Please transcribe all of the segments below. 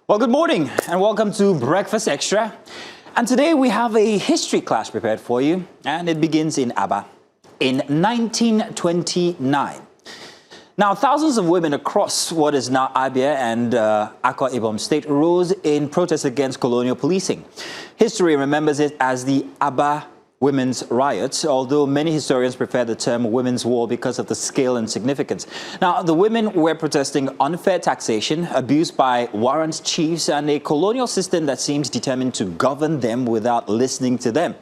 Well, good morning and welcome to Breakfast Extra. And today we have a history class prepared for you, and it begins in Aba in 1929. Now, thousands of women across what is now Abia and Akwa Ibom State rose in protest against colonial policing. History remembers it as the Aba Women's Riots, although many historians prefer the term Women's War because of the scale and significance. Now, the women were protesting unfair taxation, abuse by warrant chiefs, and a colonial system that seemed determined to govern them without listening to them.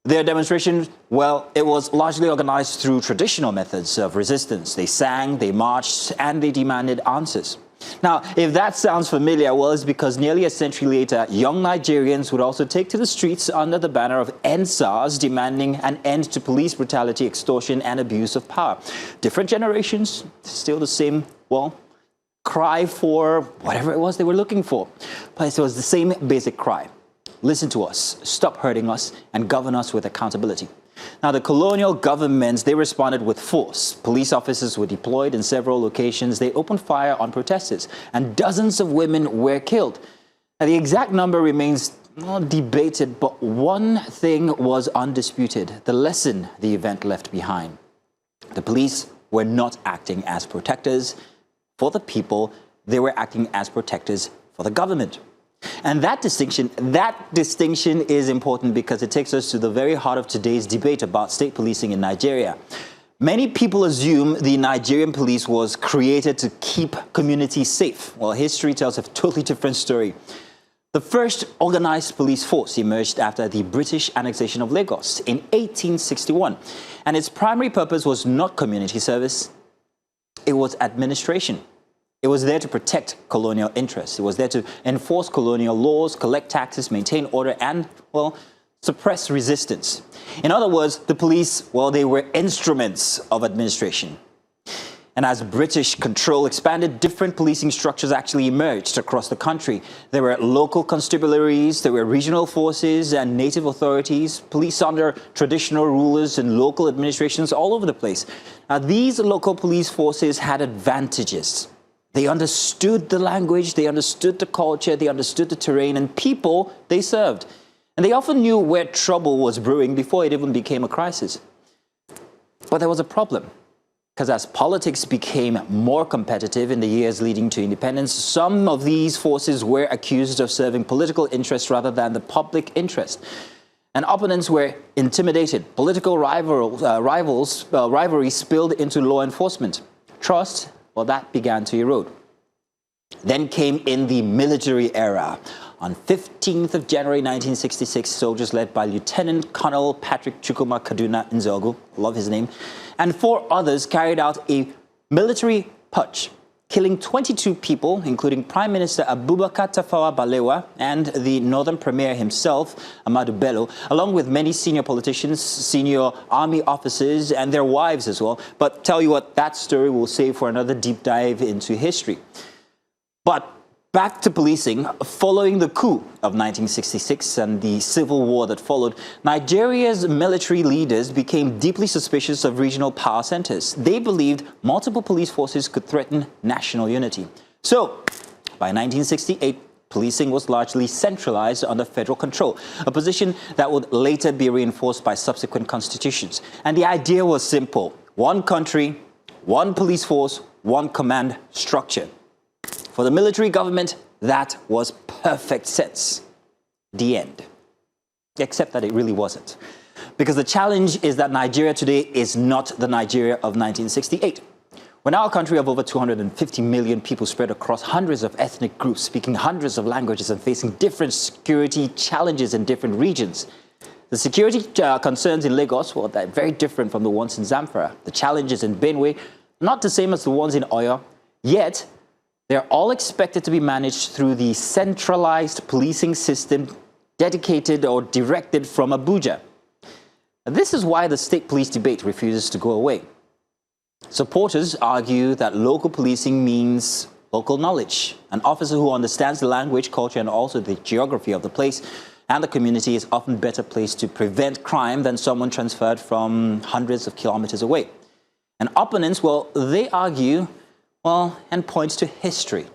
Their demonstration, well, it was largely organized through traditional methods of resistance. They sang, they marched, and they demanded answers. Now, if that sounds familiar, well, it's because nearly a century later, young Nigerians would also take to the streets under the banner of End SARS, demanding an end to police brutality, extortion, and abuse of power. Different generations, still the same, well, cry for whatever it was they were looking for. But it was the same basic cry. Listen to us, stop hurting us, and govern us with accountability. Now, the colonial governments, they responded with force. Police officers were deployed in several locations. They opened fire on protesters, and dozens of women were killed. Now, the exact number remains debated, but one thing was undisputed: the lesson the event left behind. The police were not acting as protectors for the people. They were acting as protectors for the government. And that distinction is important because it takes us to the very heart of today's debate about state policing in Nigeria. Many people assume the Nigerian police was created to keep communities safe. Well, history tells a totally different story. The first organized police force emerged after the British annexation of Lagos in 1861. And its primary purpose was not community service, it was administration. It was there to protect colonial interests. It was there to enforce colonial laws, collect taxes, maintain order, and, well, suppress resistance. In other words, the police, well, they were instruments of administration. And as British control expanded, different policing structures actually emerged across the country. There were local constabularies, there were regional forces and native authorities, police under traditional rulers and local administrations all over the place. Now, these local police forces had advantages. They understood the language, they understood the culture, they understood the terrain and people they served. And they often knew where trouble was brewing before it even became a crisis. But there was a problem, because as politics became more competitive in the years leading to independence, some of these forces were accused of serving political interests rather than the public interest. And opponents were intimidated. Political rivalry spilled into law enforcement. Trust, well, that began to erode. Then came in the military era. On 15th of January 1966, soldiers led by Lieutenant Colonel Patrick Chukwuma Kaduna Nzogu, love his name, and 4 others carried out a military purge, killing 22 people, including Prime Minister Abubakar Tafawa Balewa and the Northern Premier himself, Ahmadu Bello, along with many senior politicians, senior army officers, and their wives as well. But tell you what, that story we'll save for another deep dive into history. But back to policing. Following the coup of 1966 and the civil war that followed, Nigeria's military leaders became deeply suspicious of regional power centers. They believed multiple police forces could threaten national unity. So, by 1968, policing was largely centralized under federal control, a position that would later be reinforced by subsequent constitutions. And the idea was simple: one country, one police force, one command structure. For the military government, that was perfect sense. The end. Except that it really wasn't. Because the challenge is that Nigeria today is not the Nigeria of 1968. We're now a country of over 250 million people spread across hundreds of ethnic groups, speaking hundreds of languages and facing different security challenges in different regions. The security concerns in Lagos, well, they're very different from the ones in Zamfara. The challenges in Benue, not the same as the ones in Oyo, yet they're all expected to be managed through the centralized policing system dedicated or directed from Abuja. This is why the state police debate refuses to go away. Supporters argue that local policing means local knowledge. An officer who understands the language, culture, and also the geography of the place and the community is often better placed to prevent crime than someone transferred from hundreds of kilometers away. And opponents, well, they argue, well, and point to history.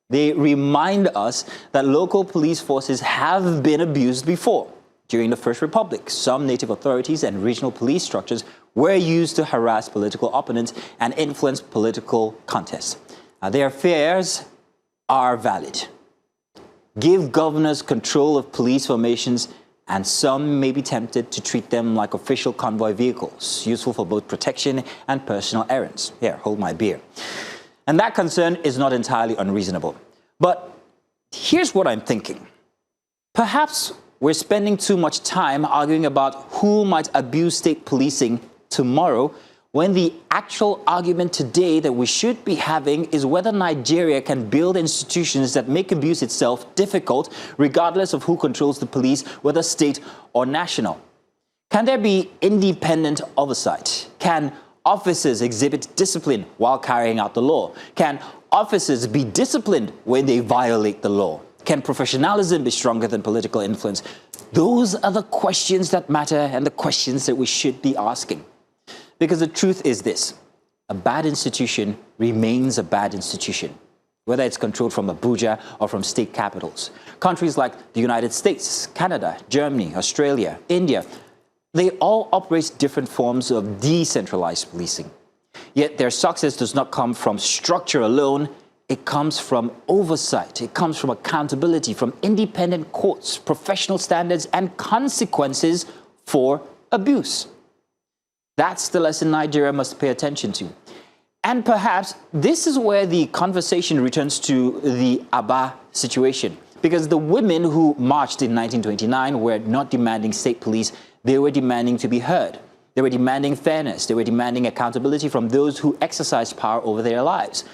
They remind us that local police forces have been abused before. During the First Republic, some native authorities and regional police structures were used to harass political opponents and influence political contests. Their fears are valid. Give governors control of police formations, and some may be tempted to treat them like official convoy vehicles, useful for both protection and personal errands. Here, hold my beer. And that concern is not entirely unreasonable. But here's what I'm thinking. Perhaps we're spending too much time arguing about who might abuse state policing tomorrow, when the actual argument today that we should be having is whether Nigeria can build institutions that make abuse itself difficult, regardless of who controls the police, whether state or national. Can there be independent oversight? Can officers exhibit discipline while carrying out the law? Can officers be disciplined when they violate the law? Can professionalism be stronger than political influence? Those are the questions that matter and the questions that we should be asking. Because the truth is this: a bad institution remains a bad institution, whether it's controlled from Abuja or from state capitals. Countries like the United States, Canada, Germany, Australia, India, they all operate different forms of decentralized policing. Yet their success does not come from structure alone. It comes from oversight. It comes from accountability, from independent courts, professional standards, and consequences for abuse. That's the lesson Nigeria must pay attention to. And perhaps this is where the conversation returns to the Aba situation. Because the women who marched in 1929 were not demanding state police. They were demanding to be heard. They were demanding fairness. They were demanding accountability from those who exercised power over their lives.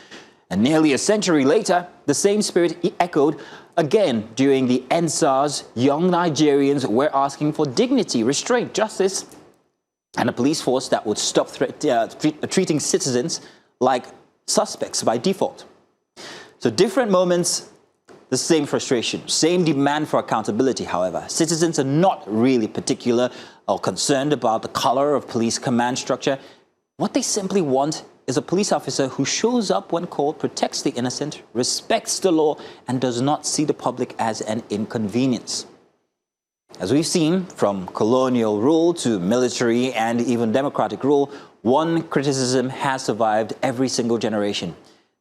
And nearly a century later, the same spirit echoed again during the EndSARS. Young Nigerians were asking for dignity, restraint, justice, and a police force that would stop treating citizens like suspects by default. So different moments, the same frustration, same demand for accountability, however. Citizens are not really particular or concerned about the color of police command structure. What they simply want is a police officer who shows up when called, protects the innocent, respects the law, and does not see the public as an inconvenience. As we've seen, from colonial rule to military and even democratic rule, one criticism has survived every single generation: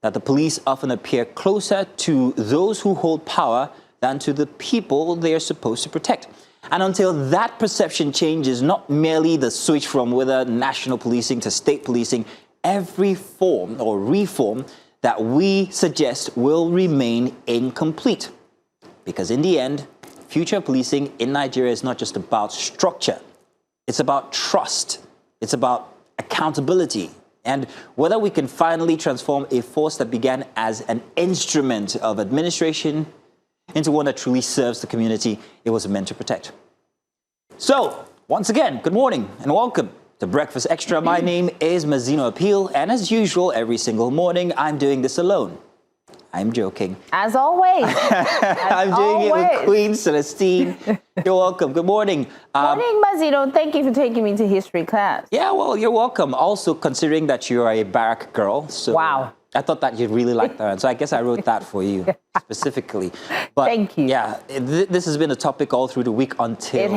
that the police often appear closer to those who hold power than to the people they are supposed to protect. And until that perception changes, not merely the switch from whether national policing to state policing, every form or reform that we suggest will remain incomplete. Because in the end, future policing in Nigeria is not just about structure. It's about trust. It's about accountability. And whether we can finally transform a force that began as an instrument of administration into one that truly serves the community it was meant to protect. So, once again, good morning and welcome to Breakfast Extra. My name is Mazino Appeal, and as usual, every single morning, I'm doing this alone. I'm joking. As always. I'm doing it with Queen Celestine. You're welcome. Good morning. Morning, Mazino. Thank you for taking me to history class. Yeah, well, you're welcome. Also, considering that you are a barrack girl. So wow. I thought that you'd really like that. So I guess I wrote that for you specifically. But thank you. Yeah, this has been a topic all through the week until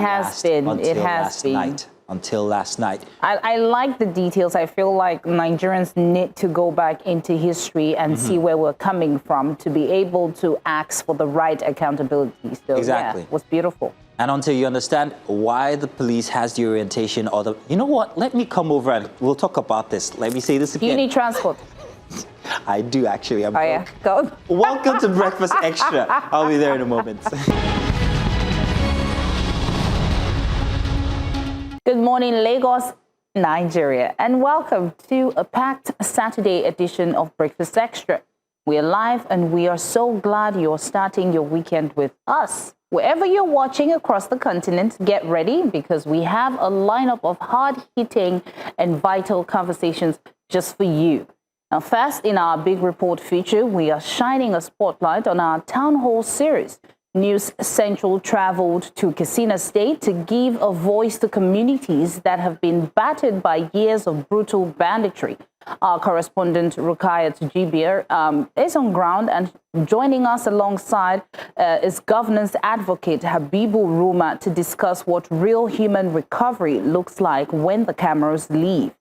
last night. I like the details. I feel like Nigerians need to go back into history and see where we're coming from to be able to ask for the right accountability. So exactly. Yeah, it was beautiful. And until you understand why the police has the orientation or the... You know what? Let me come over and we'll talk about this. Let me say this again. You need transport. I do, actually. I'm yeah, go. Welcome to Breakfast Extra. I'll be there in a moment. Good morning, Lagos, Nigeria, and welcome to a packed Saturday edition of Breakfast Extra. We are live, and we are so glad you're starting your weekend with us. Wherever you're watching across the continent, get ready because we have a lineup of hard-hitting and vital conversations just for you. Now, first, in our big report feature, we are shining a spotlight on our town hall series. News Central traveled to Katsina State to give a voice to communities that have been battered by years of brutal banditry. Our correspondent Rukayat Jibir is on ground, and joining us alongside is governance advocate Habibu Ruma to discuss what real human recovery looks like when the cameras leave.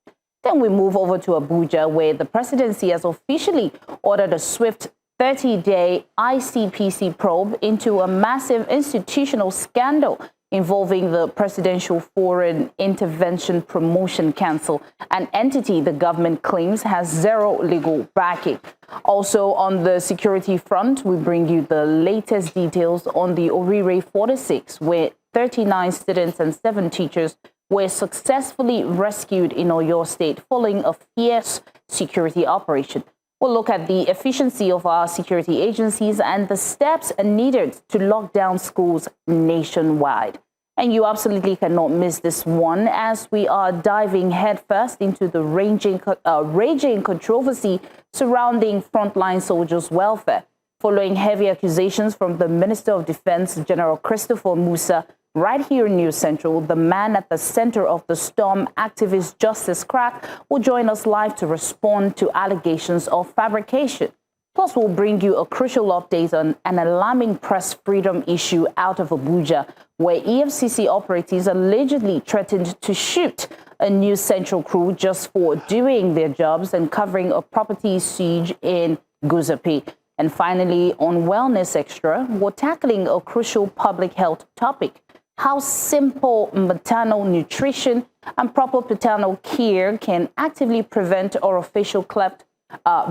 Then we move over to Abuja, where the presidency has officially ordered a swift 30-day ICPC probe into a massive institutional scandal involving the Presidential Foreign Intervention Promotion Council, an entity the government claims has zero legal backing. Also on the security front, we bring you the latest details on the Orire 46, where 39 students and 7 teachers were successfully rescued in Oyo State following a fierce security operation. We'll look at the efficiency of our security agencies and the steps needed to lock down schools nationwide. And you absolutely cannot miss this one, as we are diving headfirst into the raging controversy surrounding frontline soldiers' welfare. Following heavy accusations from the Minister of Defense, General Christopher Musa, right here in News Central, the man at the center of the storm, activist Justice Crack, will join us live to respond to allegations of fabrication. Plus, we'll bring you a crucial update on an alarming press freedom issue out of Abuja, where EFCC operatives allegedly threatened to shoot a News Central crew just for doing their jobs and covering a property siege in Guzapi. And finally, on Wellness Extra, we're tackling a crucial public health topic: how simple maternal nutrition and proper paternal care can actively prevent orofacial cleft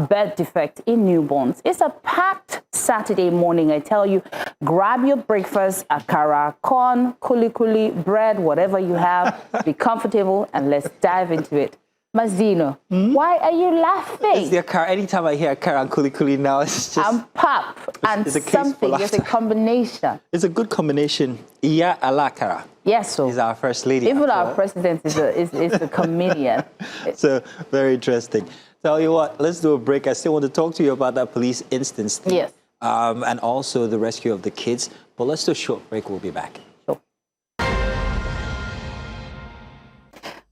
birth defect in newborns. It's a packed Saturday morning, I tell you. Grab your breakfast, akara, corn, kuli, bread, whatever you have. Be comfortable and let's dive into it. Mazino, why are you laughing? It's the akara. Anytime I hear akara and kuli now, it's just... And pap and it's a case something. for It's a laughter. combination. It's a good combination. Iya alakara. Yes, so He's our first lady. even after our all. president is a comedian. So, very interesting. Tell you what, let's do a break. I still want to talk to you about that police instance thing. Yes. And also the rescue of the kids. But let's do a short break. We'll be back. Sure.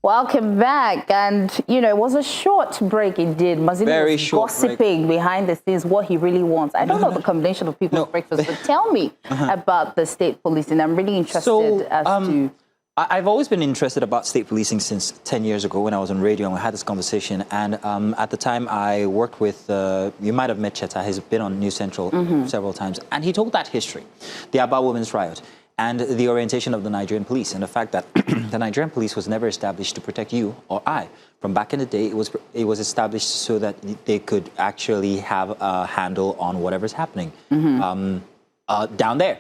Welcome back. And, you know, it was a short break indeed. Mazini Very was short gossiping behind the scenes what he really wants. I don't know the combination of people's breakfast, but tell me about the state police. And I'm really interested as to... I've always been interested about state policing since 10 years ago when I was on radio and we had this conversation. And at the time I worked with, you might have met Cheta, he's been on News Central several times. And he told that history, the Aba Women's Riot, and the orientation of the Nigerian police, and the fact that the Nigerian police was never established to protect you or I. From back in the day, it was established so that they could actually have a handle on whatever's happening down there.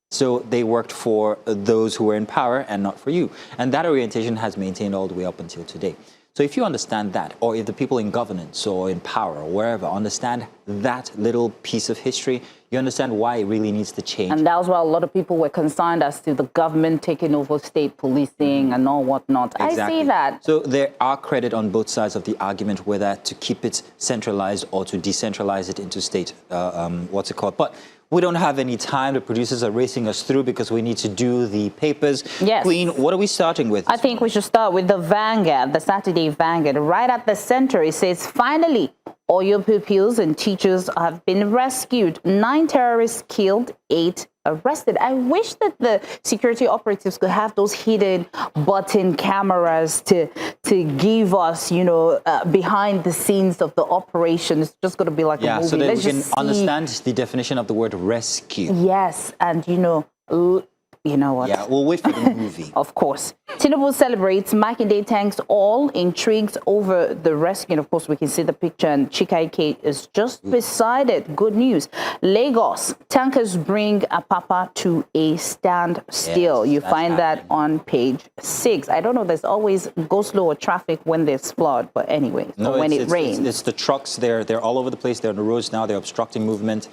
So they worked for those who were in power and not for you. And that orientation has maintained all the way up until today. So if you understand that, or if the people in governance or in power or wherever understand that little piece of history, you understand why it really needs to change. And that was why a lot of people were concerned as to the government taking over state policing and all whatnot. Exactly. I see that. So there are credit on both sides of the argument, whether to keep it centralized or to decentralize it into state, what's it called? But we don't have any time. The producers are racing us through because we need to do the papers. Yes. Queen, what are we starting with? I think we should start with the Vanguard, the Saturday Vanguard. Right at the center, it says, finally, all your pupils and teachers have been rescued. 9 terrorists killed, 8 arrested. I wish that the security operatives could have those hidden button cameras to give us, you know, behind the scenes of the operation. It's just going to be like a movie. So that Let's we can just see. understand the definition of the word rescue. Yes, and you know what? Yeah, we'll wait for the movie. Of course. Tinubu celebrates. Makinde thanks all intrigues over the rescue. And of course, we can see the picture, and Chikaike is just beside it. Good news. Lagos, tankers bring Apapa to a standstill. Yes, You that's find that happening. on page 6. I don't know, there's always go-slow or traffic when there's flood, but anyway, so when it rains. It's the trucks. They're all over the place. They're on the roads now. They're obstructing movement.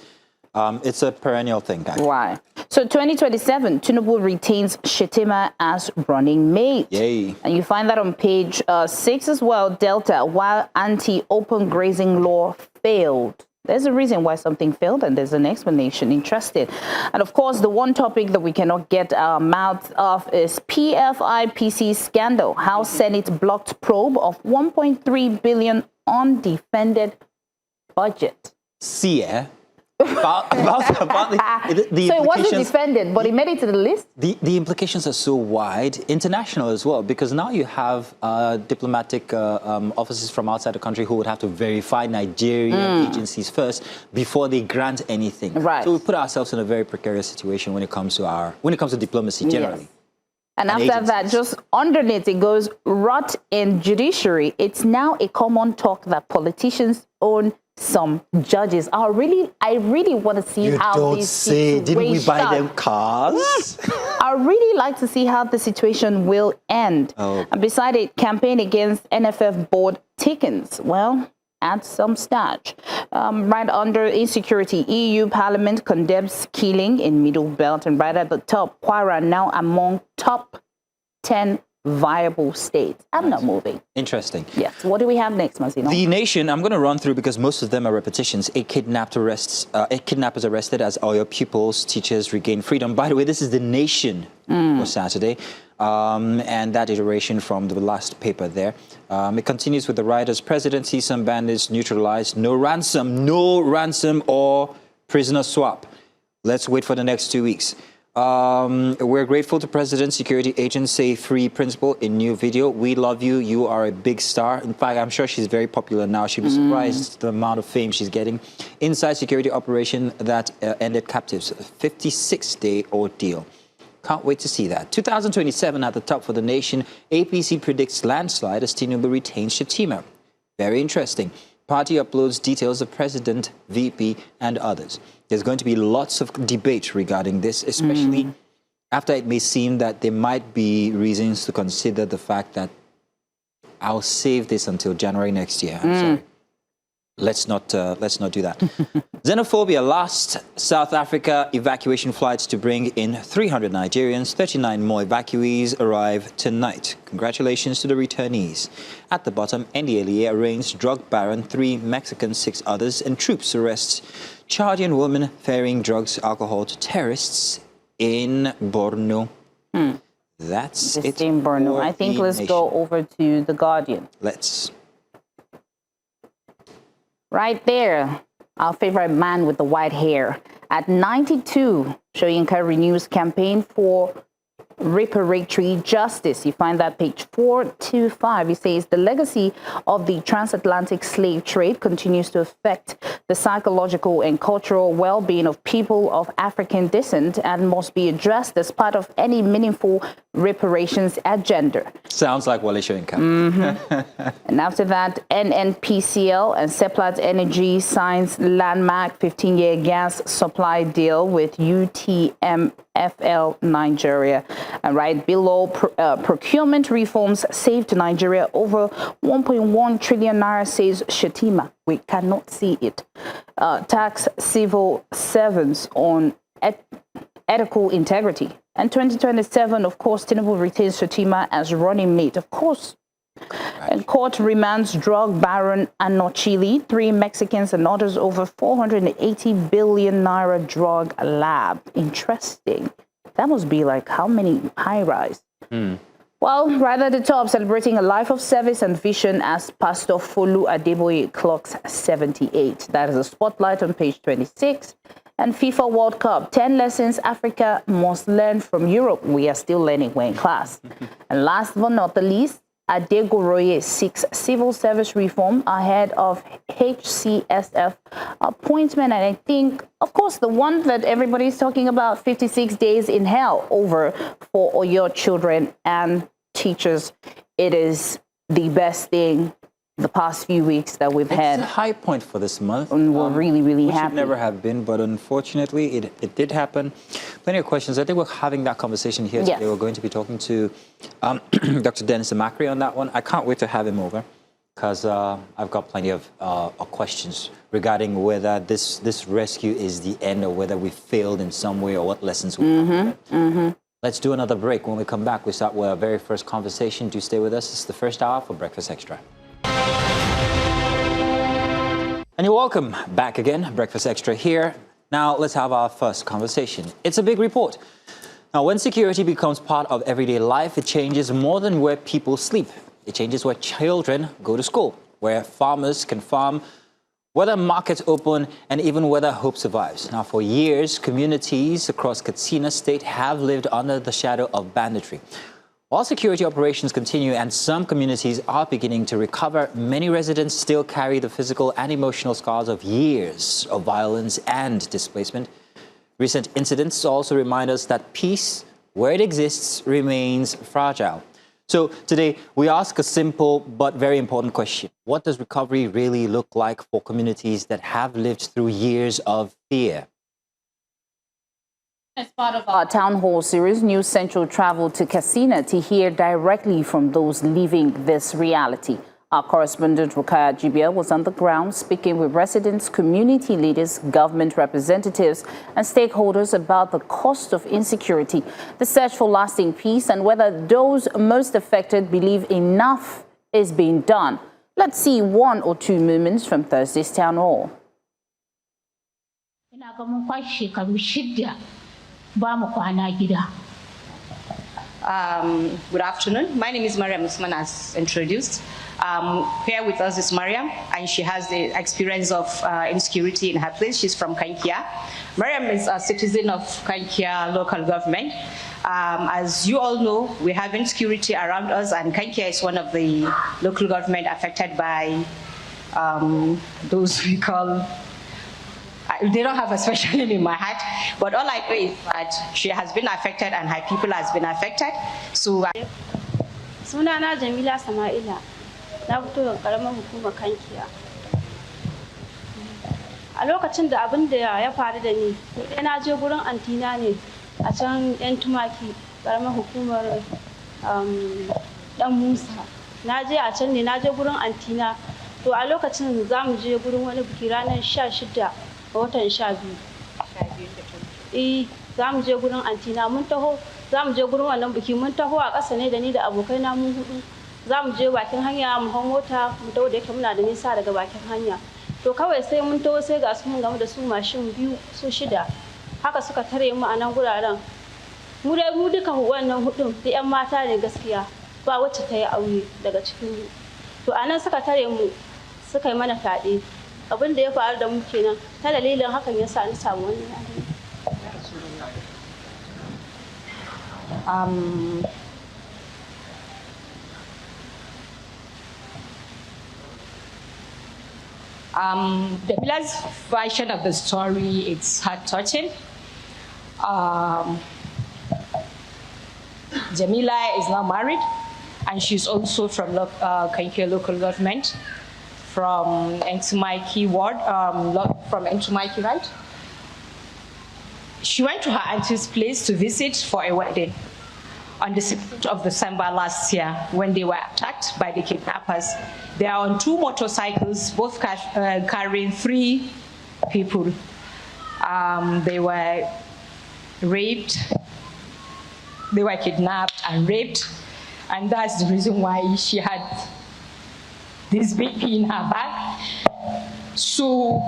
It's a perennial thing, guys. Why? So 2027, Tinubu retains Shetima as running mate. Yay. And you find that on page 6 as well, Delta, while anti-open grazing law failed. There's a reason why something failed, and there's an explanation. Interested. And of course, the one topic that we cannot get our mouths off is PFIPC scandal. How Senate blocked probe of 1.3 billion undefended budget. See, about the So it wasn't implications. defended, but it made it to the list? The implications are so wide, international as well, because now you have diplomatic offices from outside the country who would have to verify Nigerian agencies first before they grant anything. Right. So we put ourselves in a very precarious situation when it comes to diplomacy generally. Yes. And after that, just underneath it goes rot in judiciary. It's now a common talk that politicians own some judges. I really want to see how this situation. Didn't we buy them cars? I really like to see how the situation will end. Oh. And beside it, campaign against NFF board tickets. Well, add some starch. Right under insecurity, EU Parliament condemns killing in Middle Belt, and right at the top, Kwara now among top 10 viable states. I'm not moving. Interesting. Yes. What do we have next, Masino? The Nation, I'm going to run through because most of them are repetitions. A kidnapper is arrested as Oyo pupils, teachers regain freedom. By the way, this is The Nation for Saturday. And that iteration from the last paper there. It continues with the rioters' presidency, some bandits neutralized, no ransom or prisoner swap. Let's wait for the next 2 weeks. We're grateful to President Security Agents Say Free Principal in new video. We love you. You are a big star. In fact, I'm sure she's very popular now. She'd be surprised the amount of fame she's getting. Inside security operation that ended captives. A 56-day ordeal. Can't wait to see that. 2027 at the top for The Nation. APC predicts landslide as Tinubu retains Shatima. Very interesting. Party uploads details of President, VP, and others. There's going to be lots of debate regarding this, especially after it may seem that there might be reasons to consider the fact that I'll save this until January next year. I'm sorry. Let's not do that. Xenophobia. Last South Africa evacuation flights to bring in 300 Nigerians. 39 more evacuees arrive tonight. Congratulations to the returnees. At the bottom, NDLEA arraigns drug baron, 3 Mexicans, 6 others, and troops arrests charging women ferrying drugs, alcohol to terrorists in Borno. That's Just it. in Borno. I think let's go over to The Guardian. Let's. Right there, our favorite man with the white hair. At 92, Soyinka renews campaign for reparatory justice. You find that page 425. It says the legacy of the transatlantic slave trade continues to affect the psychological and cultural well-being of people of African descent and must be addressed as part of any meaningful reparations agenda. Sounds like Wale Soyinka. And after that, NNPCL and Seplat Energy signs landmark 15-year gas supply deal with UTMFL Nigeria. And right below, procurement reforms saved Nigeria over 1.1 trillion naira, says Shatima. We cannot see it. Tax civil servants on ethical integrity. And 2027, of course, Tinubu retains Shatima as running mate. Of course. And court remands drug baron Anochili, 3 Mexicans and others over 480 billion naira drug lab. Interesting. That must be like how many high-rise? Well, right at the top, celebrating a life of service and vision as Pastor Folu Adeboye clocks 78. That is a spotlight on page 26. And FIFA World Cup, 10 lessons Africa must learn from Europe. We are still learning, we're in class. And last but not the least, Adegoroye seeks civil service reform ahead of HCSF appointment. And I think, of course, the one that everybody's talking about, 56 days in hell over for your children and teachers. It is the best thing the past few weeks that we've had. It's a high point for this month. And we're really, really happy. It should never have been, but unfortunately, it did happen. Plenty of questions. I think we're having that conversation here today. We're going to be talking to Dr. Dennis Amakri on that one. I can't wait to have him over because I've got plenty of questions regarding whether this rescue is the end or whether we failed in some way or what lessons we have. Let's do another break. When we come back, we start with our very first conversation. Do stay with us. It's the first hour for Breakfast Extra. And you're welcome back again, Breakfast Extra here. Now, let's have our first conversation. It's a big report. Now, when security becomes part of everyday life, it changes more than where people sleep. It changes where children go to school. where farmers can farm, whether markets open, and even whether hope survives. Now, for years, communities across Katsina State have lived under the shadow of banditry. While security operations continue and some communities are beginning to recover, many residents still carry the physical and emotional scars of years of violence and displacement. Recent incidents also remind us that peace, where it exists, remains fragile. So today, we ask a simple but very important question. What does recovery really look like for communities that have lived through years of fear? As part of our town hall series, News Central traveled to Katsina to hear directly from those living this reality. Our correspondent Rukaya Jibia was on the ground speaking with residents, community leaders, government representatives and stakeholders about the cost of insecurity, the search for lasting peace and whether those most affected believe enough is being done. Let's see one or two moments from Thursday's town hall. Good afternoon. My name is Mariam Usman, as introduced. Here with us is Mariam, and she has the experience of insecurity in her place. She's from Kankia. Mariam is a citizen of Kankia local government. As you all know, we have insecurity around us, and Kankia is one of the local government affected by those we call. They don't have a special name in my heart, but all I know is that she has been affected and her people has been affected. So, Sunana Jamila Sama'ila, na fito daga karamar hukumar Kankiya. A lokacin da abin da ya faru da ni, na je gurin antina ne a can yan tumaki karamar hukumar Dan Musa. Na je a can ne, na je gurin antina. To a lokacin za mu je gurin wani biki ranar 16 watan 12. Za mu je gurin antina mun taho, za mu je gurin wannan biki mun taho a ƙasa ne da ni da abokai na mun hudu. Za mu je bakin hanya mu hau mota mu dawo da yake muna da nisa daga bakin hanya. To kawai sai mun taho sai ga su mun game da su mashin biyu su shida. Haka suka tare mu a nan guraren. Mu duka wannan hudun da yan mata ne gaskiya. Ba wacce ta yi aure daga cikin mu. To anan suka tare mu suka yi mana fyaɗe. Abin da ya faru da mu kenan ta dalilin hakan ya sa ni samu wannan yanayi. The last version of the story, it's heart-touching. Jamila is now married, and she's also from Kankia local government, from Entumaiki ward, from Entumaiki, right? She went to her auntie's place to visit for a wedding on the 6th of December last year when they were attacked by the kidnappers. They are on 2 motorcycles, both carrying 3 people. They were raped, they were kidnapped and raped, and that's the reason why she had this baby in her back. So,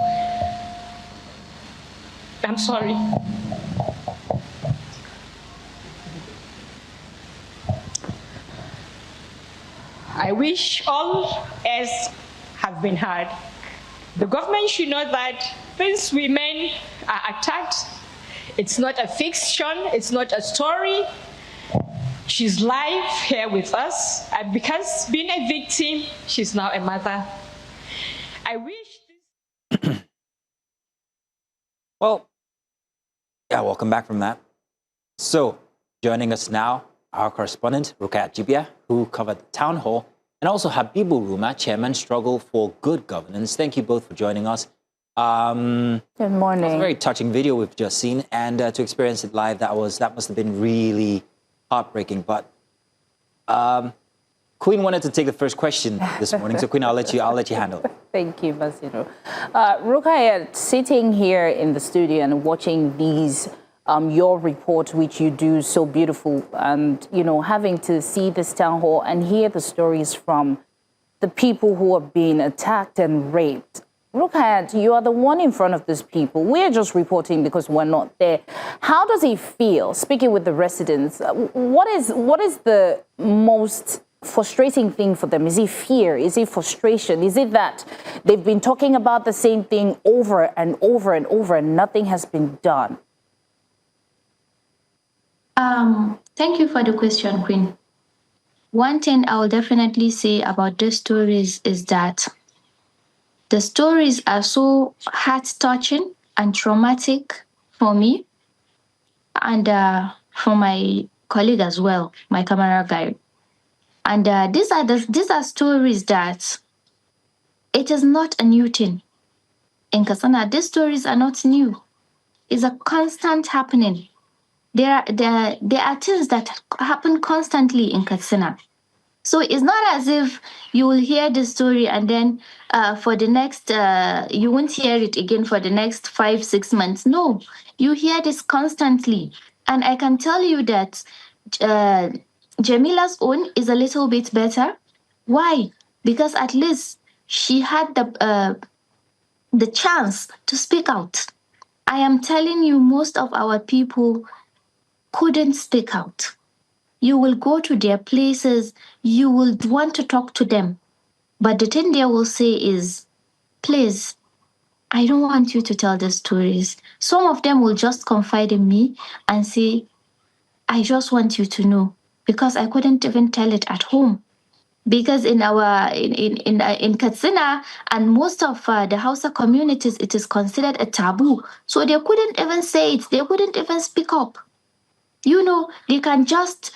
I'm sorry. I wish all else have been heard. The government should know that these women are attacked. It's not a fiction, it's not a story. She's live here with us, and because being a victim, she's now a mother. I wish this... Well, yeah, welcome back from that. So, joining us now, our correspondent, Rukaya Jibia, who covered the town hall, and also Habibu Ruma, Chairman, Struggle for Good Governance. Thank you both for joining us. Good morning. It was a very touching video we've just seen, and to experience it live, that must have been really heartbreaking. But Queen wanted to take the first question this morning, so Queen, I'll let you handle it. Thank you, Basiro. Rukaya, sitting here in the studio and watching these your report, which you do so beautiful, and having to see this town hall and hear the stories from the people who are being attacked and raped. Rukaya, you are the one in front of these people. We're just reporting because we're not there. How does it feel, speaking with the residents? What is the most frustrating thing for them? Is it fear? Is it frustration? Is it that they've been talking about the same thing over and over and over and nothing has been done? Thank you for the question, Queen. One thing I will definitely say about these stories is that the stories are so heart-touching and traumatic for me and for my colleague as well, my camera guy. And these are stories that it is not a new thing. In Katsina, these stories are not new. It's a constant happening. There are things that happen constantly in Katsina. So it's not as if you will hear the story and then for the next, you won't hear it again for the next 5-6 months. No, you hear this constantly. And I can tell you that Jamila's own is a little bit better. Why? Because at least she had the chance to speak out. I am telling you, most of our people couldn't speak out. You will go to their places, you will want to talk to them. But the thing they will say is, please, I don't want you to tell the stories. Some of them will just confide in me and say, I just want you to know, because I couldn't even tell it at home. Because in Katsina and most of the Hausa communities, it is considered a taboo. So they couldn't even say it. They couldn't even speak up. You know, they can just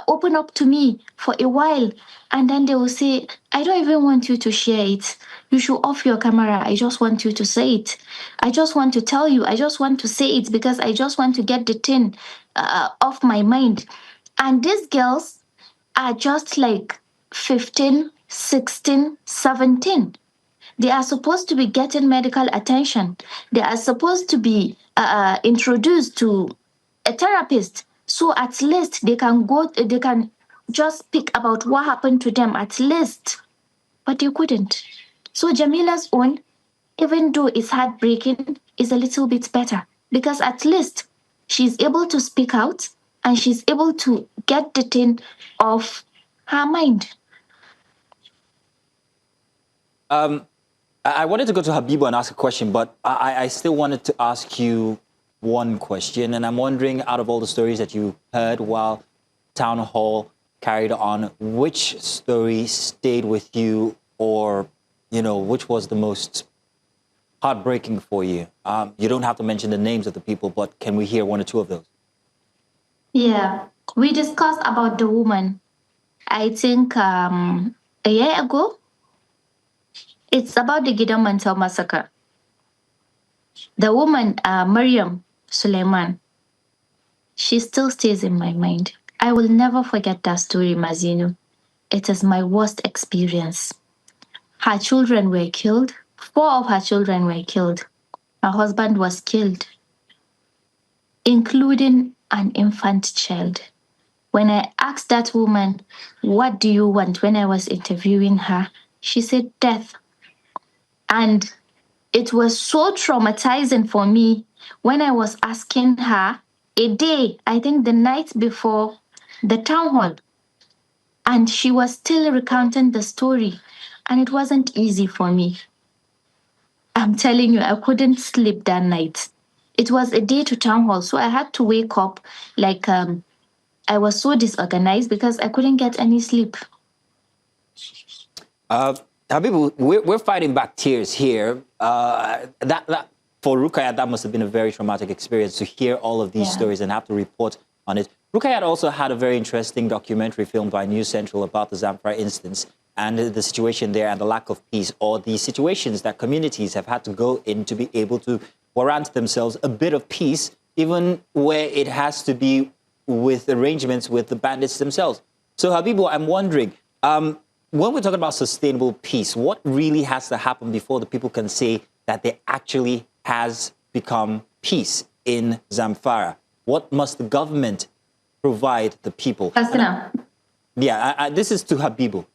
open up to me for a while and then they will say, I don't even want you to share it. You should off your camera. I just want you to say it. I just want to tell you. I just want to say it because I just want to get the thing off my mind. And these girls are just like 15, 16, 17. They are supposed to be getting medical attention. They are supposed to be introduced to a therapist. So at least they can just speak about what happened to them at least. But they couldn't. So Jamila's own, even though it's heartbreaking, is a little bit better because at least she's able to speak out and she's able to get the thing off her mind. I wanted to go to Habibu and ask a question, but I still wanted to ask you one question. And I'm wondering, out of all the stories that you heard while Town Hall carried on, which story stayed with you or, you know, which was the most heartbreaking for you? You don't have to mention the names of the people, but can we hear one or two of those? Yeah, we discussed about the woman. I think a year ago, it's about the Gidan Mantel massacre. The woman, Mariam Suleiman, she still stays in my mind. I will never forget that story, Mazino. It is my worst experience. Her children were killed. 4 of her children were killed. Her husband was killed, including an infant child. When I asked that woman, what do you want, when I was interviewing her, she said death. And it was so traumatizing for me when I was asking her a day, I think the night before the town hall, and she was still recounting the story, and it wasn't easy for me. I'm telling you, I couldn't sleep that night. It was a day to town hall, so I had to wake up like I was so disorganized because I couldn't get any sleep. Habibu, we're fighting back tears here. That for Rukayat, that must have been a very traumatic experience to hear all of these stories and have to report on it. Rukayat also had a very interesting documentary filmed by News Central about the Zamfara instance and the situation there and the lack of peace, or the situations that communities have had to go in to be able to warrant themselves a bit of peace, even where it has to be with arrangements with the bandits themselves. So Habibu, I'm wondering, when we're talking about sustainable peace, what really has to happen before the people can say that there actually has become peace in Zamfara? What must the government provide the people? Katsina. This is to Habibu.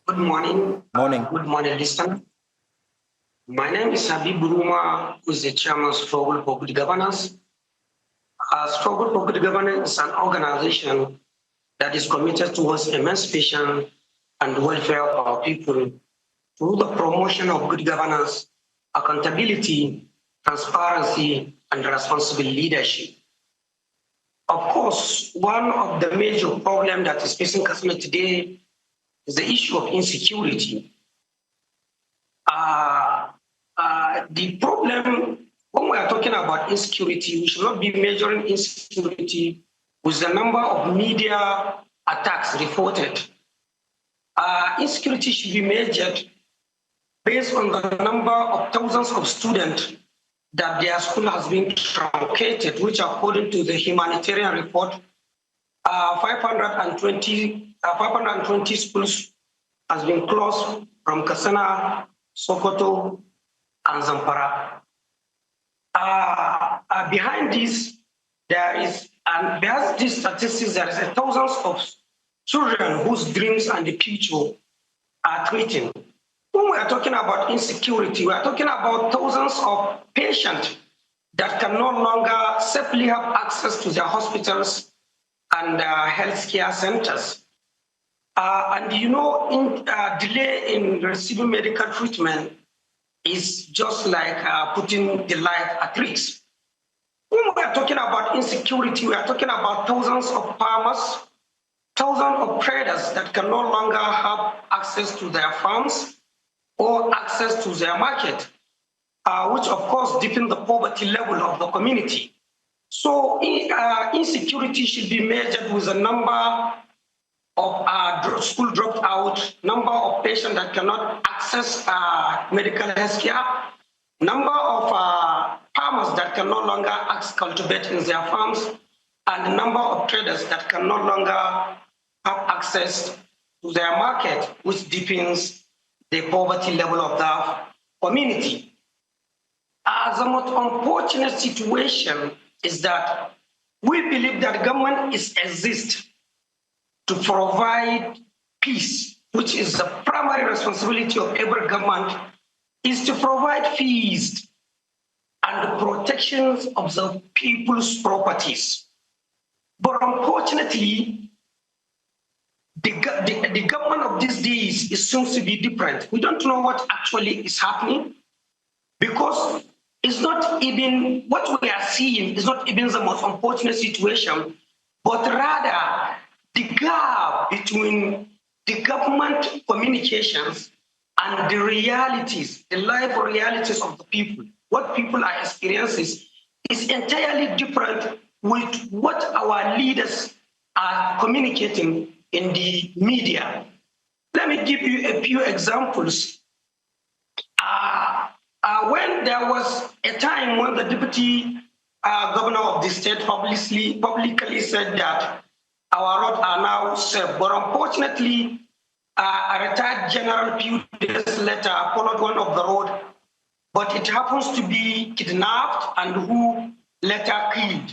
Good morning. Morning. Good morning, listener. My name is Habib Ruma, who is the chairman of Struggle for Good Governance. Struggle for Good Governance is an organization that is committed towards emancipation and the welfare of our people through the promotion of good governance, accountability, transparency, and responsible leadership. Of course, one of the major problems that is facing Katsina today is the issue of insecurity. The problem, when we are talking about insecurity, we should not be measuring insecurity with the number of media attacks reported. Insecurity should be measured based on the number of thousands of students that their school has been truncated, which according to the humanitarian report, 520 schools has been closed from Katsina, Sokoto, and Zamfara. Behind this, behind these statistics, there is thousands of children whose dreams and the future are threatened. When we are talking about insecurity, we are talking about thousands of patients that can no longer safely have access to their hospitals and healthcare centers. Delay in receiving medical treatment is just like putting the life at risk. When we are talking about insecurity, we are talking about thousands of farmers, thousands of traders that can no longer have access to their farms or access to their market, which of course deepen the poverty level of the community. So insecurity should be measured with the number of school dropped out, number of patients that cannot access medical health care, number of farmers that can no longer cultivate in their farms, and the number of traders that can no longer have access to their market, which deepens the poverty level of the community. The most unfortunate situation is that we believe that government exists to provide peace, which is the primary responsibility of every government, is to provide peace and the protections of the people's properties. But unfortunately, the government of these days seems to be different. We don't know what actually is happening, because it's not even what we are seeing is not even the most unfortunate situation, but rather the gap between the government communications and the realities, the life realities of the people, what people are experiencing is entirely different with what our leaders are communicating in the media. Let me give you a few examples. When there was a time when the deputy governor of the state publicly said that our roads are now safe, but unfortunately, a retired general few days later followed one of the road, but it happens to be kidnapped and who later killed.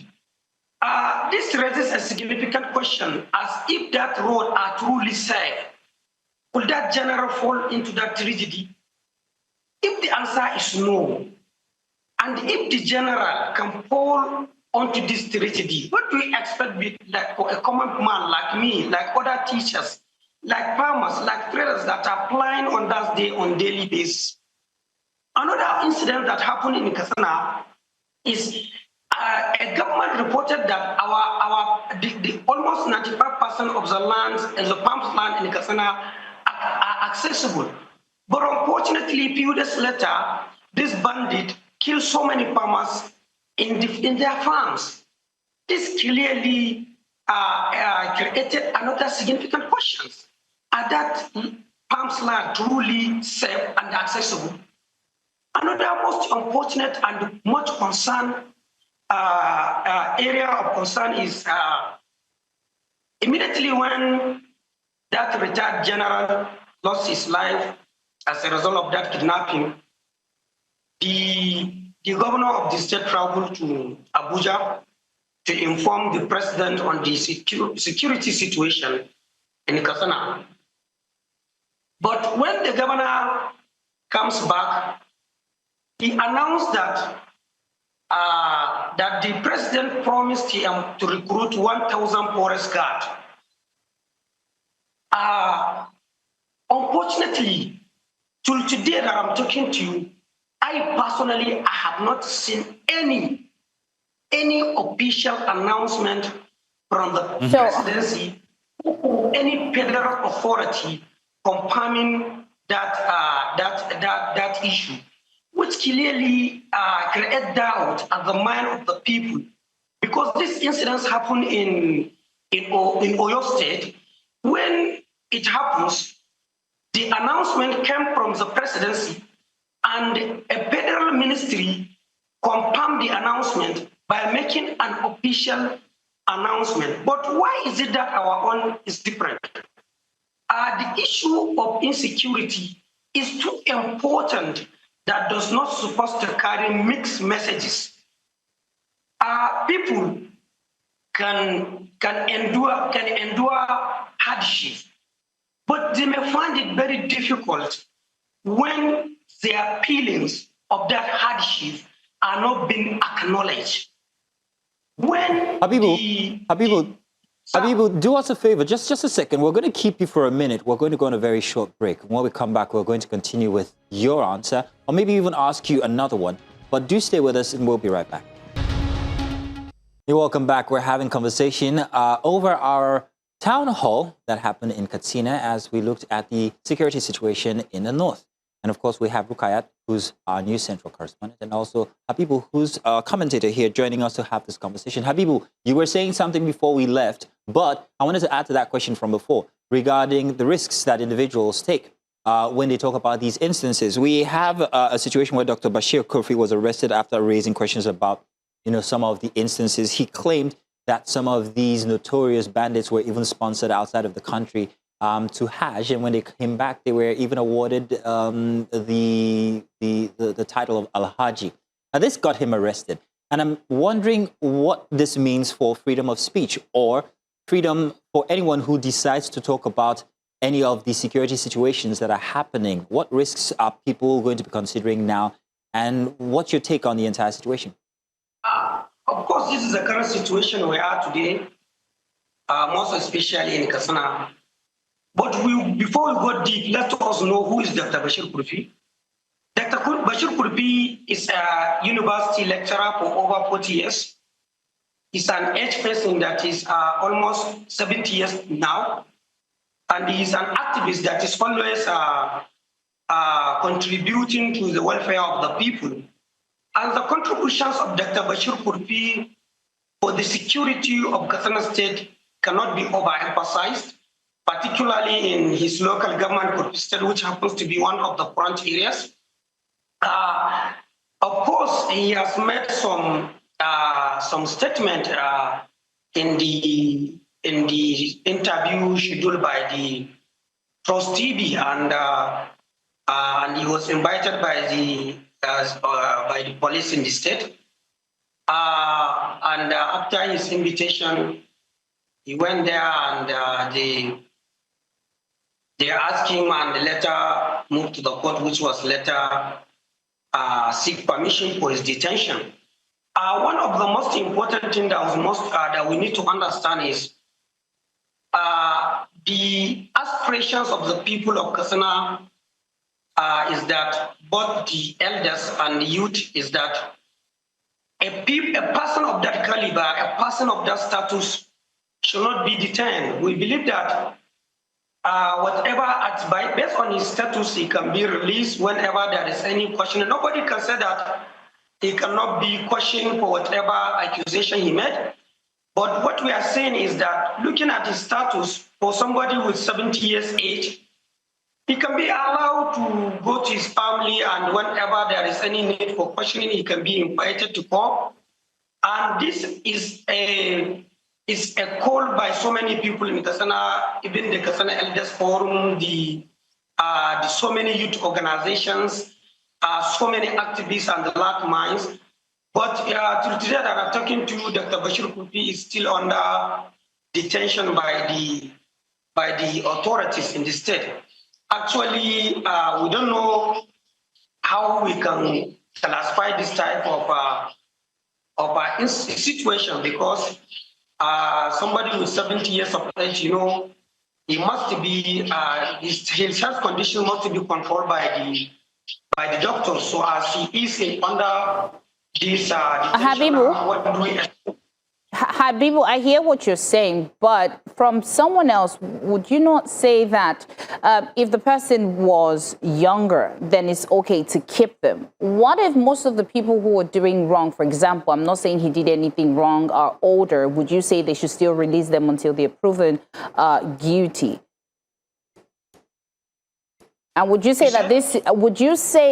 This raises a significant question, as if that road are truly safe, could that general fall into that tragedy? If the answer is no, and if the general can fall onto this tragedy, what do we expect like for a common man like me, like other teachers, like farmers, like traders that are applying on that day on daily basis? Another incident that happened in Katsina is a government reported that the almost 95% of the lands and the farms land in Katsina are accessible. But unfortunately, a few days later, this bandit killed so many farmers in their farms. This clearly created another significant question. Are that farms land truly safe and accessible? Another most unfortunate and much concern area of concern is immediately when that retired general lost his life as a result of that kidnapping, the governor of the state traveled to Abuja to inform the president on the security situation in Katsina. But when the governor comes back, he announced that that the president promised him to recruit 1,000 forest guards Unfortunately, till today that I'm talking to you, I personally have not seen any official announcement from the presidency or any federal authority confirming that issue, which clearly create doubt at the mind of the people, because these incidents happen in Oyo State. When it happens, the announcement came from the presidency, and a federal ministry confirmed the announcement by making an official announcement. But why is it that our own is different? The issue of insecurity is too important that does not supposed to carry mixed messages. People can endure hardship, but they may find it very difficult when their feelings of that hardship are not being acknowledged. When Habibu, do us a favor, just a second. We're going to keep you for a minute. We're going to go on a very short break. When we come back, we're going to continue with your answer, or maybe even ask you another one. But do stay with us, and we'll be right back. You're welcome back. We're having conversation over our town hall that happened in Katsina as we looked at the security situation in the north. And of course, we have Rukayat, who's our new central correspondent, and also Habibu, who's a commentator here joining us to have this conversation. Habibu, you were saying something before we left, but I wanted to add to that question from before regarding the risks that individuals take when they talk about these instances. We have a situation where Dr. Bashir Kofi was arrested after raising questions about, some of the instances. He claimed that some of these notorious bandits were even sponsored outside of the country to Hajj, and when they came back, they were even awarded the title of Al-Haji. Now, this got him arrested, and I'm wondering what this means for freedom of speech or freedom for anyone who decides to talk about any of the security situations that are happening. What risks are people going to be considering now, and what's your take on the entire situation? Of course, this is the current situation we are today, most especially in Katsina. But before we go deep, let us know who is Dr. Bashir Kurfi. Dr. Bashir Kurfi is a university lecturer for over 40 years. He's an aged person that is almost 70 years now. And he's an activist that is always contributing to the welfare of the people. And the contributions of Dr. Bashir Kurfi for the security of Katsina State cannot be overemphasized, particularly in his local government, Kurfi State, which happens to be one of the front areas. Of course, he has made some statement in the interview scheduled by the Trust TV, and he was invited by the police in the state. And after his invitation, he went there and they asked him, and the letter moved to the court, which was later seek permission for his detention. One of the most important things that we need to understand is the aspirations of the people of Katsina is that both the elders and the youth is that a person of that caliber, a person of that status should not be detained. We believe that based on his status, he can be released whenever there is any question. Nobody can say that he cannot be questioned for whatever accusation he made. But what we are saying is that looking at his status for somebody with 70 years age, he can be allowed to go to his family, and whenever there is any need for questioning, he can be invited to come. And this is a call by so many people in Katsina, even the Katsina Elders Forum, the so many youth organizations, so many activists and the like minds. But till today that I'm talking to you, Dr. Bashir Kurfi is still under detention by the authorities in the state. Actually, we don't know how we can classify this type of situation, because somebody with 70 years of age, he must be his health condition must be controlled by the doctors. So as he is under this detention, what do we expect? Habibu, I hear what you're saying, but from someone else, would you not say that if the person was younger, then it's okay to keep them? What if most of the people who are doing wrong, for example, I'm not saying he did anything wrong, are older? Would you say they should still release them until they're proven guilty? And would you say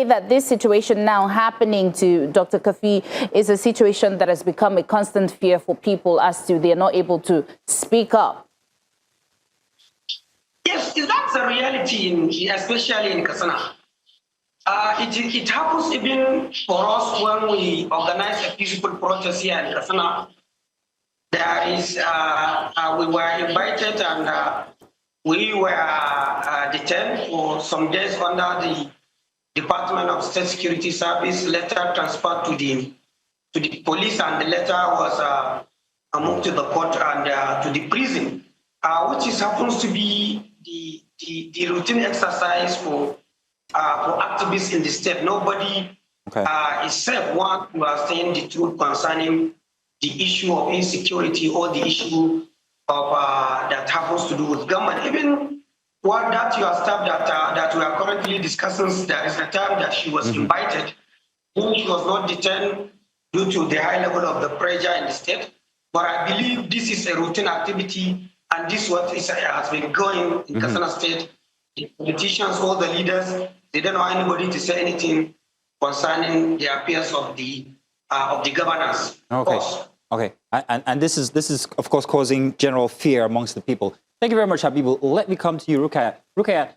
that this situation now happening to Dr. Kafi is a situation that has become a constant fear for people as to they're not able to speak up? Yes, that's a reality, especially in Katsina. It happens even for us when we organize a peaceful protest here in Katsina. There is, we were invited and we were detained for some days under the Department of State Security Service, later transferred to the police, and the letter was moved to the court and to the prison, which happens to be the routine exercise for activists in the state. Nobody is safe once you are saying the truth concerning the issue of insecurity or the issue of that happens to do with government. Even what that your staff that we are currently discussing, there is a time that she was invited, when she was not detained due to the high level of the pressure in the state. But I believe this is a routine activity, and this has been going in Katsina State. The politicians, all the leaders, they don't want anybody to say anything concerning the affairs of the governance. Okay. Okay, and this is of course causing general fear amongst the people. Thank you very much, Habibu. Let me come to you, Rukaya. Rukaya,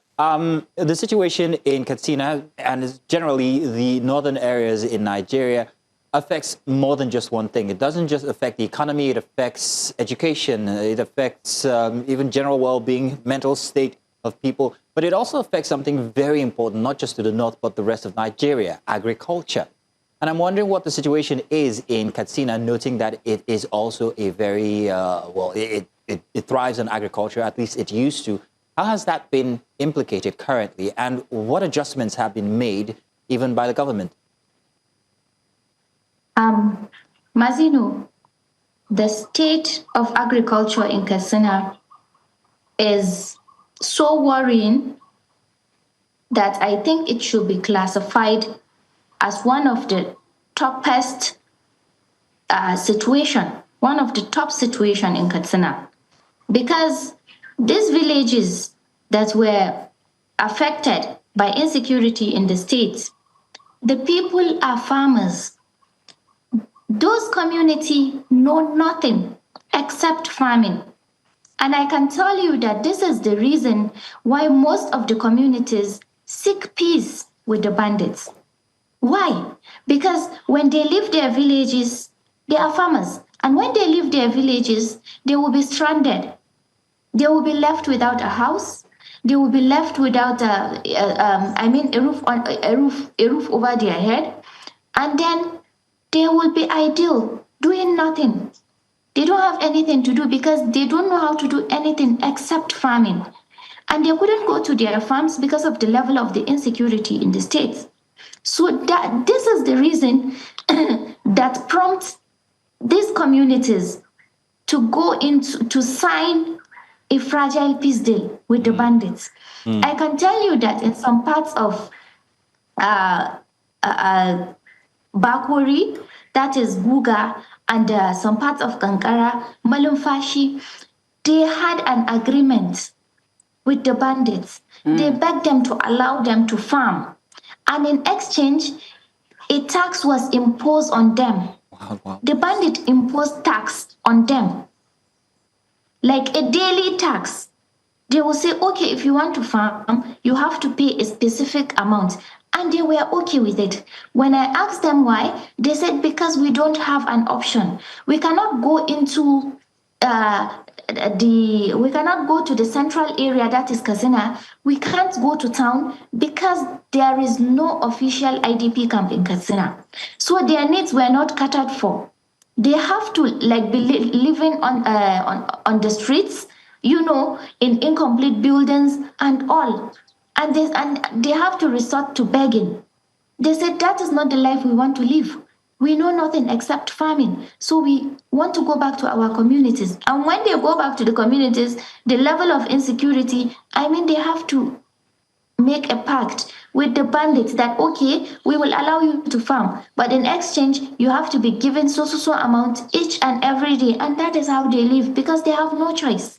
the situation in Katsina and generally the northern areas in Nigeria affects more than just one thing. It doesn't just affect the economy, it affects education, it affects even general well-being, mental state of people, but it also affects something very important, not just to the north, but the rest of Nigeria, agriculture. And I'm wondering what the situation is in Katsina, noting that it is also a very, it thrives on agriculture, at least it used to. How has that been implicated currently, and what adjustments have been made even by the government? Mazino, the state of agriculture in Katsina is so worrying that I think it should be classified as one of the toughest one of the top situation in Katsina, because these villages that were affected by insecurity in the state, the people are farmers. Those communities know nothing except farming. And I can tell you that this is the reason why most of the communities seek peace with the bandits. Why? Because when they leave their villages, they are farmers. And when they leave their villages, they will be stranded. They will be left without a house. They will be left without a roof over their head. And then they will be idle, doing nothing. They don't have anything to do because they don't know how to do anything except farming. And they couldn't go to their farms because of the level of the insecurity in the states. So this is the reason that prompts these communities to go to sign a fragile peace deal with the bandits. I can tell you that in some parts of Bakuri, that is Buga, and some parts of Kankara, Malumfashi, they had an agreement with the bandits. They begged them to allow them to farm. And in exchange, a tax was imposed on them. Wow. The bandit imposed tax on them, like a daily tax. They will say, okay, if you want to farm, you have to pay a specific amount. And they were okay with it. When I asked them why, they said, because we don't have an option. We cannot go into we cannot go to the central area, that is Katsina. We can't go to town because there is no official IDP camp in Katsina. So their needs were not catered for. They have to be living on the streets in incomplete buildings and all. And they have to resort to begging. They said that is not the life we want to live. We know nothing except farming. So we want to go back to our communities. And when they go back to the communities, the level of insecurity, they have to make a pact with the bandits that, okay, we will allow you to farm, but in exchange, you have to be given so amount each and every day. And that is how they live because they have no choice.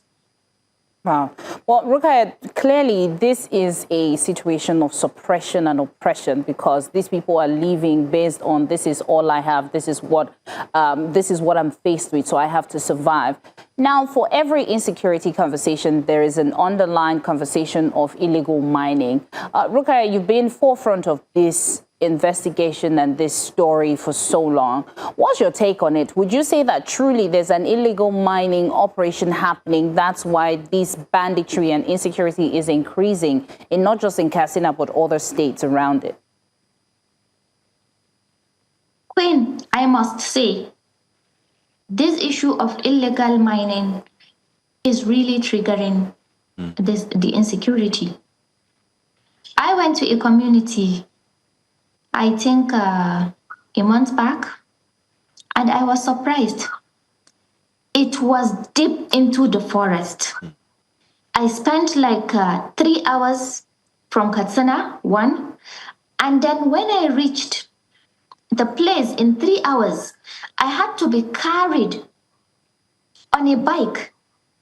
Wow. Well, Rukayat, clearly this is a situation of suppression and oppression because these people are living based on this is all I have, this is what I'm faced with, so I have to survive. Now, for every insecurity conversation, there is an underlying conversation of illegal mining. Rukayat, you've been forefront of this investigation and this story for so long. What's your take on it? Would you say that truly there's an illegal mining operation happening? That's why this banditry and insecurity is increasing in not just in Katsina, but other states around it? Queen, I must say, this issue of illegal mining is really triggering the insecurity. I went to a community I think a month back, and I was surprised. It was deep into the forest. I spent like 3 hours from Katsina, one, and then when I reached the place in 3 hours, I had to be carried on a bike,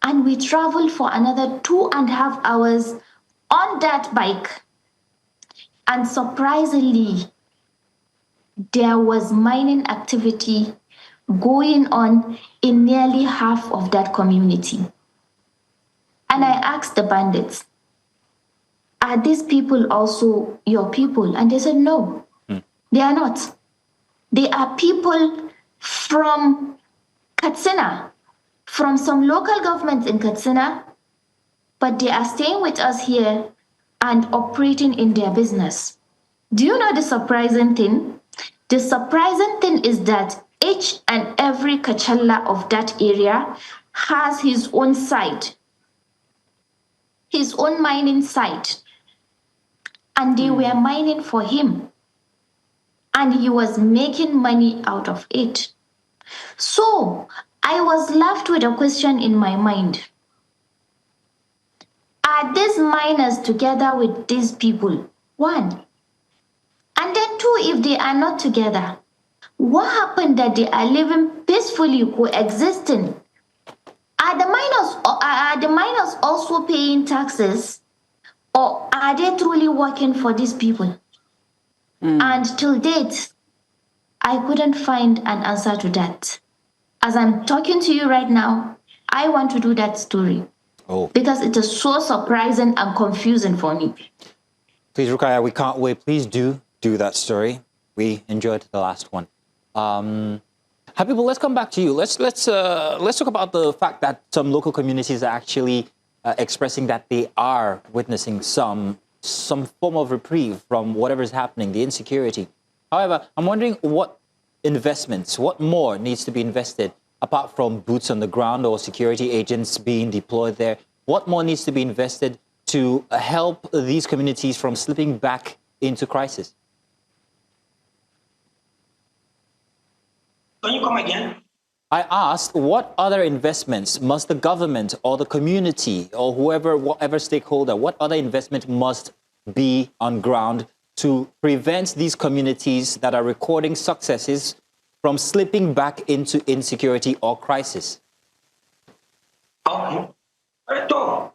and we traveled for another 2.5 hours on that bike. And surprisingly, there was mining activity going on in nearly half of that community. And I asked the bandits, are these people also your people? And they said, no, they are not. They are people from Katsina, from some local governments in Katsina, but they are staying with us here and operating in their business. Do you know the surprising thing? The surprising thing is that each and every Kachalla of that area has his own site, his own mining site. And they were mining for him. And he was making money out of it. So I was left with a question in my mind. Are these miners together with these people? One. And then two, if they are not together, what happened that they are living peacefully, coexisting? Are the miners also paying taxes, or are they truly working for these people? And till date, I couldn't find an answer to that. As I'm talking to you right now, I want to do that story. Because it is so surprising and confusing for me. Please, Rukayat, we can't wait. Please do that story. We enjoyed the last one. Habibul, let's come back to you. Let's talk about the fact that some local communities are actually expressing that they are witnessing some form of reprieve from whatever is happening, the insecurity. However, I'm wondering what investments, what more needs to be invested apart from boots on the ground or security agents being deployed there? What more needs to be invested to help these communities from slipping back into crisis? Can you come again? I asked, what other investments must the government or the community or whatever stakeholder, what other investment must be on ground to prevent these communities that are recording successes from slipping back into insecurity or crisis? Okay. So,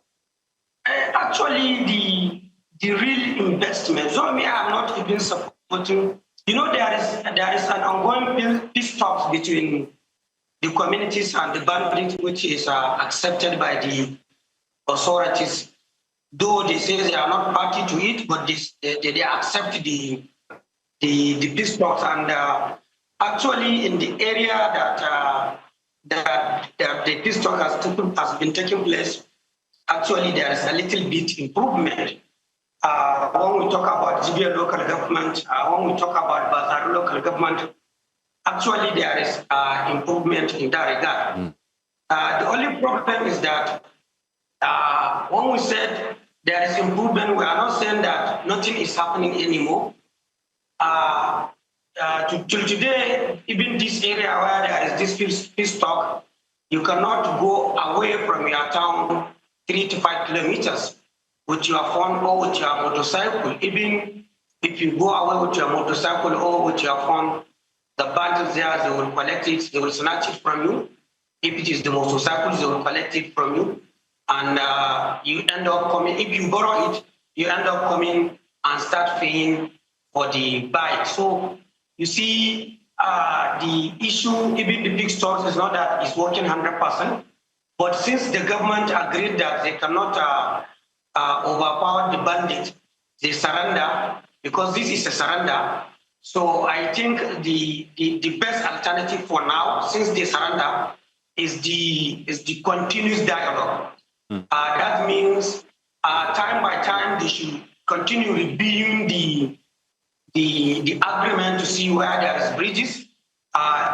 actually, the real investment, so me, I'm not even supporting. You know, there is an ongoing peace talks between the communities and the bandits, which is accepted by the authorities. Though they say they are not party to it, but they accept the peace talks. And actually, in the area that the peace talk has been taking place, actually there is a little bit improvement. When we talk about GBA local government, when we talk about Bazar local government, actually there is improvement in that regard. The only problem is that when we said there is improvement, we are not saying that nothing is happening anymore. Till today, even this area where there is this fish stock, you cannot go away from your town 3 to 5 kilometers with your phone or with your motorcycle. Even if you go away with your motorcycle or with your phone, the bandits there, they will collect it, they will snatch it from you. If it is the motorcycle, they will collect it from you. And you end up coming, if you borrow it, you end up coming and start paying for the bike. So you see, the issue, even the big stores, is not that it's working 100%. But since the government agreed that they cannot overpower the bandits, they surrender, because this is a surrender. So I think the best alternative for now, since they surrender, is the continuous dialogue. That means time by time they should continue reviewing the agreement to see where there is bridges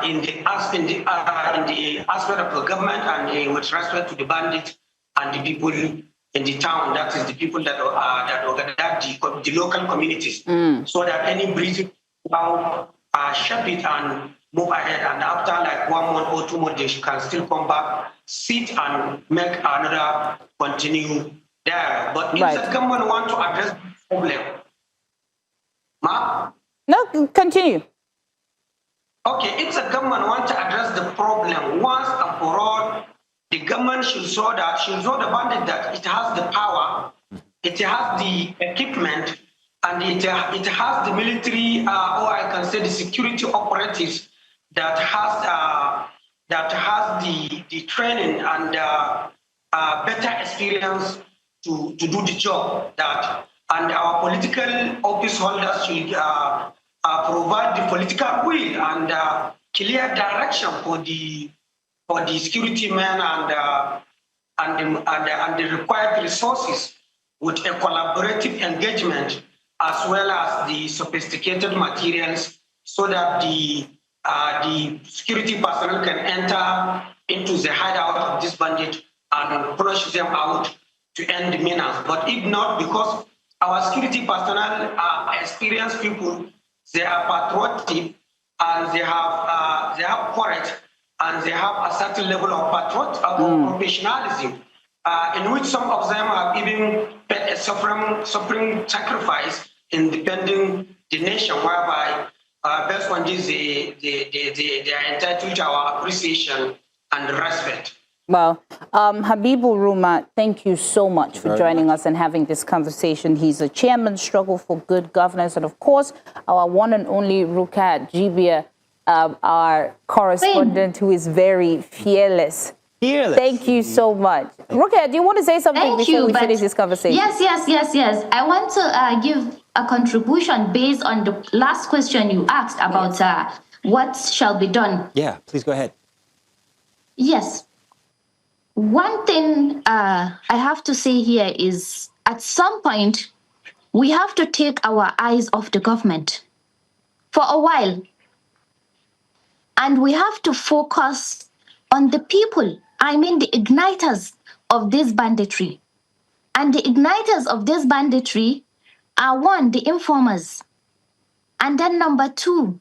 in the aspect of the government and with respect to the bandits and the people in the town. That is the people that organize the local communities, so that any bridges now shut it and move ahead. And after like 1 month or 2 months, they can still come back, sit and make another continue there. But if the government want to address the problem, no, continue. Okay, if the government want to address the problem once and for all, the government should show the bandit that it has the power, it has the equipment, and it has the military, or I can say the security operatives that has the training and better experience to do the job. And our political office holders should provide the political will and clear direction for the security men and the required resources with a collaborative engagement, as well as the sophisticated materials, so that the security personnel can enter into the hideout of this bandit and push them out to end the menace. But if not, because our security personnel are experienced people, they are patriotic, and they have courage, and they have a certain level of professionalism, in which some of them have even paid a suffering sacrifice in defending the nation, whereby based on this, they are entitled to our appreciation and respect. Well, Habibul Ruma, thank you so much for joining us and having this conversation. He's a chairman, Struggle for Good Governance, and of course, our one and only Rukat Jibia, our correspondent, who is very fearless. Thank you so much. Rukat, do you want to say something before we finish this conversation? Yes. I want to give a contribution based on the last question you asked about what shall be done. Yeah, please go ahead. Yes. One thing I have to say here is, at some point, we have to take our eyes off the government for a while. And we have to focus on the people, I mean the igniters of this banditry. And the igniters of this banditry are, one, the informers. And then number two,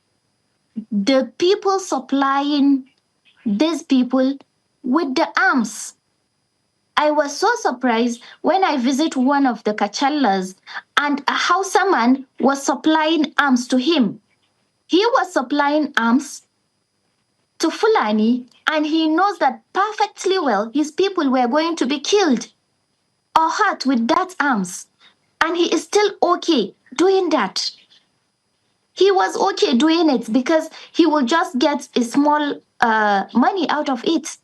the people supplying these people with the arms. I was so surprised when I visit one of the Kachallas and a Hausa man was supplying arms to him. He was supplying arms to Fulani, and he knows that perfectly well his people were going to be killed or hurt with that arms. And he is still okay doing that. He was okay doing it because he will just get a small money out of it.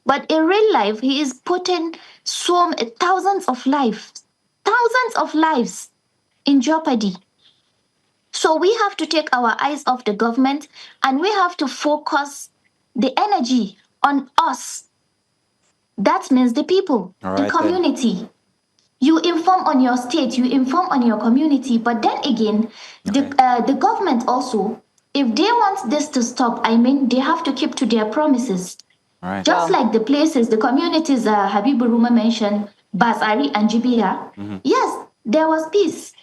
But in real life, he is putting thousands of lives in jeopardy. So we have to take our eyes off the government, and we have to focus the energy on us. That means the people, the community. You inform on your state, you inform on your community, but then again, the government also, if they want this to stop, they have to keep to their promises. Just like the places, the communities Habibul Ruma mentioned, Basari and Jibia, yes, there was peace.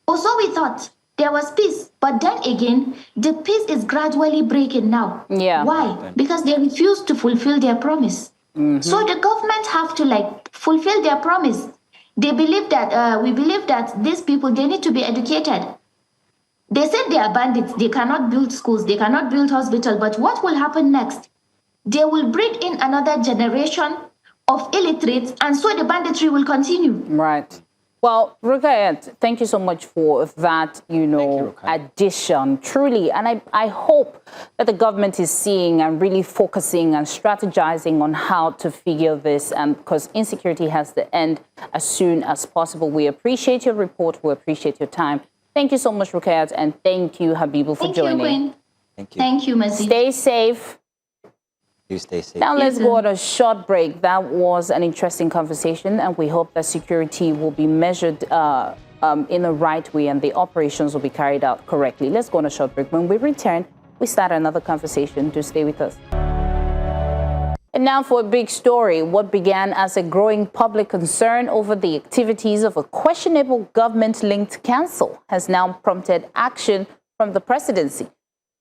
Also, we thought there was peace, but then again, the peace is gradually breaking now. Yeah. Why? Because they refuse to fulfill their promise. So the government have to fulfill their promise. They believe that we believe that these people, they need to be educated. They said they are bandits. They cannot build schools. They cannot build hospitals. But what will happen next? They will breed in another generation of illiterates, and so the banditry will continue. Right. Well, Rukayat, thank you so much for that, addition, truly. And I hope that the government is seeing and really focusing and strategizing on how to figure this, and because insecurity has to end as soon as possible. We appreciate your report. We appreciate your time. Thank you so much, Rukayat, and thank you, Habibu, for joining. Thank you, Queen. Thank you. Thank you, Mazid. Stay safe. You stay safe. Now let's go on a short break. That was an interesting conversation, and we hope that security will be measured in the right way and the operations will be carried out correctly. Let's go on a short break. When we return, we start another conversation. Do stay with us. And now for a big story. What began as a growing public concern over the activities of a questionable government-linked council has now prompted action from the presidency.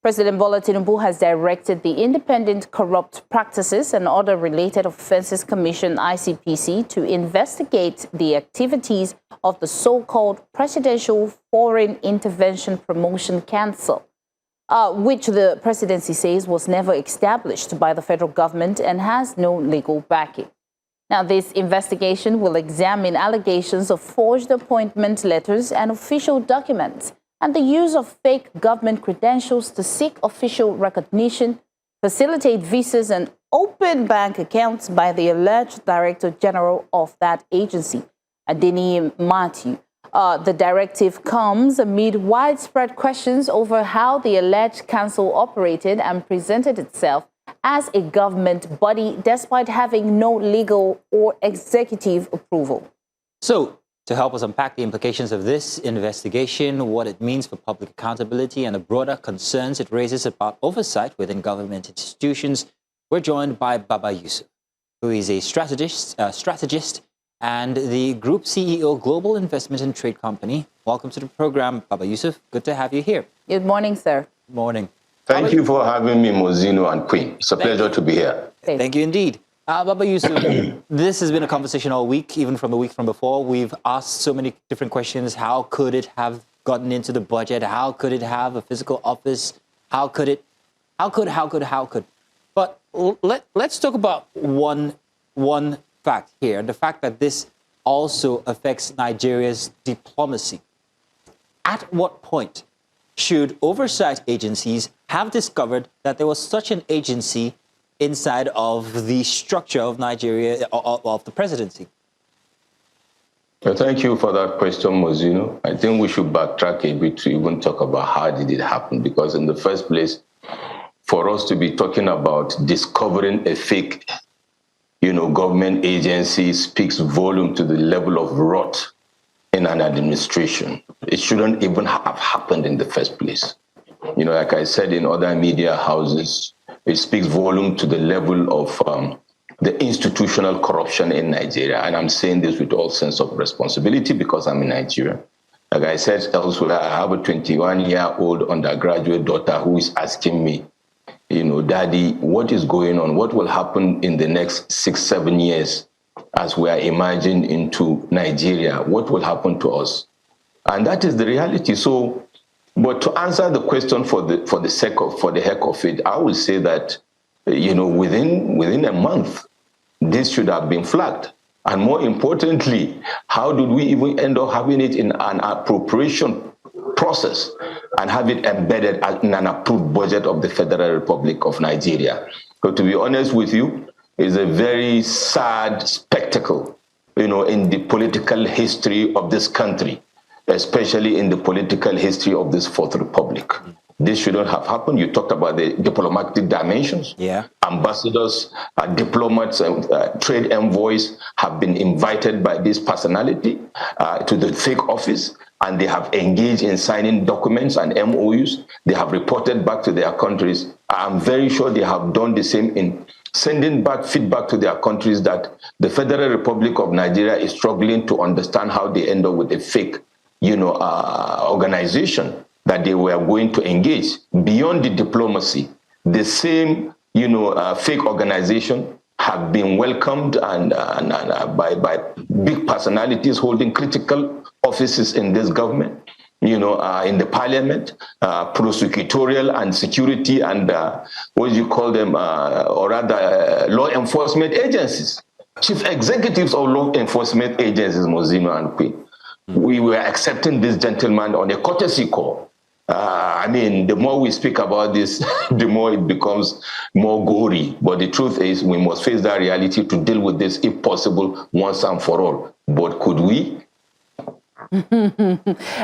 President Bola Tinubu has directed the Independent Corrupt Practices and Other Related Offences Commission, ICPC, to investigate the activities of the so-called Presidential Foreign Intervention Promotion Council, which the presidency says was never established by the federal government and has no legal backing. Now, this investigation will examine allegations of forged appointment letters and official documents, and the use of fake government credentials to seek official recognition, facilitate visas, and open bank accounts by the alleged Director General of that agency, Adeniyi Matthew. The directive comes amid widespread questions over how the alleged council operated and presented itself as a government body despite having no legal or executive approval. So, to help us unpack the implications of this investigation, what it means for public accountability, and the broader concerns it raises about oversight within government institutions, we're joined by Baba Yusuf, who is a strategist and the Group CEO, Global Investment and Trade Company. Welcome to the program, Baba Yusuf. Good to have you here. Good morning, sir. Good morning. Thank you for having me, Mozino and Queen. It's a pleasure to be here. Thank you indeed. Baba Yusuf, this has been a conversation all week, even from the week from before. We've asked so many different questions. How could it have gotten into the budget? How could it have a physical office? How could? But let's talk about one fact here, the fact that this also affects Nigeria's diplomacy. At what point should oversight agencies have discovered that there was such an agency inside of the structure of Nigeria, of the presidency? Well, thank you for that question, Mozino. I think we should backtrack a bit to even talk about how did it happen, because in the first place, for us to be talking about discovering a fake, government agency speaks volume to the level of rot in an administration. It shouldn't even have happened in the first place. Like I said in other media houses, it speaks volume to the level of the institutional corruption in Nigeria. And I'm saying this with all sense of responsibility because I'm in Nigeria. Like I said elsewhere, I have a 21-year-old undergraduate daughter who is asking me, Daddy, what is going on? What will happen in the next 6-7 years as we are emerging into Nigeria? What will happen to us? And that is the reality. So, but to answer the question for the heck of it, I will say that, within a month, this should have been flagged. And more importantly, how did we even end up having it in an appropriation process and have it embedded in an approved budget of the Federal Republic of Nigeria? So to be honest with you, it's a very sad spectacle, in the political history of this country, especially in the political history of this Fourth Republic. This shouldn't have happened. You talked about the diplomatic dimensions. Yeah. Ambassadors, diplomats, and trade envoys have been invited by this personality to the fake office, and they have engaged in signing documents and MOUs. They have reported back to their countries. I'm very sure they have done the same in sending back feedback to their countries that the Federal Republic of Nigeria is struggling to understand how they end up with a fake, organization that they were going to engage. Beyond the diplomacy, the same, fake organization have been welcomed and by big personalities holding critical offices in this government, in the parliament, prosecutorial and security and what do you call them, or rather law enforcement agencies, chief executives of law enforcement agencies, Mozino and Queen. We were accepting this gentleman on a courtesy call. The more we speak about this, the more it becomes more gory. But the truth is, we must face that reality to deal with this, if possible, once and for all. But could we?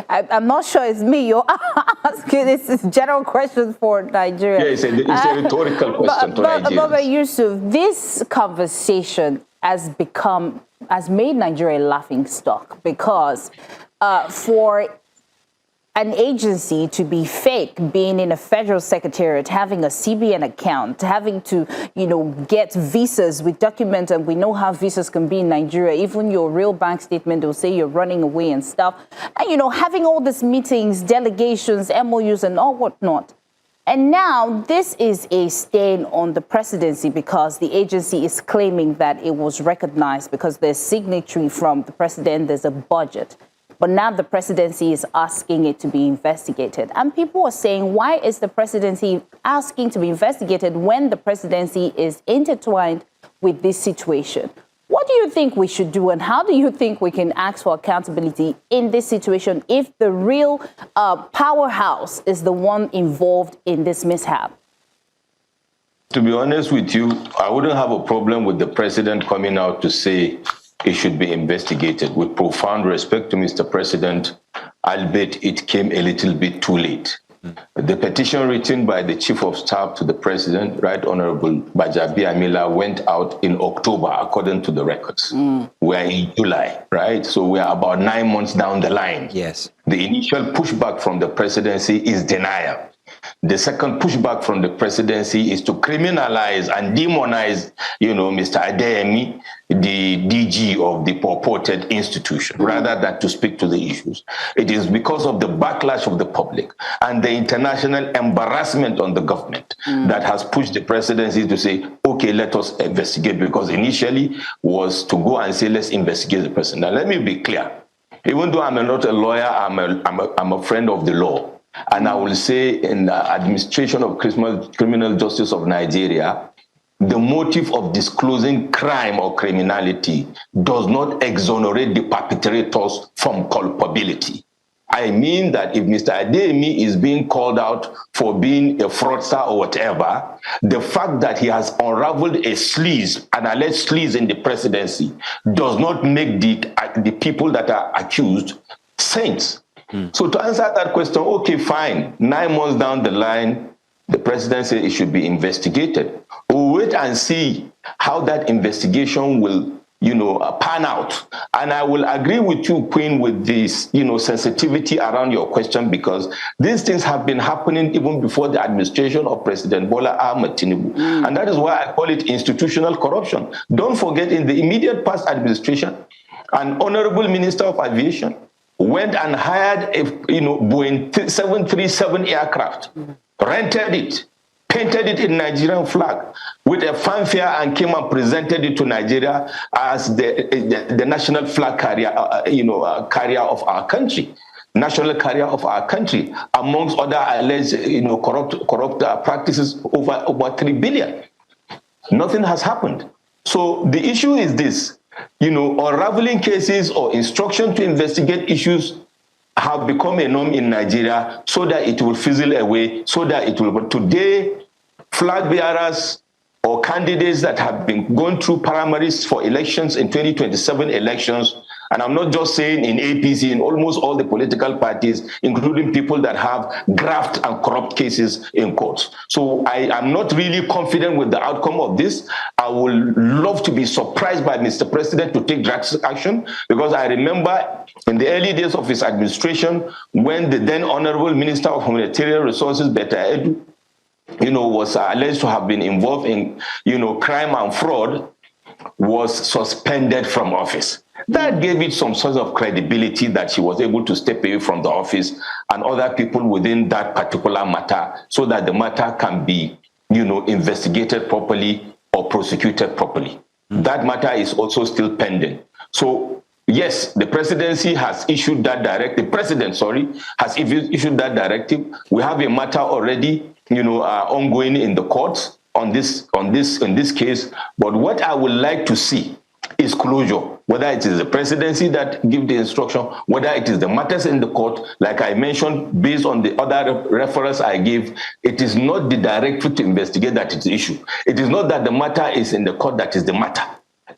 I'm not sure it's me you're asking. This is general questions for Nigeria. Yeah, it's a rhetorical question to Nigeria. But Yusuf, this conversation has made Nigeria a laughing stock, because for an agency to be fake, being in a federal secretariat, having a CBN account, having to, get visas with documents, and we know how visas can be in Nigeria. Even your real bank statement, they'll say you're running away and stuff. And, having all these meetings, delegations, MOUs, and all whatnot. And now this is a stain on the presidency, because the agency is claiming that it was recognized because there's signatory from the president, there's a budget. But now the presidency is asking it to be investigated. And people are saying, why is the presidency asking to be investigated when the presidency is intertwined with this situation? What do you think we should do, and how do you think we can ask for accountability in this situation if the real powerhouse is the one involved in this mishap? To be honest with you, I wouldn't have a problem with the president coming out to say it should be investigated. With profound respect to Mr. President, albeit it came a little bit too late. The petition written by the Chief of Staff to the President, Right Honorable Bajabi Amila, went out in October, according to the records. We're in July, right? So we're about 9 months down the line. Yes. The initial pushback from the presidency is denial. The second pushback from the presidency is to criminalize and demonize, Mr. Adeyemi, the DG of the purported institution, rather than to speak to the issues. It is because of the backlash of the public and the international embarrassment on the government that has pushed the presidency to say, okay, let us investigate, because initially was to go and say, let's investigate the president. Now, let me be clear. Even though I'm not a lawyer, I'm a friend of the law. And I will say, in the administration of criminal justice of Nigeria, the motive of disclosing crime or criminality does not exonerate the perpetrators from culpability. I mean that if Mr. Adeyemi is being called out for being a fraudster or whatever, the fact that he has unraveled an alleged sleaze in the presidency, does not make the people that are accused saints. So to answer that question, okay, fine. 9 months down the line, the president said it should be investigated. We'll wait and see how that investigation will, pan out. And I will agree with you, Queen, with this, sensitivity around your question, because these things have been happening even before the administration of President Bola Ahmed Tinubu. And that is why I call it institutional corruption. Don't forget, in the immediate past administration, an honorable minister of aviation went and hired a Boeing 737 aircraft, rented it, painted it in Nigerian flag with a fanfare, and came and presented it to Nigeria as the national flag carrier, carrier of our country, national carrier of our country, amongst other alleged, corrupt practices over 3 billion. Nothing has happened. So the issue is this. Unraveling cases or instruction to investigate issues have become a norm in Nigeria, so that it will fizzle away, so that it will. But today, flag bearers or candidates that have been going through primaries for elections in 2027 elections, and I'm not just saying in APC, in almost all the political parties, including people that have graft and corrupt cases in courts. So I am not really confident with the outcome of this. I would love to be surprised by Mr. President to take drastic action, because I remember in the early days of his administration, when the then Honorable Minister of Humanitarian Resources, Betta Edu, was alleged to have been involved in, crime and fraud, was suspended from office. That gave it some sort of credibility that she was able to step away from the office and other people within that particular matter so that the matter can be, investigated properly or prosecuted properly. That matter is also still pending. So, yes, the presidency has issued that directive. The president, has issued that directive. We have a matter already, ongoing in the courts in this case. But what I would like to see is closure, whether it is the presidency that give the instruction, whether it is the matters in the court. Like I mentioned, based on the other reference I gave, it is not the directorate to investigate that is the issue. It is not that the matter is in the court that is the matter.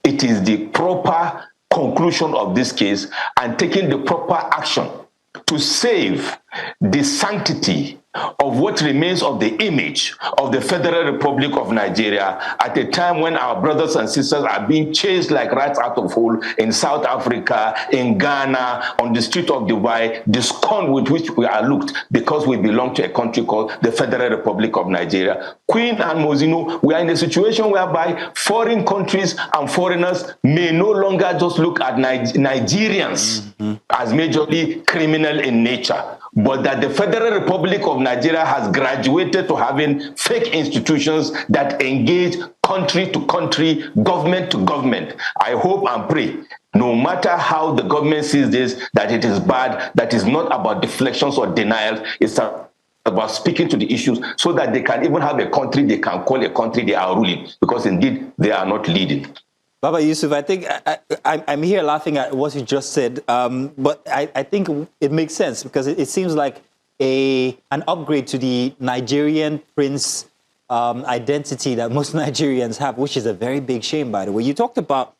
It is the proper conclusion of this case and taking the proper action to save the sanctity of what remains of the image of the Federal Republic of Nigeria at a time when our brothers and sisters are being chased like rats out of hole in South Africa, in Ghana, on the street of Dubai, the scorn with which we are looked because we belong to a country called the Federal Republic of Nigeria. Queen and Mozino, we are in a situation whereby foreign countries and foreigners may no longer just look at Nigerians as majorly criminal in nature, but that the Federal Republic of Nigeria has graduated to having fake institutions that engage country to country, government to government. I hope and pray, no matter how the government sees this, that it is bad, that is not about deflections or denials, it's about speaking to the issues so that they can even have a country they can call a country they are ruling, because indeed they are not leading. Baba Yusuf, I think I'm here laughing at what you just said, but I think it makes sense because it seems like an upgrade to the Nigerian prince identity that most Nigerians have, which is a very big shame, by the way. You talked about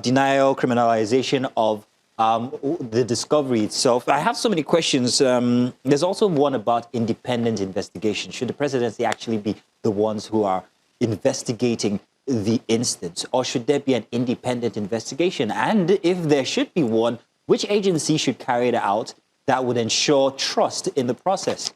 denial, criminalization of the discovery itself. I have so many questions. There's also one about independent investigation. Should the presidency actually be the ones who are investigating the instance, or should there be an independent investigation? And if there should be one, which agency should carry it out that would ensure trust in the process?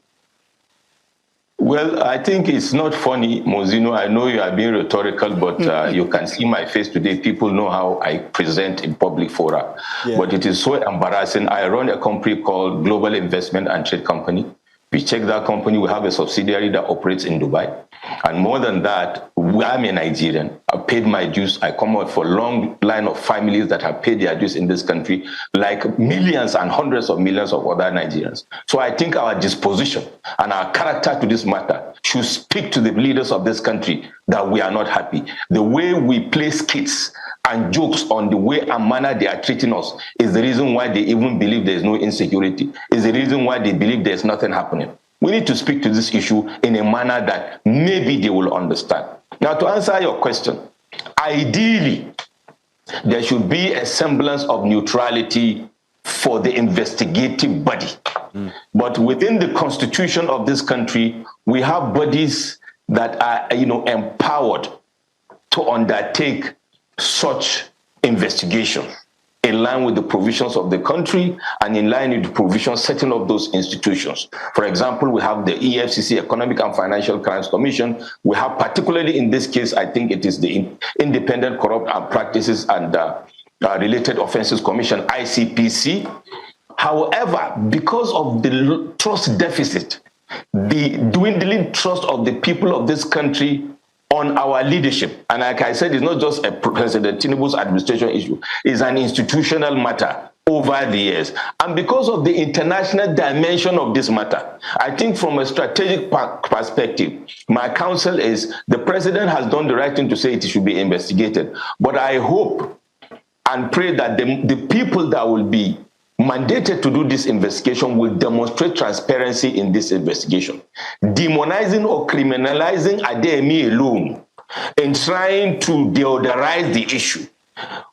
Well, I think it's not funny, Mozino. I know you are being rhetorical, but you can see my face today. People know how I present in public fora. Yeah. But it is so embarrassing. I run a company called Global Investment and Trade Company. We check that company. We have a subsidiary that operates in Dubai. And more than that, I'm a Nigerian. I paid my dues. I come out for a long line of families that have paid their dues in this country, like millions and hundreds of millions of other Nigerians. So I think our disposition and our character to this matter should speak to the leaders of this country that we are not happy. The way we play skits and jokes on the way and manner they are treating us is the reason why they even believe there is no insecurity, is the reason why they believe there's nothing happening. We need to speak to this issue in a manner that maybe they will understand. Now, to answer your question, ideally, there should be a semblance of neutrality for the investigative body. But within the constitution of this country, we have bodies that are, empowered to undertake such investigation in line with the provisions of the country and in line with the provisions setting up those institutions. For example, we have the EFCC, Economic and Financial Crimes Commission. We have, particularly in this case, I think it is the Independent Corrupt Practices and Related Offences Commission, ICPC. However, because of the trust deficit, the dwindling trust of the people of this country on our leadership, and like I said, it's not just a President Tinubu's administration issue, it's an institutional matter over the years. And because of the international dimension of this matter, I think from a strategic perspective, my counsel is the president has done the right thing to say it should be investigated. But I hope and pray that the people that will be mandated to do this investigation will demonstrate transparency in this investigation. Demonizing or criminalizing Adeyemi alone and trying to deodorize the issue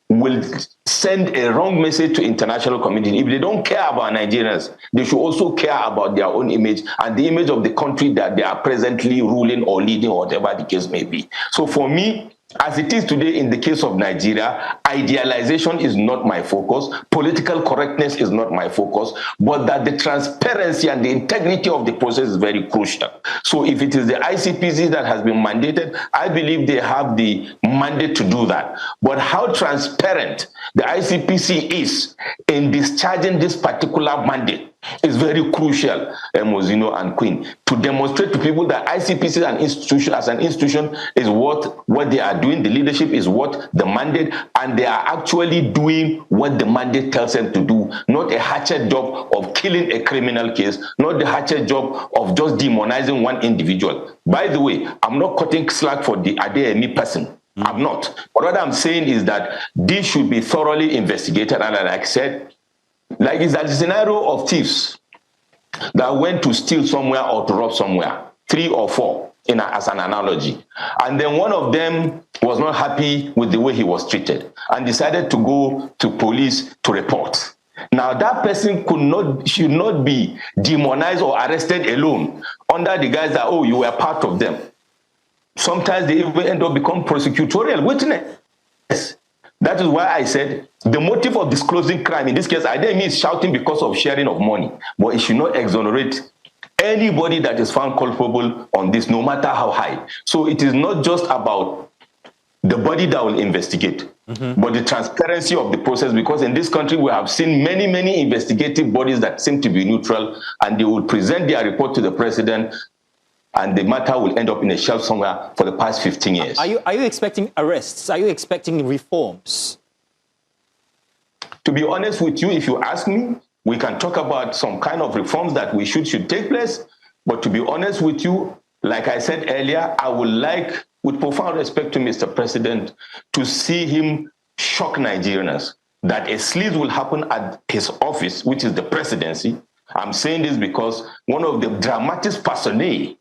will send a wrong message to international community. If they don't care about Nigerians, they should also care about their own image and the image of the country that they are presently ruling or leading, or whatever the case may be. So for me, As it is today in the case of Nigeria, idealization is not my focus, political correctness is not my focus, but that the transparency and the integrity of the process is very crucial. So if it is the ICPC that has been mandated, I believe they have the mandate to do that. But how transparent the ICPC is in discharging this particular mandate is very crucial, Mozino and Queen, to demonstrate to people that ICPC as an institution is what they are doing, the leadership is what the mandate, and they are actually doing what the mandate tells them to do, not a hatchet job of killing a criminal case, not the hatchet job of just demonizing one individual. By the way, I'm not cutting slack for the Adeyemi person. I'm not. But what I'm saying is that this should be thoroughly investigated, and like I said, like it's a scenario of thieves that went to steal somewhere or to rob somewhere, 3 or 4 as an analogy. And then one of them was not happy with the way he was treated and decided to go to police to report. Now that person should not be demonized or arrested alone under the guise that, oh, you were part of them. Sometimes they even end up becoming prosecutorial witness. That is why I said the motive of disclosing crime, in this case, I didn't mean shouting because of sharing of money, but it should not exonerate anybody that is found culpable on this, no matter how high. So it is not just about the body that will investigate, but the transparency of the process, because in this country we have seen many, many investigative bodies that seem to be neutral, and they will present their report to the president, and the matter will end up in a shelf somewhere for the past 15 years. Are you expecting arrests? Are you expecting reforms? To be honest with you, if you ask me, we can talk about some kind of reforms that we should take place. But to be honest with you, like I said earlier, I would like, with profound respect to Mr. President, to see him shock Nigerians that a sleaze will happen at his office, which is the presidency. I'm saying this because one of the dramatis personae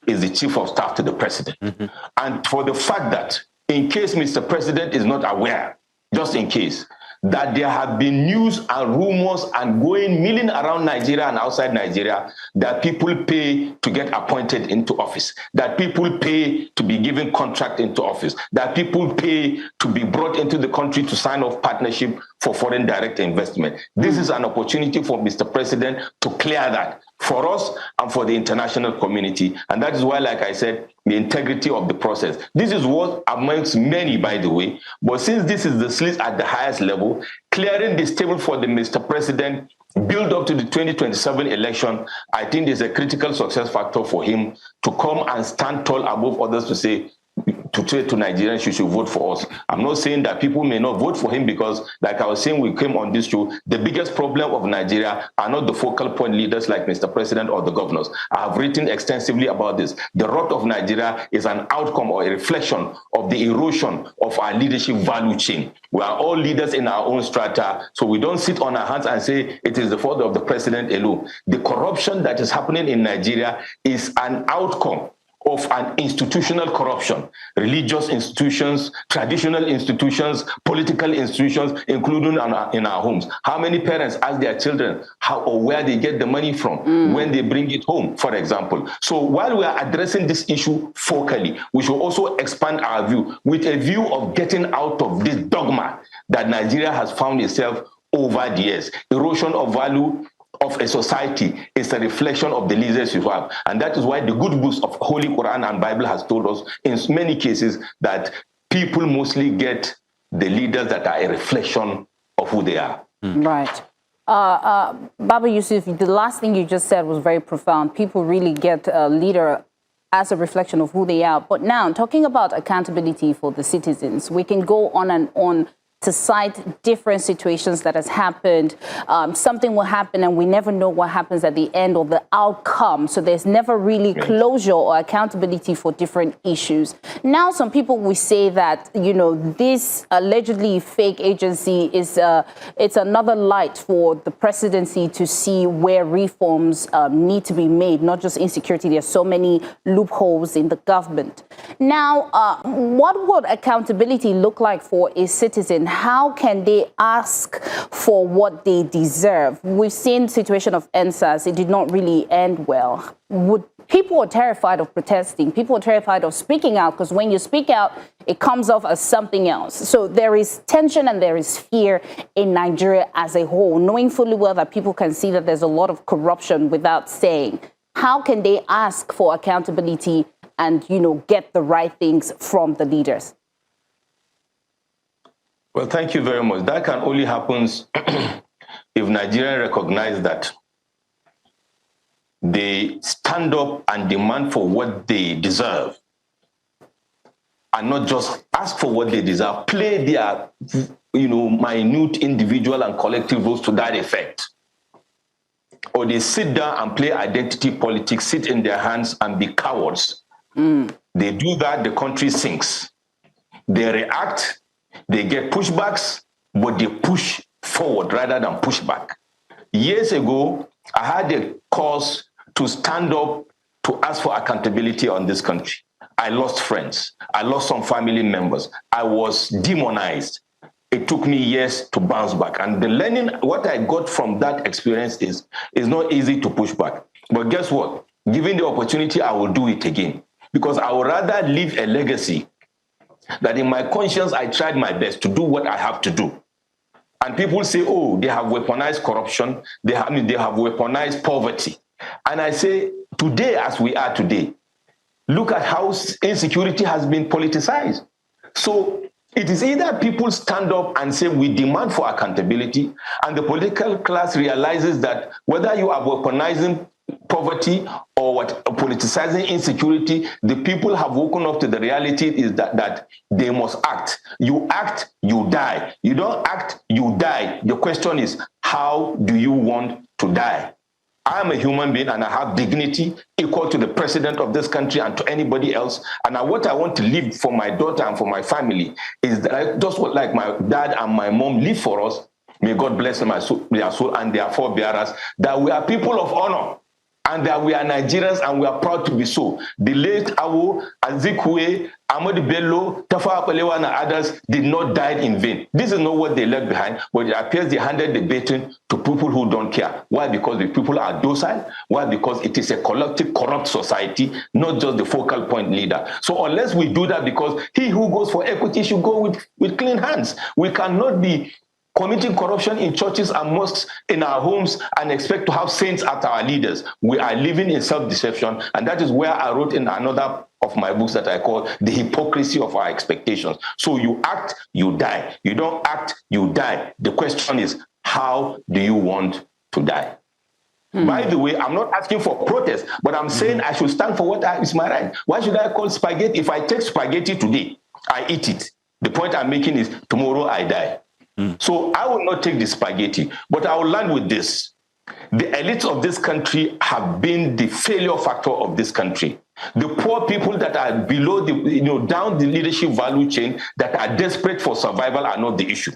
is the chief of staff to the president. And for the fact that in case Mr. President is not aware, just in case, that there have been news and rumors and milling around Nigeria and outside Nigeria that people pay to get appointed into office, that people pay to be given contract into office, that people pay to be brought into the country to sign off partnership for foreign direct investment. This is an opportunity for Mr. President to clear that for us and for the international community. And that is why, like I said, the integrity of the process. This is what amongst many, by the way, but since this is the sleaze at the highest level, clearing this table for the Mr. President, build up to the 2027 election, I think there's a critical success factor for him to come and stand tall above others to say, to Nigerians, you should vote for us. I'm not saying that people may not vote for him because, like I was saying, we came on this show, the biggest problem of Nigeria are not the focal point leaders like Mr. President or the governors. I have written extensively about this. The rot of Nigeria is an outcome or a reflection of the erosion of our leadership value chain. We are all leaders in our own strata, so we don't sit on our hands and say it is the fault of the president alone. The corruption that is happening in Nigeria is an outcome of an institutional corruption, religious institutions, traditional institutions, political institutions, including in our homes. How many parents ask their children how or where they get the money from when they bring it home, for example? So while we are addressing this issue focally, we should also expand our view with a view of getting out of this dogma that Nigeria has found itself over the years. Erosion of value of a society is a reflection of the leaders you have. And that is why the good books of Holy Quran and Bible has told us in many cases that people mostly get the leaders that are a reflection of who they are. Right. Baba Yusuf, the last thing you just said was very profound. People really get a leader as a reflection of who they are. But now, talking about accountability for the citizens, we can go on and on to cite different situations that has happened. Something will happen and we never know what happens at the end or the outcome. So there's never really closure or accountability for different issues. Now, some people will say that, you know, this allegedly fake agency is it's another light for the presidency to see where reforms need to be made, not just insecurity. There's so many loopholes in the government. Now, what would accountability look like for a citizen? How can they ask for what they deserve? We've seen the situation of NSAS. It did not really end well. Would people are terrified of protesting. People are terrified of speaking out, because when you speak out, it comes off as something else. So there is tension and there is fear in Nigeria as a whole, knowing fully well that people can see that there's a lot of corruption without saying. How can they ask for accountability and, get the right things from the leaders? Well, thank you very much. That can only happen if Nigerians recognize that they stand up and demand for what they deserve, and not just ask for what they deserve, play their, minute individual and collective roles to that effect. Or they sit down and play identity politics, sit in their hands and be cowards. They do that, the country sinks. They react, they get pushbacks, but they push forward rather than push back. Years ago, I had a cause to stand up to ask for accountability on this country. I lost friends. I lost some family members. I was demonized. It took me years to bounce back. And the learning, what I got from that experience is not easy to push back. But guess what? Given the opportunity, I will do it again. Because I would rather leave a legacy that in my conscience, I tried my best to do what I have to do. And people say, oh, they have weaponized corruption. They have weaponized poverty. And I say, today, as we are today, look at how insecurity has been politicized. So it is either people stand up and say, we demand for accountability, and the political class realizes that whether you are weaponizing poverty or politicizing insecurity, the people have woken up to the reality is that they must act. You act, you die. You don't act, you die. The question is, how do you want to die? I am a human being and I have dignity equal to the president of this country and to anybody else. And what I want to leave for my daughter and for my family is that just what like my dad and my mom leave for us. May God bless them, their soul and their forebearers, that we are people of honor. And that we are Nigerians and we are proud to be so. The late Awo, Azikwe, Amadi Bello, Tafawa Balewa and others did not die in vain. This is not what they left behind, but it appears they handed the baton to people who don't care. Why? Because the people are docile. Why? Because it is a collective corrupt society, not just the focal point leader. So unless we do that, because he who goes for equity should go with clean hands. We cannot be committing corruption in churches and mosques in our homes and expect to have saints as our leaders. We are living in self-deception, and that is where I wrote in another of my books that I call The Hypocrisy of Our Expectations. So you act, you die. You don't act, you die. The question is, how do you want to die? By the way, I'm not asking for protest, but I'm saying I should stand for what is my right. Why should I call spaghetti? If I take spaghetti today, I eat it. The point I'm making is tomorrow I die. So I will not take the spaghetti, but I will land with this. The elites of this country have been the failure factor of this country. The poor people that are below down the leadership value chain that are desperate for survival are not the issue.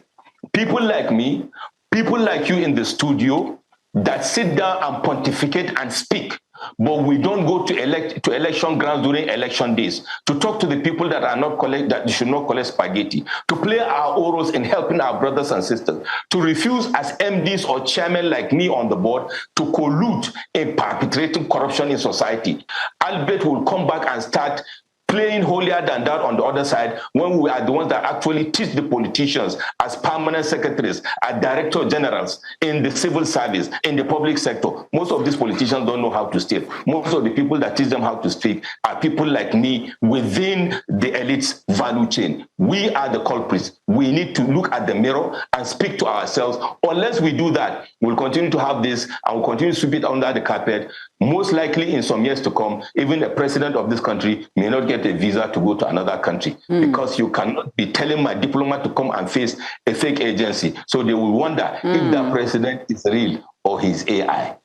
People like me, people like you in the studio that sit down and pontificate and speak, but we don't go to election grounds during election days to talk to the people that should not collect spaghetti, to play our roles in helping our brothers and sisters, to refuse as MDs or chairmen like me on the board to collude in perpetrating corruption in society. Albert will come back and start playing holier than that on the other side when we are the ones that actually teach the politicians as permanent secretaries, as director generals in the civil service, in the public sector. Most of these politicians don't know how to steer. Most of the people that teach them how to speak are people like me within the elite's value chain. We are the culprits. We need to look at the mirror and speak to ourselves. Unless we do that, we'll continue to have this and we'll continue to sweep it under the carpet. Most likely in some years to come, even the president of this country may not get a visa to go to another country because you cannot be telling my diplomat to come and face a fake agency. So they will wonder if that president is real or he's AI.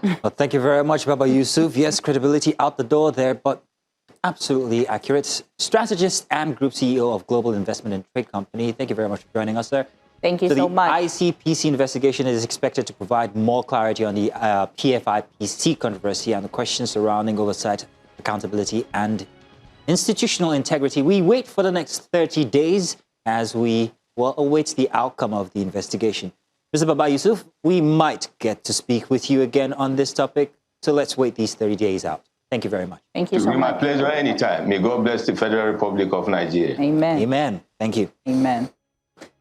Well, thank you very much, Baba Yusuf. Yes, credibility out the door there, but absolutely accurate. Strategist and Group CEO of Global Investment and Trade Company. Thank you very much for joining us, sir. Thank you so much. The ICPC investigation is expected to provide more clarity on the PFIPC controversy and the questions surrounding oversight, accountability, and institutional integrity. We wait for the next 30 days as we await the outcome of the investigation. Mr. Baba Yusuf, we might get to speak with you again on this topic, so let's wait these 30 days out. Thank you very much. Thank you It so will be my much. pleasure anytime. May God bless the Federal Republic of Nigeria. Amen. Amen. Thank you. Amen.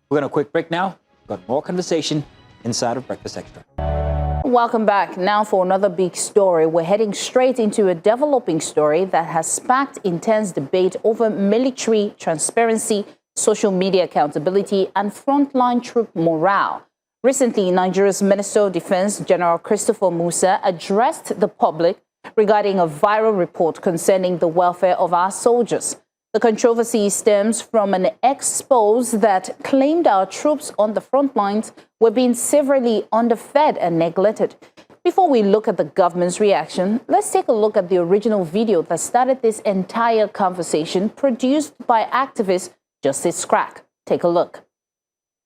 We're going to quick break now. Got more conversation inside of Breakfast Extra. Welcome back. Now for another big story. We're heading straight into a developing story that has sparked intense debate over military transparency, social media accountability, and frontline troop morale. Recently, Nigeria's Minister of Defense, General Christopher Musa, addressed the public regarding a viral report concerning the welfare of our soldiers. The controversy stems from an expose that claimed our troops on the front lines were being severely underfed and neglected. Before we look at the government's reaction, let's take a look at the original video that started this entire conversation, produced by activist Justice Crack. Take a look.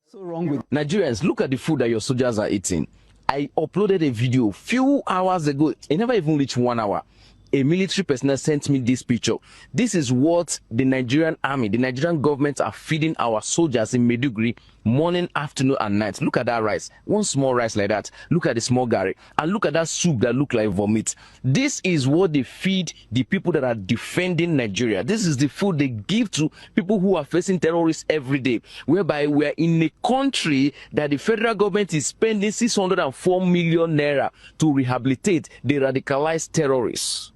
So wrong with Nigerians, look at the food that your soldiers are eating. I uploaded a video a few hours ago. It never even reached 1 hour. A military personnel sent me this picture. This is what the Nigerian army, the Nigerian government are feeding our soldiers in Maiduguri morning, afternoon, and night. Look at that rice. One small rice like that. Look at the small gari. And look at that soup that look like vomit. This is what they feed the people that are defending Nigeria. This is the food they give to people who are facing terrorists every day. Whereby we are in a country that the federal government is spending 604 million naira to rehabilitate the radicalized terrorists.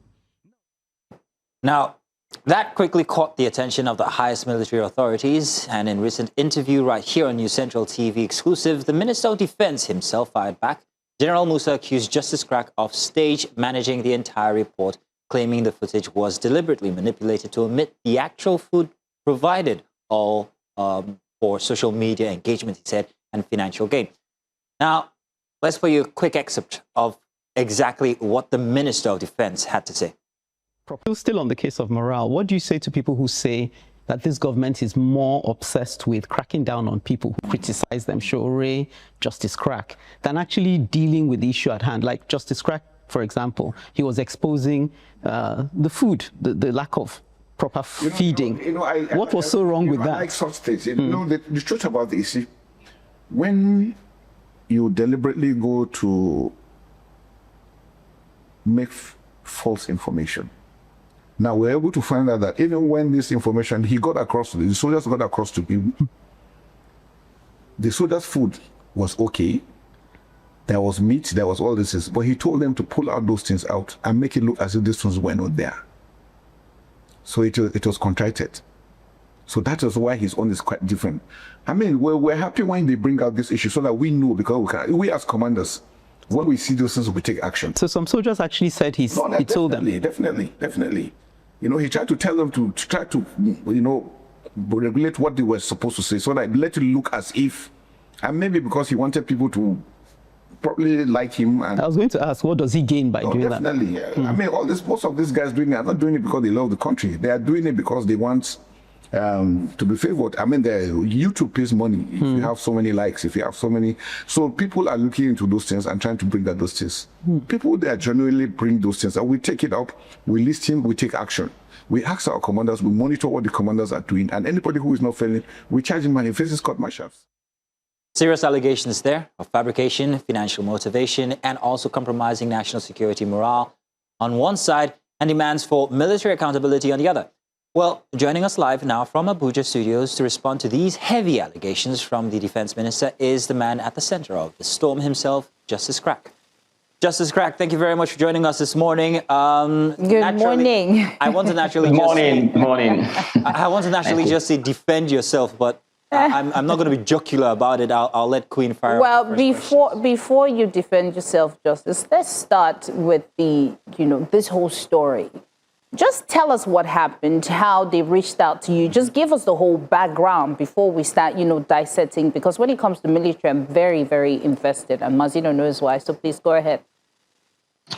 Now, that quickly caught the attention of the highest military authorities, and in recent interview right here on News Central TV exclusive, the Minister of Defense himself fired back. General Musa accused Justice Crack of stage managing the entire report, claiming the footage was deliberately manipulated to omit the actual food provided, all for social media engagement, he said, and financial gain. Now, let's play you a quick excerpt of exactly what the Minister of Defense had to say. Still on the case of morale, what do you say to people who say that this government is more obsessed with cracking down on people who criticize them, Shore, Justice Crack, than actually dealing with the issue at hand? Like Justice Crack, for example, he was exposing the food, the lack of proper feeding. What was so wrong with that? I like such things. The truth about the issue, when you deliberately go to make false information, now we're able to find out that even when this information, the soldiers got across to him, the soldiers' food was okay. There was meat, there was all this, but he told them to pull out those things out and make it look as if these things were not there. So it was contracted. So that is why his own is quite different. I mean, we're happy when they bring out this issue so that we know, because we as commanders, when we see those things, we take action. So some soldiers actually said he told them. Definitely. He tried to tell them to try to, regulate what they were supposed to say so that let it look as if, and maybe because he wanted people to probably like him. And I was going to ask, what does he gain by doing that? Definitely. I mean, most of these guys doing it are not doing it because they love the country. They are doing it because they want to be favored. I mean, YouTube pays money if you have so many likes, if you have so many. So people are looking into those things and trying to bring out those things. People that genuinely bring those things, and we take it up, we listen, we take action. We ask our commanders, we monitor what the commanders are doing, and anybody who is not failing, we charge him and he faces court martials. Serious allegations there of fabrication, financial motivation, and also compromising national security morale on one side and demands for military accountability on the other. Well, joining us live now from Abuja studios to respond to these heavy allegations from the defense minister is the man at the center of the storm himself, Justice Crack. Justice Crack, thank you very much for joining us this morning. Good morning. I want to naturally Morning. I want to naturally just say defend yourself, but I'm not going to be jocular about it. I'll let Queen fire. Well, before you defend yourself, Justice, let's start with this whole story. Just tell us what happened, how they reached out to you. Just give us the whole background before we start, dissecting. Because when it comes to military, I'm very, very invested. And Mazino knows why. So please go ahead.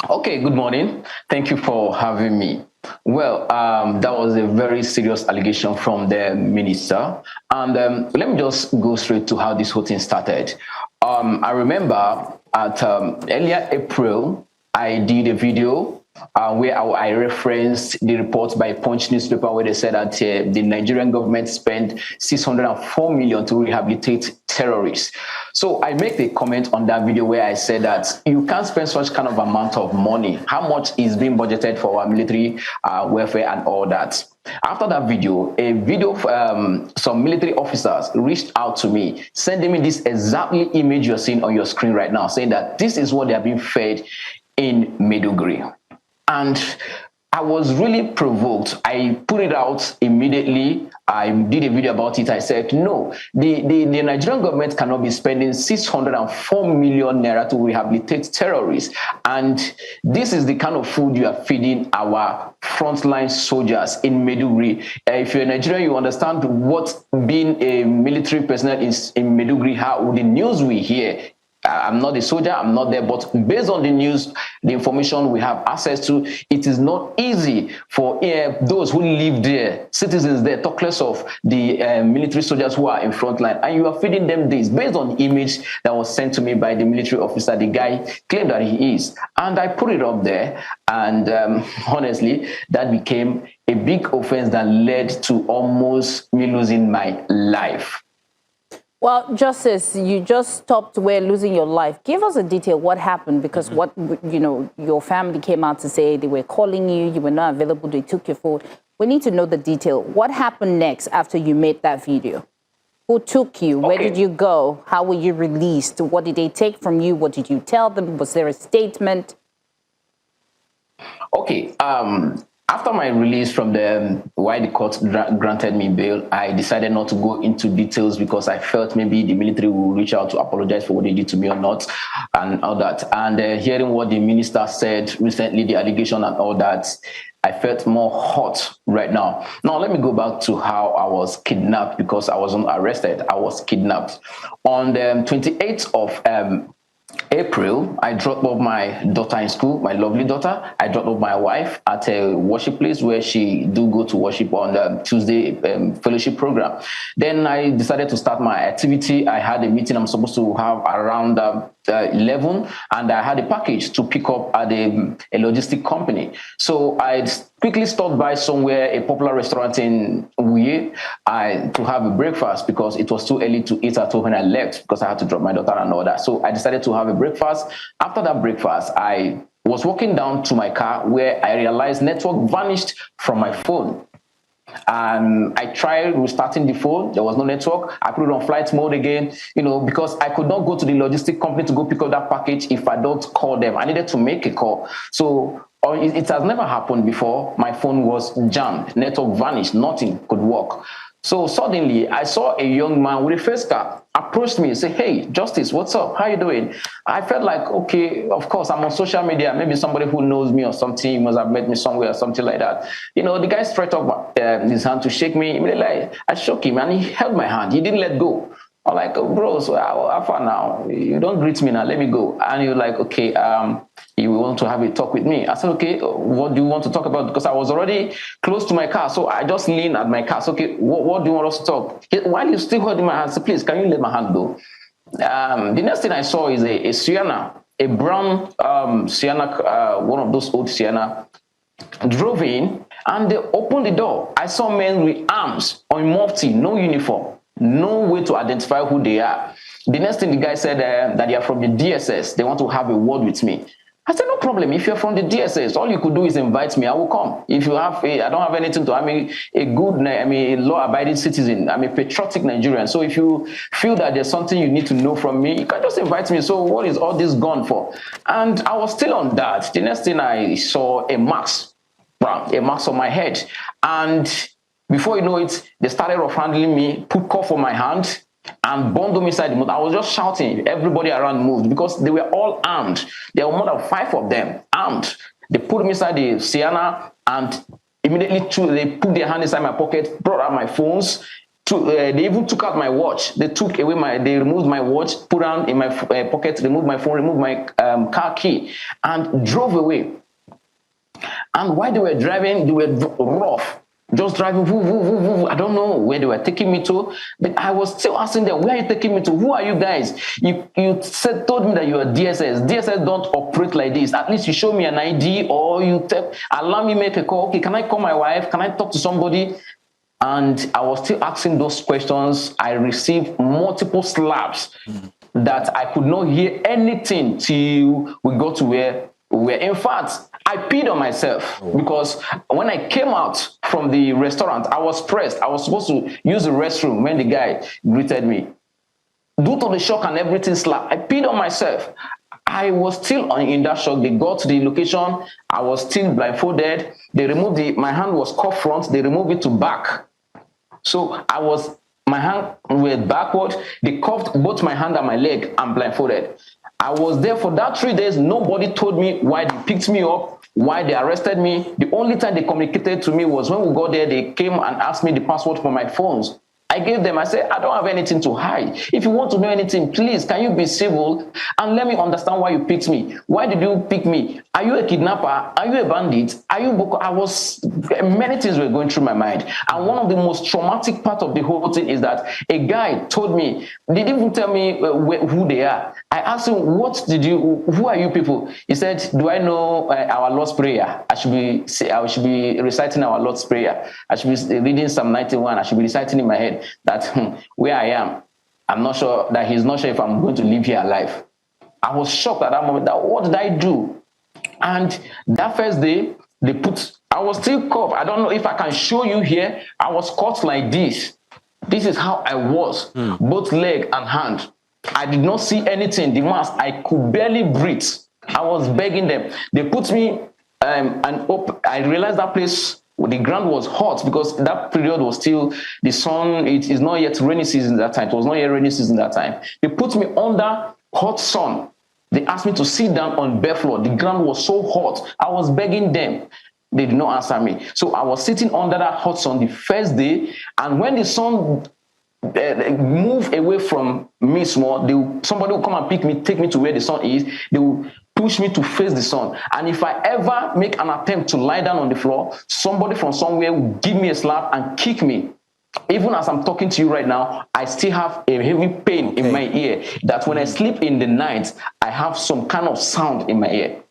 Okay, good morning. Thank you for having me. Well, that was a very serious allegation from the minister. And let me just go straight to how this whole thing started. I remember at earlier April, I did a video where I referenced the report by Punch newspaper where they said that the Nigerian government spent 604 million to rehabilitate terrorists. So I make a comment on that video where I said that you can't spend such kind of amount of money. How much is being budgeted for our military welfare and all that? After that video, some military officers reached out to me, sending me this exactly image you're seeing on your screen right now, saying that this is what they are being fed in Maiduguri. And I was really provoked. I put it out immediately. I did a video about it. I said, no, the Nigerian government cannot be spending 604 million naira to rehabilitate terrorists. And this is the kind of food you are feeding our frontline soldiers in Maiduguri. If you're a Nigerian, you understand what being a military personnel in Maiduguri, how the news we hear. I'm not a soldier, I'm not there, but based on the news, the information we have access to, it is not easy for those who live there, citizens there, talk less of the military soldiers who are in front line, and you are feeding them this based on the image that was sent to me by the military officer. The guy claimed that he is, and I put it up there, and honestly, that became a big offense that led to almost me losing my life. Well, Justice, you just stopped where losing your life. Give us a detail what happened, because what, your family came out to say they were calling you, you were not available, they took your phone. We need to know the detail. What happened next after you made that video? Who took you? Where did you go? How were you released? What did they take from you? What did you tell them? Was there a statement? Okay. After my release from why the court granted me bail, I decided not to go into details because I felt maybe the military will reach out to apologize for what they did to me or not and all that. And hearing what the minister said recently, the allegation and all that, I felt more hot right now. Now, let me go back to how I was kidnapped, because I wasn't arrested. I was kidnapped. On the 28th of April, I dropped off my daughter in school, my lovely daughter. I dropped off my wife at a worship place where she do go to worship on the Tuesday fellowship program. Then I decided to start my activity. I had a meeting I'm supposed to have around 11, and I had a package to pick up at a logistic company. So I quickly stopped by somewhere, a popular restaurant in Uye, to have a breakfast because it was too early to eat at home when I left because I had to drop my daughter and all that. So I decided to have a breakfast. After that breakfast, I was walking down to my car where I realized network vanished from my phone. And I tried restarting the phone. There was no network. I put it on flight mode again, because I could not go to the logistic company to go pick up that package if I don't call them. I needed to make a call. So it has never happened before. My phone was jammed. Network vanished. Nothing could work. So suddenly, I saw a young man with a face cap approached me and said, "Hey, Justice, what's up? How you doing?" I felt like, okay, of course, I'm on social media. Maybe somebody who knows me or something must have met me somewhere or something like that. The guy straight up his hand to shake me. Immediately, I shook him and he held my hand. He didn't let go. I'm like, bro, so how far now? You don't greet me now, let me go. And he was like, okay, you want to have a talk with me? I said, okay, what do you want to talk about? Because I was already close to my car, so I just leaned at my car. So, okay, what do you want us to talk? While you're still holding my hand, I said, please, can you let my hand go? The next thing I saw is a Sienna, a brown Sienna, one of those old Sienna, drove in and they opened the door. I saw men with arms on mufti, no uniform. No way to identify who they are. The next thing the guy said that they are from the DSS. They want to have a word with me. I said, no problem. If you're from the DSS, all you could do is invite me. I will come. If you have, I don't have anything to. I'm a law-abiding citizen. I'm a patriotic Nigerian. So if you feel that there's something you need to know from me, you can just invite me. So what is all this gone for? And I was still on that. The next thing I saw a mask on my head, and before you know it, they started off handling me, put cuff on my hand, and bundled me inside the motor. I was just shouting. Everybody around moved because they were all armed. There were more than 5 of them armed. They put me inside the Sienna and immediately they put their hand inside my pocket, brought out my phones. They even took out my watch. They removed my watch, put down in my pocket, removed my phone, removed my car key, and drove away. And while they were driving, they were rough. just driving, I don't know where they were taking me to, but I was still asking them, where are you taking me to? Who are you guys? You told me that you are DSS. DSS don't operate like this. At least you show me an ID, or you allow me make a call. Okay, can I call my wife? Can I talk to somebody? And I was still asking those questions. I received multiple slaps that I could not hear anything till we got to where we were. In fact, I peed on myself because when I came out from the restaurant, I was pressed. I was supposed to use the restroom when the guy greeted me. Due to the shock and everything slap, I peed on myself. I was still in that shock. They got to the location. I was still blindfolded. They removed my hand was cuffed front. They removed it to back. So my hand went backward. They cuffed both my hand and my leg and blindfolded. I was there for that 3 days. Nobody told me why they picked me up, why they arrested me. The only time they communicated to me was when we got there, they came and asked me the password for my phones. I gave them, I said, I don't have anything to hide. If you want to know anything, please, can you be civil and let me understand why you picked me? Why did you pick me? Are you a kidnapper? Are you a bandit? Are you Boko? Many things were going through my mind. And one of the most traumatic part of the whole thing is that a guy told me, they didn't even tell me who they are. I asked him, who are you people? He said, do I know our Lord's Prayer? I should be reciting our Lord's Prayer. I should be reading Psalm 91. I should be reciting in my head that where I am, I'm not sure that he's not sure if I'm going to live here alive. I was shocked at that moment. What did I do? And that first day, I was still cuffed. I don't know if I can show you here. I was caught like this. This is how I was, both leg and hand. I did not see anything. The mask, I could barely breathe. I was begging them. They put me, I realized that place, the ground was hot because that period was still the sun. It is not yet rainy season that time. It was not yet rainy season that time. They put me under hot sun. They asked me to sit down on bare floor. The ground was so hot. I was begging them. They did not answer me. So I was sitting under that hot sun the first day. And when the sun moved away from me small, somebody will come and pick me, take me to where the sun is. They will push me to face the sun. And if I ever make an attempt to lie down on the floor, somebody from somewhere will give me a slap and kick me. Even as I'm talking to you right now, I still have a heavy pain in my ear that when I sleep in the night, I have some kind of sound in my ear.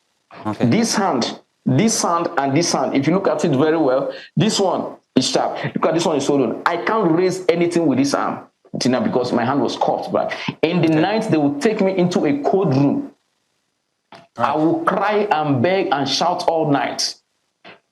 Okay. This hand, and this hand, if you look at it very well, this one is sharp. Look at this one is swollen. I can't raise anything with this arm, Tina, because my hand was cuffed. But in the night, they will take me into a cold room. Right. I will cry and beg and shout all night.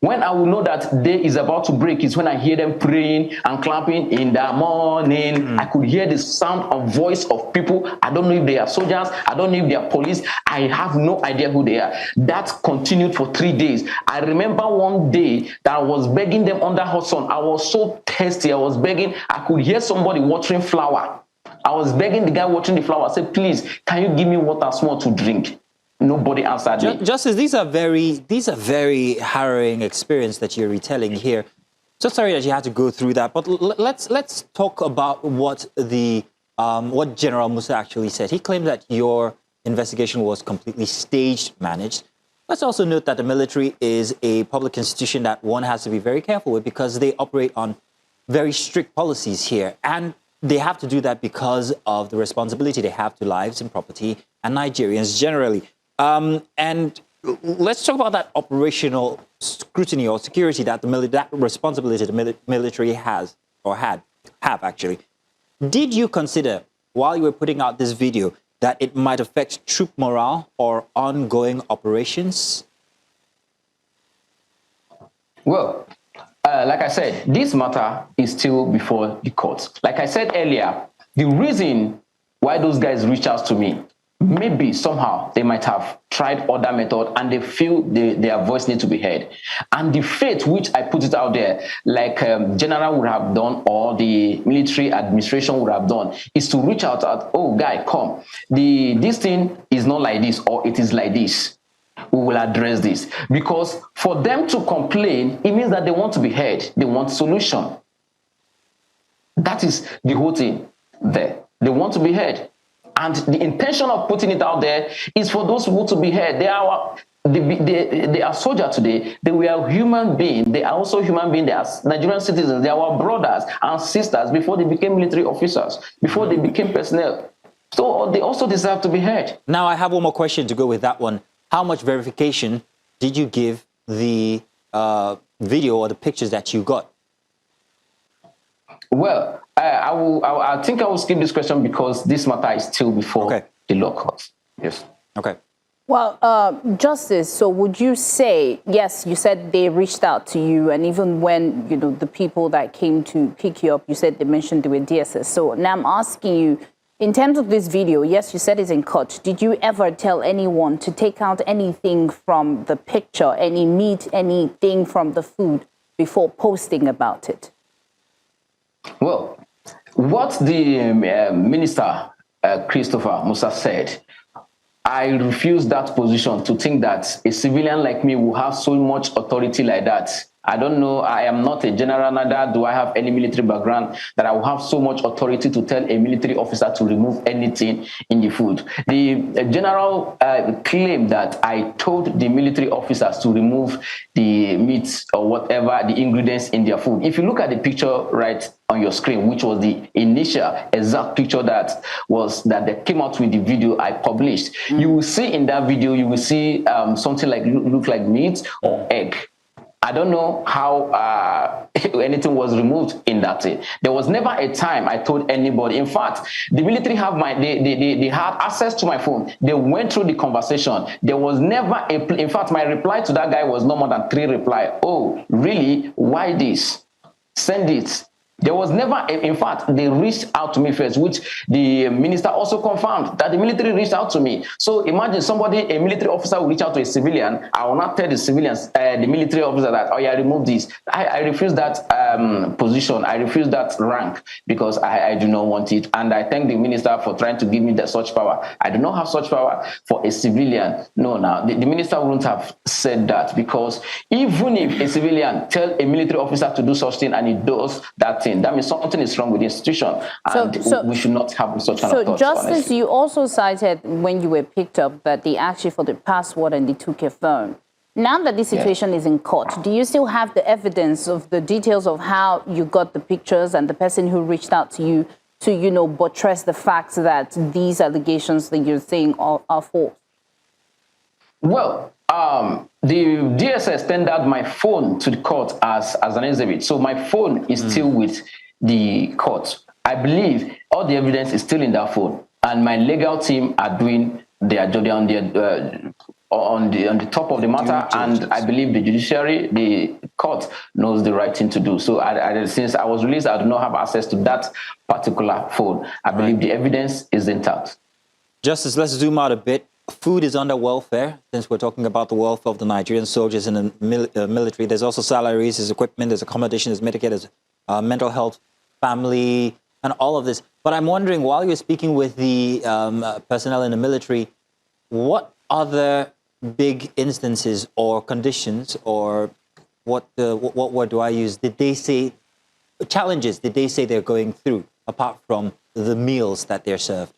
When I will know that day is about to break is when I hear them praying and clapping in the morning. I could hear the sound of voice of people. I don't know if they are soldiers. I don't know if they are police. I have no idea who they are. That continued for 3 days. I remember one day that I was begging them under hot sun. I was so thirsty. I was begging. I could hear somebody watering flower. I was begging the guy watering the flower. I said, please, can you give me water small to drink? Nobody answered me. Justice, these are very harrowing experience that you're retelling here. So sorry that you had to go through that, but let's talk about what General Musa actually said. He claimed that your investigation was completely staged, managed. Let's also note that the military is a public institution that one has to be very careful with because they operate on very strict policies here, and they have to do that because of the responsibility they have to lives and property and Nigerians generally. And let's talk about that operational scrutiny or security that that responsibility the military has or have actually. Did you consider, while you were putting out this video, that it might affect troop morale or ongoing operations? Well, like I said, this matter is still before the courts. Like I said earlier, the reason why those guys reached out to me, maybe somehow they might have tried other method and they feel their voice needs to be heard. And the faith which I put it out there, like General would have done or the military administration would have done, is to reach out at, oh, guy, come. This thing is not like this or it is like this. We will address this. Because for them to complain, it means that they want to be heard. They want solution. That is the whole thing there. They want to be heard. And the intention of putting it out there is for those people to be heard. they are soldiers today. They were human beings. They are also human beings. They are Nigerian citizens. They are our brothers and sisters before they became military officers, before they became personnel. So they also deserve to be heard. Now, I have one more question to go with that one. How much verification did you give the video or the pictures that you got? Well, I think I will skip this question because this matter is still before the law courts. Yes. Okay. Well, Justice, so would you say, yes, you said they reached out to you, and even when, you know, the people that came to pick you up, you said they mentioned they were DSS. So now I'm asking you, in terms of this video, yes, you said it's in court. Did you ever tell anyone to take out anything from the picture, any meat, anything from the food before posting about it? Well, what the minister, Christopher Musa, said, I refuse that position, to think that a civilian like me will have so much authority like that. I don't know. I am not a general, neither do I have any military background that I will have so much authority to tell a military officer to remove anything in the food. The general claimed that I told the military officers to remove the meat or whatever, the ingredients in their food. If you look at the picture right on your screen, which was the initial exact picture that they came out with the video I published, you will see in that video, you will see something like look like meat or egg. I don't know how anything was removed in that thing. There was never a time I told anybody. In fact, the military have they had access to my phone. They went through the conversation. There was never in fact, my reply to that guy was no more than 3 replies. Oh, really? Why this? Send it. There was never, in fact, they reached out to me first, which the minister also confirmed that the military reached out to me. So imagine a military officer will reach out to a civilian. I will not tell the civilians, the military officer that, oh yeah, remove this. I refuse that position. I refuse that rank because I do not want it. And I thank the minister for trying to give me such power. I do not have such power for a civilian. No, now the minister wouldn't have said that, because even if a civilian tell a military officer to do such thing and he does that thing, that means something is wrong with the institution, and we should not have such kind of thoughts. So, Justice, honestly, you also cited when you were picked up that they asked you for the password and they took your phone. Now that this situation is in court, do you still have the evidence of the details of how you got the pictures and the person who reached out to you to, you know, buttress the fact that these allegations that you're saying are false? Well, the DSS tendered my phone to the court as an exhibit. So my phone is still with the court. I believe all the evidence is still in that phone, and my legal team are doing their job on the top of the matter. And I believe the judiciary, the court, knows the right thing to do. So since I was released, I do not have access to that particular phone. I believe the evidence is intact. Justice, let's zoom out a bit. Food is under welfare, since we're talking about the welfare of the Nigerian soldiers in the military. There's also salaries, there's equipment, there's accommodation, there's Medicaid, there's mental health, family, and all of this. But I'm wondering, while you're speaking with the personnel in the military, what other big instances or conditions, or what word do I use, did they say, challenges did they say they're going through, apart from the meals that they're served?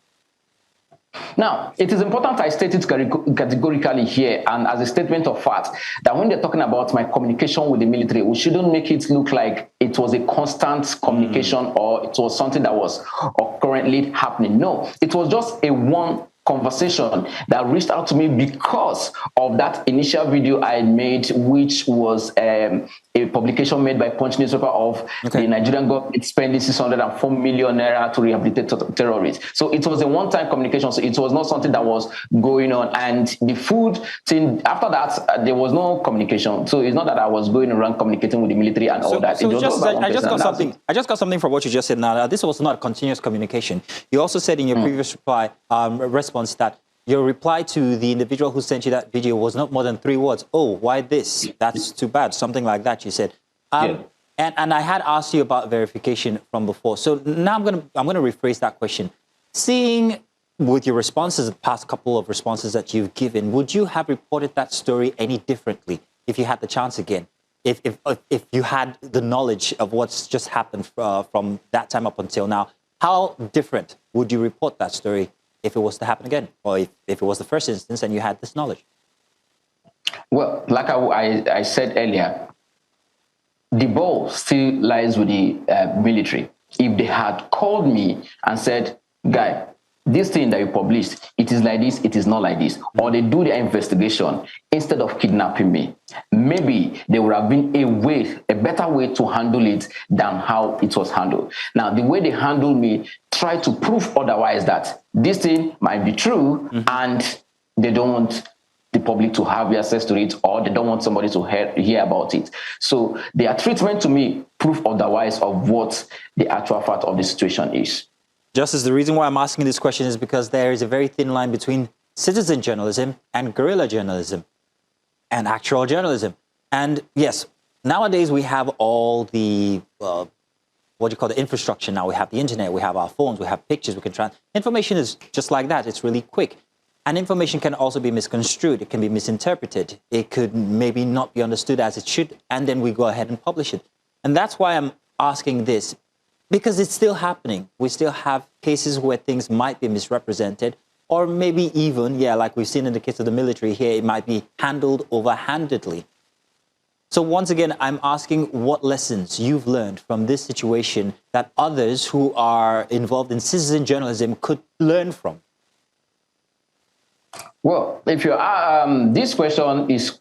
Now, it is important I state it categorically here and as a statement of fact that when they're talking about my communication with the military, we shouldn't make it look like it was a constant communication or it was something that was currently happening. No, it was just a one conversation that reached out to me because of that initial video I made, which was a publication made by Punch newspaper of the Nigerian government spending 604 million naira to rehabilitate terrorists. So it was a one-time communication. So it was not something that was going on. And the food thing, after that, there was no communication. So it's not that I was going around communicating with the military and all that. So I just got something from what you just said now. This was not continuous communication. You also said in your previous reply, response, that your reply to the individual who sent you that video was not more than 3 words. Oh, why this? That's too bad. Something like that, you said. And I had asked you about verification from before. So now I'm gonna rephrase that question. Seeing with your responses, the past couple of responses that you've given, would you have reported that story any differently if you had the chance again? If you had the knowledge of what's just happened from that time up until now, how different would you report that story if it was to happen again, or if it was the first instance and you had this knowledge? Well, like I said earlier, the ball still lies with the military. If they had called me and said, guy, this thing that you published, it is like this, it is not like this, or they do their investigation instead of kidnapping me, maybe there would have been a better way to handle it than how it was handled. Now, the way they handled me try to prove otherwise, that this thing might be true, and they don't want the public to have access to it, or they don't want somebody to hear about it. So their treatment to me prove otherwise of what the actual fact of the situation is. Justice, the reason why I'm asking this question is because there is a very thin line between citizen journalism and guerrilla journalism and actual journalism. And yes, nowadays we have all the, the infrastructure now. We have the internet, we have our phones, we have pictures, we can information is just like that. It's really quick. And information can also be misconstrued. It can be misinterpreted. It could maybe not be understood as it should. And then we go ahead and publish it. And that's why I'm asking this. Because it's still happening. We still have cases where things might be misrepresented, or maybe even, like we've seen in the case of the military here, it might be handled overhandedly. So once again, I'm asking what lessons you've learned from this situation that others who are involved in citizen journalism could learn from. Well, if you this question is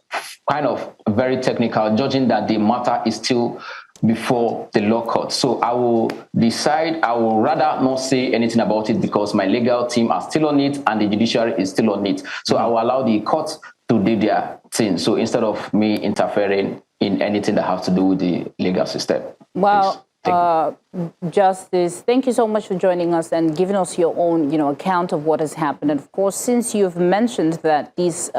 kind of very technical, judging that the matter is still before the law court. So I will decide, I will rather not say anything about it because my legal team are still on it and the judiciary is still on it. So I will allow the court to do their thing. So instead of me interfering in anything that has to do with the legal system. Well, Justice, thank you so much for joining us and giving us your own, account of what has happened. And of course, since you've mentioned that these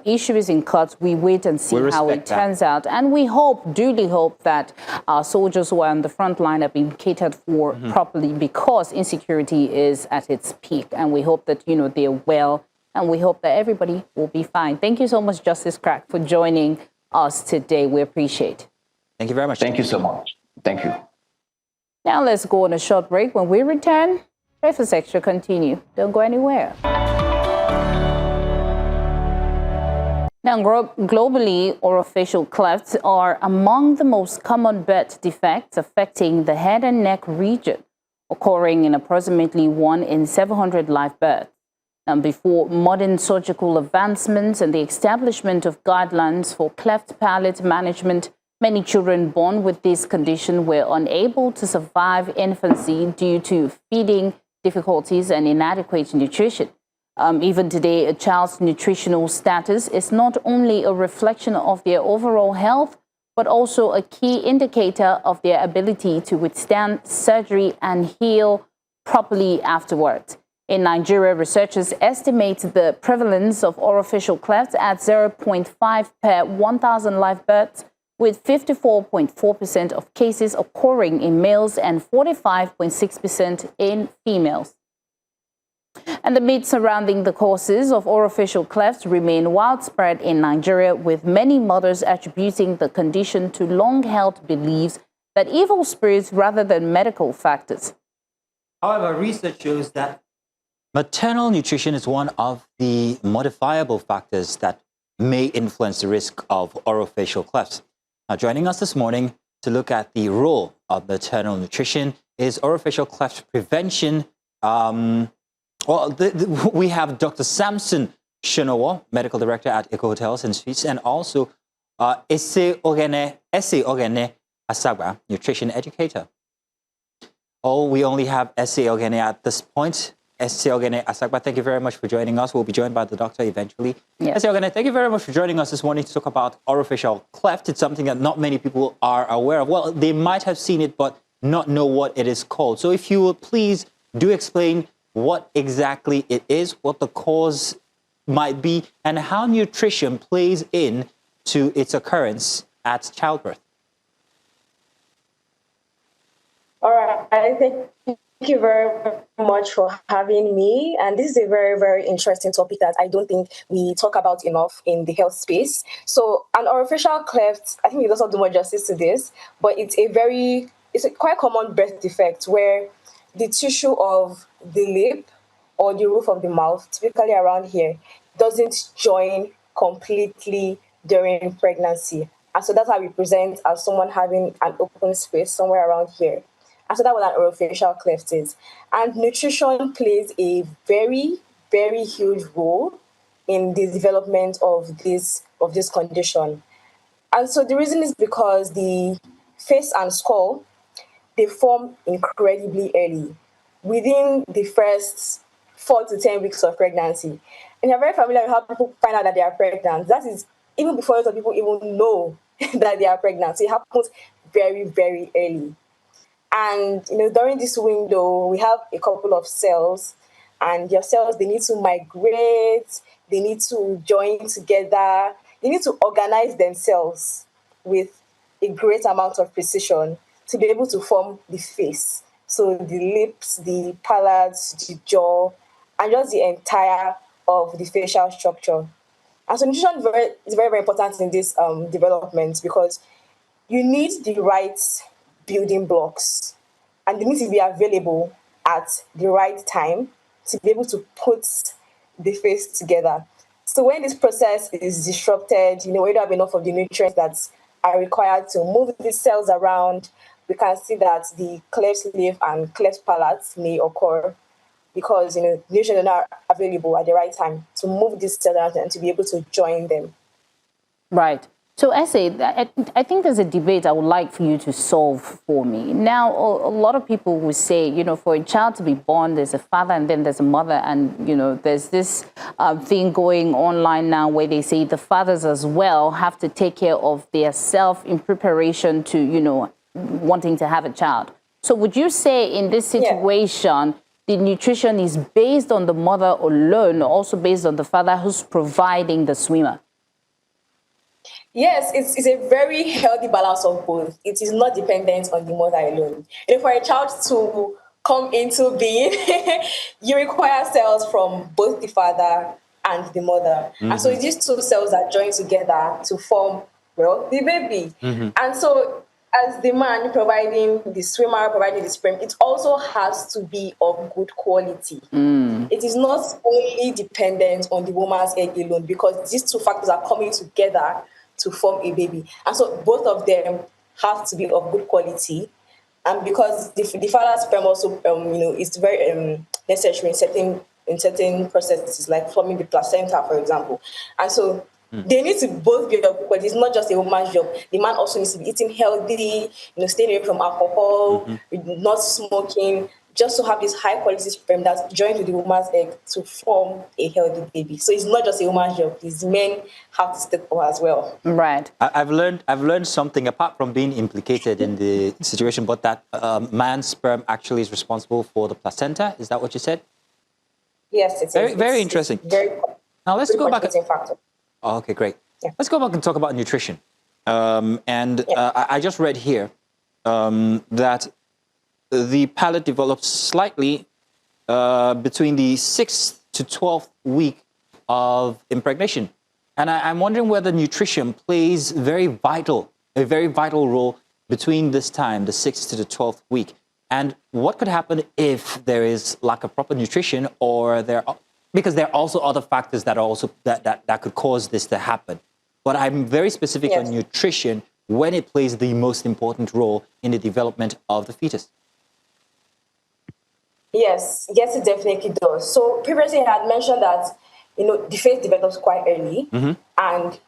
issue is in court, we wait and see how it turns out. And we duly hope that our soldiers who are on the front line are being catered for properly, because insecurity is at its peak. And we hope that, they're well, and we hope that everybody will be fine. Thank you so much, Justice Crack, for joining us today. We appreciate it. Thank you very much. Thank you so much. Thank you. Now let's go on a short break. When we return, Breakfast Extra continue. Don't go anywhere. Now, globally, orofacial clefts are among the most common birth defects affecting the head and neck region, occurring in approximately 1 in 700 live births. And before modern surgical advancements and the establishment of guidelines for cleft palate management, many children born with this condition were unable to survive infancy due to feeding difficulties and inadequate nutrition. Even today, a child's nutritional status is not only a reflection of their overall health, but also a key indicator of their ability to withstand surgery and heal properly afterwards. In Nigeria, researchers estimate the prevalence of orofacial clefts at 0.5 per 1,000 live births, with 54.4% of cases occurring in males and 45.6% in females. And the myths surrounding the causes of orofacial clefts remain widespread in Nigeria, with many mothers attributing the condition to long-held beliefs that evil spirits rather than medical factors. However, research shows that maternal nutrition is one of the modifiable factors that may influence the risk of orofacial clefts. Now, joining us this morning to look at the role of maternal nutrition is orofacial cleft prevention. We have Dr. Samson Shonowo, Medical Director at Eco Hotels and Suites, and also Ese Ogene Asagba, Nutrition Educator. We only have Ese Ogene at this point. Ese Ogene Asagba, thank you very much for joining us. We'll be joined by the doctor eventually. Yes. Ese Ogene, thank you very much for joining us this morning to talk about orofacial cleft. It's something that not many people are aware of. Well, they might have seen it, but not know what it is called. So if you will please do explain what exactly it is, what the cause might be, and how nutrition plays in to its occurrence at childbirth. All right, thank you very much for having me. And this is a very, very interesting topic that I don't think we talk about enough in the health space. So an orofacial cleft, I think it doesn't do much justice to this, but it's a quite common birth defect where the tissue of the lip or the roof of the mouth, typically around here, doesn't join completely during pregnancy. And so that's how we present as someone having an open space somewhere around here. And so that's what an orofacial cleft is. And nutrition plays a very, very huge role in the development of this condition. And so the reason is because the face and skull, they form incredibly early, within the first 4 to 10 weeks of pregnancy. And you're very familiar with how people find out that they are pregnant. That is even before a lot of people even know that they are pregnant. So it happens very, very early. And during this window, we have a couple of cells, and your cells, they need to migrate, they need to join together, they need to organize themselves with a great amount of precision to be able to form the face. So the lips, the palate, the jaw, and just the entire of the facial structure. And so nutrition is very, very important in this development, because you need the right building blocks, and they need to be available at the right time to be able to put the face together. So when this process is disrupted, we don't have enough of the nutrients that are required to move these cells around, we can see that the cleft lip and cleft palate may occur, because nutrients are not available at the right time to move these cells around and to be able to join them. Right. So, Essay, I think there's a debate I would like for you to solve for me. Now, a lot of people will say, for a child to be born, there's a father and then there's a mother. And, there's this thing going online now where they say the fathers as well have to take care of their self in preparation to, wanting to have a child. So would you say in this situation, the nutrition is based on the mother alone, or also based on the father who's providing the swimmer? Yes, it's a very healthy balance of both. It is not dependent on the mother alone. And for a child to come into being, you require cells from both the father and the mother. Mm-hmm. And so these two cells are joined together to form, the baby. Mm-hmm. And so as the man providing the swimmer, providing the sperm, it also has to be of good quality. Mm. It is not only dependent on the woman's egg alone, because these two factors are coming together to form a baby. And so both of them have to be of good quality. And because the father's sperm also, is very necessary in certain processes, like forming the placenta, for example. And so they need to both be of good quality. It's not just a woman's job. The man also needs to be eating healthy, staying away from alcohol, not smoking, just to have this high quality sperm that's joined with the woman's egg to form a healthy baby. So it's not just a woman's job. These men have to step up as well. Right. I've learned something apart from being implicated in the situation, but that man's sperm actually is responsible for the placenta. Is that what you said? Yes, it's very interesting. Now let's go back. Factor. Oh, okay, great. Yeah. Let's go back and talk about nutrition. I just read here that the palate develops slightly between the 6th to 12th week of impregnation. And I'm wondering whether nutrition plays a very vital role between this time, the 6th to the 12th week. And what could happen if there is lack of proper nutrition, or because there are also other factors that are also that could cause this to happen. But I'm very specific on nutrition, when it plays the most important role in the development of the fetus. Yes, it definitely does. So previously I had mentioned that, the face develops quite early. Mm-hmm. And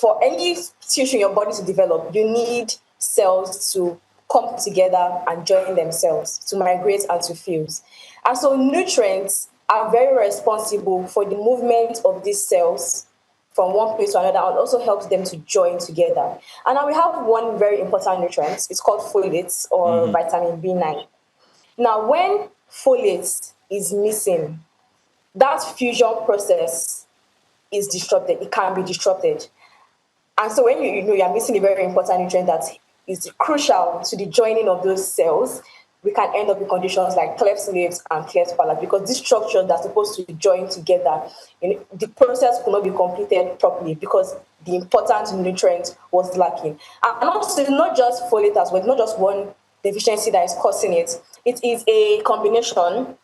for any tissue in your body to develop, you need cells to come together and join themselves, to migrate and to fuse. And so nutrients are very responsible for the movement of these cells from one place to another, and also helps them to join together. And now we have one very important nutrient. It's called folates, or vitamin B9. Now, when folate is missing, that fusion process is disrupted. It can be disrupted. And so when you're missing a very important nutrient that is crucial to the joining of those cells, we can end up with conditions like cleft lips and cleft palate, because these structures that are supposed to join together, the process could not be completed properly because the important nutrient was lacking. And also, it's not just folate as well. It's not just one deficiency that is causing it. It is a combination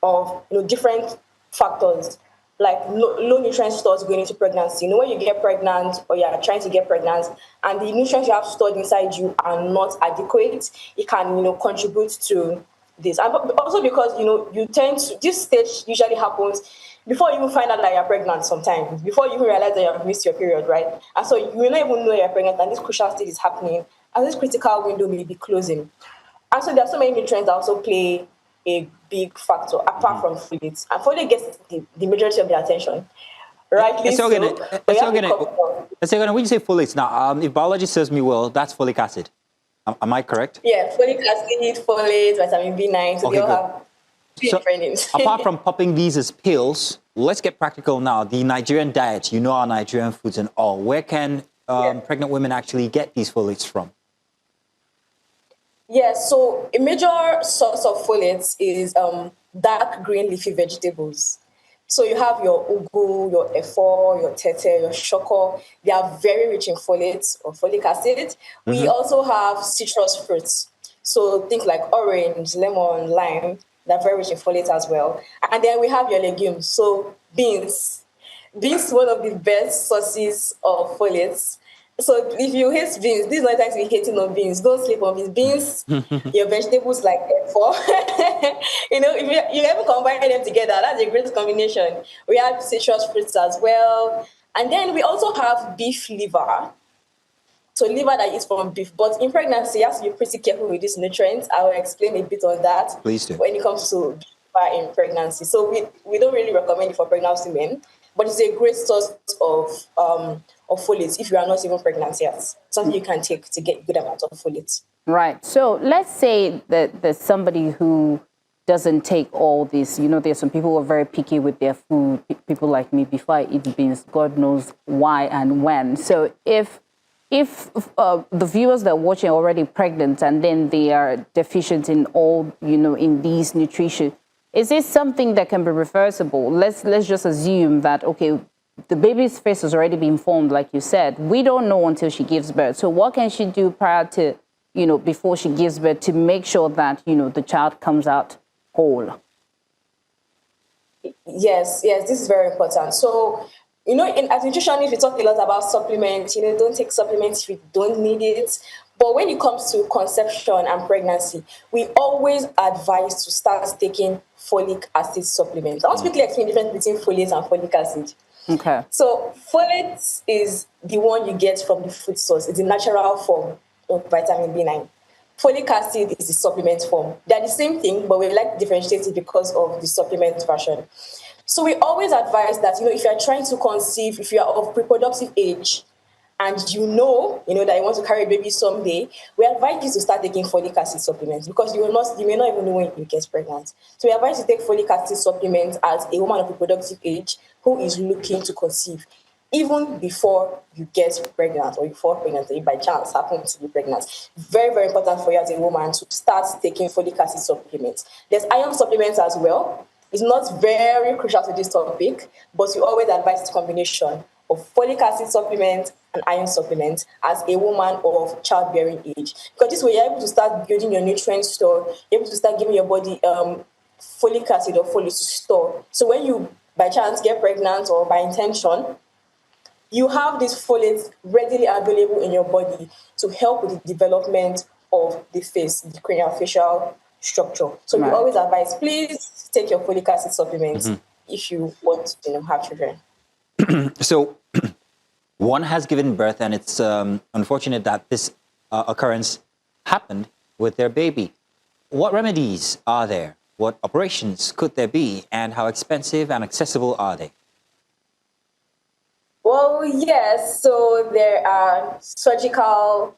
of different factors. like low nutrient stores going into pregnancy. You know, when you get pregnant or you're trying to get pregnant and the nutrients you have stored inside you are not adequate, it can, contribute to this. And also because, you tend to, this stage usually happens before you even find out that you're pregnant sometimes, before you even realize that you've missed your period, right? And so you will not even know you're pregnant and this crucial stage is happening and this critical window may be closing. And so there are so many nutrients that also play a big factor apart from foliate. And foliate gets the majority of the attention. Rightly so. When you say folates now, if biology serves me well, that's folic acid. Am I correct? Yeah, folic acid, folate, vitamin B9. So they all have different names. Apart from popping these as pills, let's get practical now. The Nigerian diet, our Nigerian foods and all. Where can pregnant women actually get these folates from? Yes, so a major source of folates is dark green leafy vegetables. So you have your ugu, your efo, your tete, your shoko. They are very rich in folates or folic acid. We also have citrus fruits. So things like orange, lemon, lime, they're very rich in folates as well. And then we have your legumes. So beans. Beans is one of the best sources of folates. So if you hate beans, this is not time to be hating on beans. Don't sleep on beans. Your vegetables like efo. If you ever combine them together, that's a great combination. We have citrus fruits as well. And then we also have beef liver. So liver that is from beef. But in pregnancy, you have to be pretty careful with these nutrients. I will explain a bit on that. Please do. When it comes to liver in pregnancy. So we don't really recommend it for pregnant women, but it's a great source of folates if you are not even pregnant yet. Something you can take to get good amount of folates. Right. So let's say that there's somebody who doesn't take all this. There's some people who are very picky with their food. People like me, before I eat beans, God knows why and when. So if the viewers that are watching are already pregnant and then they are deficient in all, in these nutrition, is this something that can be reversible? Let's just assume that, okay, the baby's face has already been formed, like you said. We don't know until she gives birth. So what can she do prior to, before she gives birth to make sure that, the child comes out whole? Yes, this is very important. So, as nutritionists, we talk a lot about supplements. Don't take supplements if you don't need it. But when it comes to conception and pregnancy, we always advise to start taking folic acid supplements. I'll quickly explain the difference between folate and folic acid. Okay. So folate is the one you get from the food source. It's the natural form of vitamin B9. Folic acid is the supplement form. They're the same thing, but we like to differentiate it because of the supplement version. So we always advise that, if you're trying to conceive, if you're of reproductive age, and that you want to carry a baby someday, we advise you to start taking folic acid supplements because you may not even know when you get pregnant. So we advise you to take folic acid supplements as a woman of reproductive age who is looking to conceive, even before you get pregnant or before pregnancy by chance happen to be pregnant. Very, very important for you as a woman to start taking folic acid supplements. There's iron supplements as well. It's not very crucial to this topic, but we always advise the combination of folic acid supplement and iron supplement as a woman of childbearing age. Because this way you're able to start building your nutrient store, you're able to start giving your body folic acid or folate to store. So when you by chance get pregnant or by intention, you have this folate readily available in your body to help with the development of the face, the craniofacial structure. So we always advise, please take your folic acid supplements if you want to have children. So one has given birth, and it's unfortunate that this occurrence happened with their baby. What remedies are there? What operations could there be? And how expensive and accessible are they? Well, yes. So there are surgical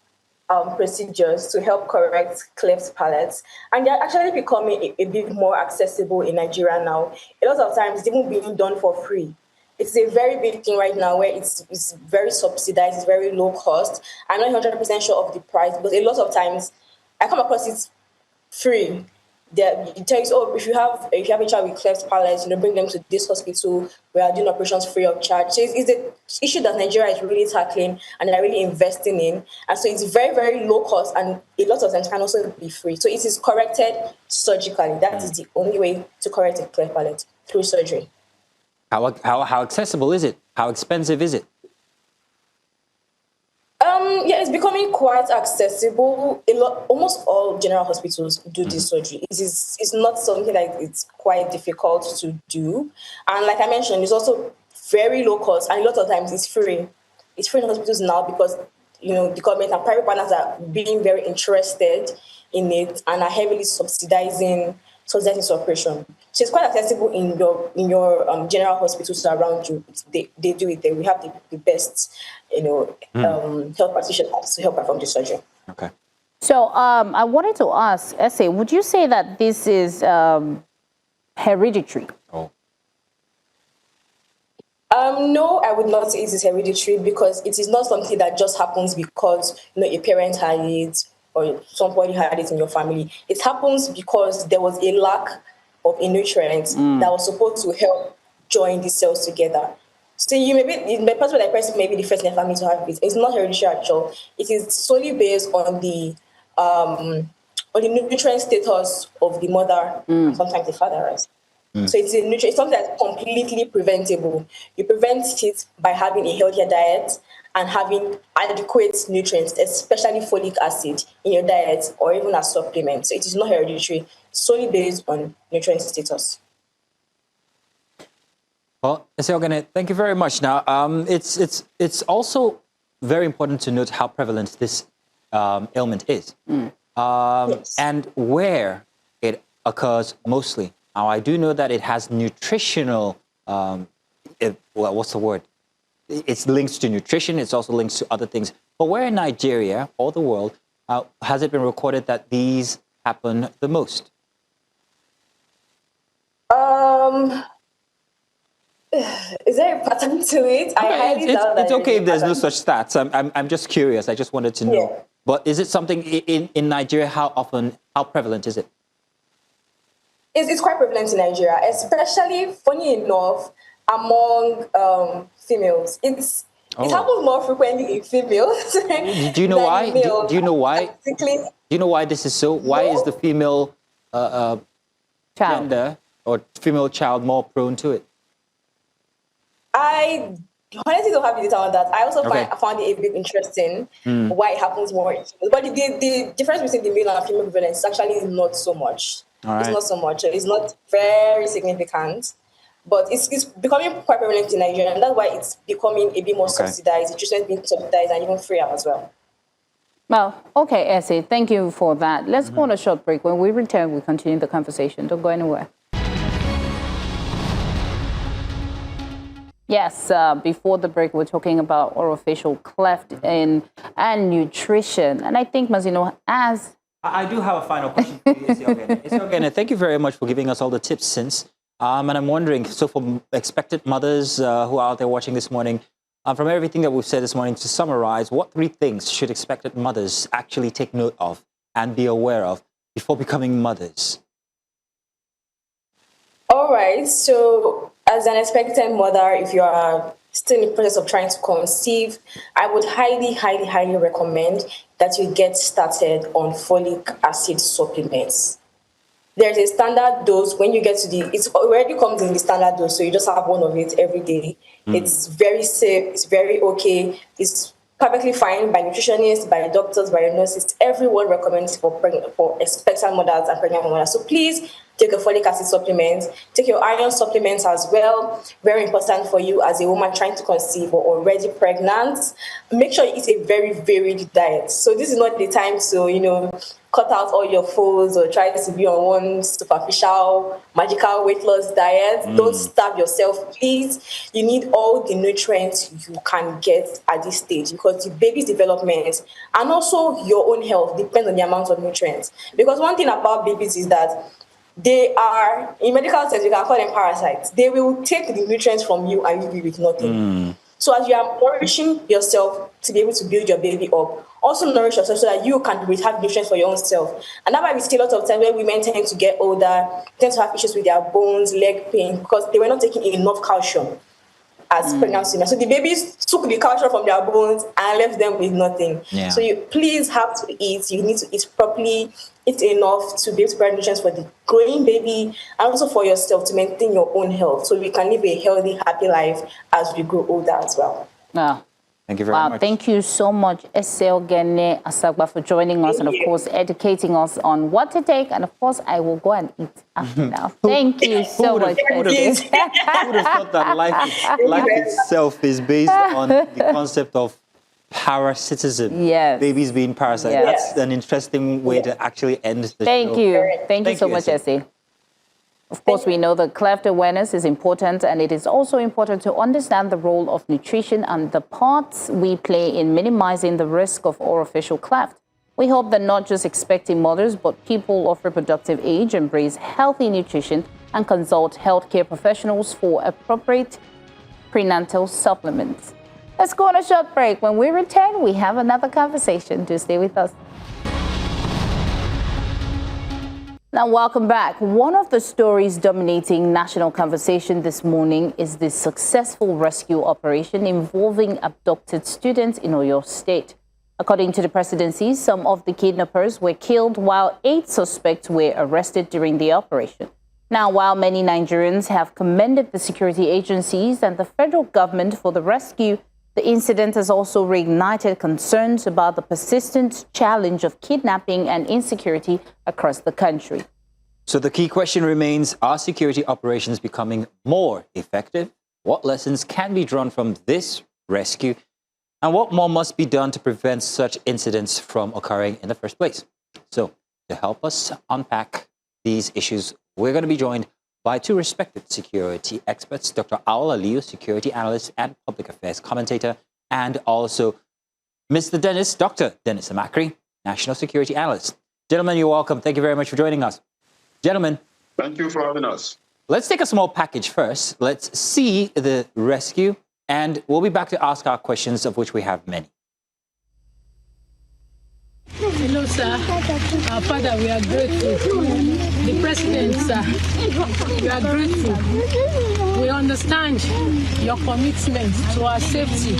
procedures to help correct cleft palates. And they're actually becoming a bit more accessible in Nigeria now. A lot of times it's even being done for free. It's a very big thing right now where it's very subsidized, it's very low cost. I'm not 100% sure of the price, but a lot of times I come across it free. It tells you, if you have a child with cleft palate, bring them to this hospital. We are doing operations free of charge. So it's the issue that Nigeria is really tackling and they're really investing in. And so it's very, very low cost and a lot of times can also be free. So it is corrected surgically. That is the only way to correct a cleft palate, through surgery. How accessible is it? How expensive is it? Yeah, it's becoming quite accessible. Almost all general hospitals do this surgery. It's not something that it's quite difficult to do. And like I mentioned, it's also very low cost, and a lot of times it's free. It's free in hospitals now because the government and private partners are being very interested in it and are heavily subsidizing this operation. So it's quite accessible in your general hospitals around you. They do it there. We have the best, health practitioners to help perform the surgery. Okay. So I wanted to ask, Essay, would you say that this is hereditary? Oh. No, I would not say it is hereditary because it is not something that just happens because a parent had it or somebody had it in your family. It happens because there was a lack of a nutrient that was supposed to help join the cells together. So the person may be the first in the family to have it. It's not hereditary at all. It is solely based on the nutrient status of the mother and sometimes the father, right? So it's something that's completely preventable. You prevent it by having a healthier diet and having adequate nutrients, especially folic acid in your diet or even as supplements. So it is not hereditary, solely based on nutrient status. Well, thank you very much. Now, it's also very important to note how prevalent this ailment is Yes. and where it occurs mostly. Now, I do know that it has nutritional, what's the word? It's linked to nutrition. It's also linked to other things. But where in Nigeria or the world has it been recorded that these happen the most? Is there a pattern to it? I highly doubt that. It's okay if there's no such stats. I'm just curious. I just wanted to know. Yeah. But is it something in Nigeria? How prevalent is it? It's quite prevalent in Nigeria, especially, funny enough, among females. It happens more frequently in females. Do you know why? Do you know why? Basically, Do you know why this is so? Why is the female gender or female child more prone to it? I honestly don't have the data on that. I also Okay. found it a bit interesting why it happens more in females. But the difference between the male and female prevalence actually is not so much. All right. It's not so much. It's not very significant. But it's becoming quite prevalent in Nigeria, and that's why it's becoming a bit more subsidized. The treatment being subsidized and even freer as well. Well, okay, Essay, thank you for that. Let's go on a short break. When we return, we continue the conversation. Don't go anywhere. Yes, before the break, we're talking about orofacial cleft and nutrition. And I think, Mazino, as... I do have a final question for you, Isiogene. Thank you very much for giving us all the tips since. And I'm wondering, so for expectant mothers who are out there watching this morning, from everything that we've said this morning, to summarize, what 3 things should expectant mothers actually take note of and be aware of before becoming mothers? All right. So as an expectant mother, if you are still in the process of trying to conceive, I would highly, highly, highly recommend that you get started on folic acid supplements. There's a standard dose. When you get to it already comes in the standard dose, so you just have one of it every day. It's very safe. It's very okay. It's perfectly fine by nutritionists, by doctors, by nurses. Everyone recommends for expectant mothers and pregnant mothers. So please take a folic acid supplement. Take your iron supplements as well. Very important for you as a woman trying to conceive or already pregnant. Make sure you eat a very varied diet. So this is not the time to, cut out all your foods or try to be on one superficial, magical weight loss diet. Don't starve yourself, please. You need all the nutrients you can get at this stage because the baby's development and also your own health depends on the amount of nutrients. Because one thing about babies is that they are, in medical terms, you can call them parasites. They will take the nutrients from you and leave you with nothing. So as you are nourishing yourself to be able to build your baby up, also nourish yourself so that you can have nutrients for your own self. And that's why we see a lot of times when women tend to get older, tend to have issues with their bones, leg pain, because they were not taking enough calcium. as pregnant women. So the babies took the calcium from their bones and left them with nothing. Yeah. So you please have to eat. You need to eat properly, eat enough to be able to provide nutrition for the growing baby and also for yourself to maintain your own health so we can live a healthy, happy life as we grow older as well. Thank you very much. Thank you so much, Esel Gene Asagba, for joining us and, of course, educating us on what to take. And, of course, I will go and eat after now. Thank you so much. Who would have thought that life itself is based on the concept of parasitism? Yes. Babies being parasites. Yes. That's an interesting way to actually end the show. Thank you. Thank you so much, Essie. Of course, we know that cleft awareness is important, and it is also important to understand the role of nutrition and the parts we play in minimizing the risk of orophacial cleft. We hope that not just expecting mothers, but people of reproductive age embrace healthy nutrition and consult healthcare professionals for appropriate prenatal supplements. Let's go on a short break. When we return, we have another conversation. Do stay with us. Now, welcome back. One of the stories dominating national conversation this morning is the successful rescue operation involving abducted students in Oyo State. According to the presidency, some of the kidnappers were killed while 8 suspects were arrested during the operation. Now, while many Nigerians have commended the security agencies and the federal government for the rescue, the incident has also reignited concerns about the persistent challenge of kidnapping and insecurity across the country. So the key question remains, are security operations becoming more effective? What lessons can be drawn from this rescue? And what more must be done to prevent such incidents from occurring in the first place? So to help us unpack these issues, we're going to be joined by 2 respected security experts, Dr. Awal Aliyu, security analyst and public affairs commentator, and also Dr. Dennis Amakri, national security analyst. Gentlemen, you're welcome. Thank you very much for joining us. Gentlemen. Thank you for having us. Let's take a small package first. Let's see the rescue, and we'll be back to ask our questions, of which we have many. Hello, sir. Our father, we are grateful. The president, sir, we are grateful. We understand your commitment to our safety,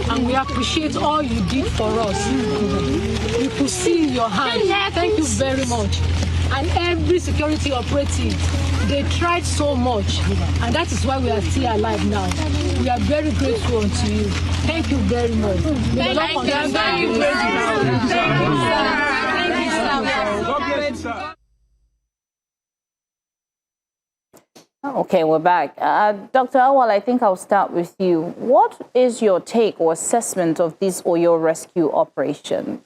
and we appreciate all you did for us. We could see your hand. Thank you very much. And every security operative, they tried so much, and that is why we are still alive now. We are very grateful unto you. Thank you very much. Thank you, sir. Okay, we're back. Dr. Awal, I think I'll start with you. What is your take or assessment of this Oyo rescue operation?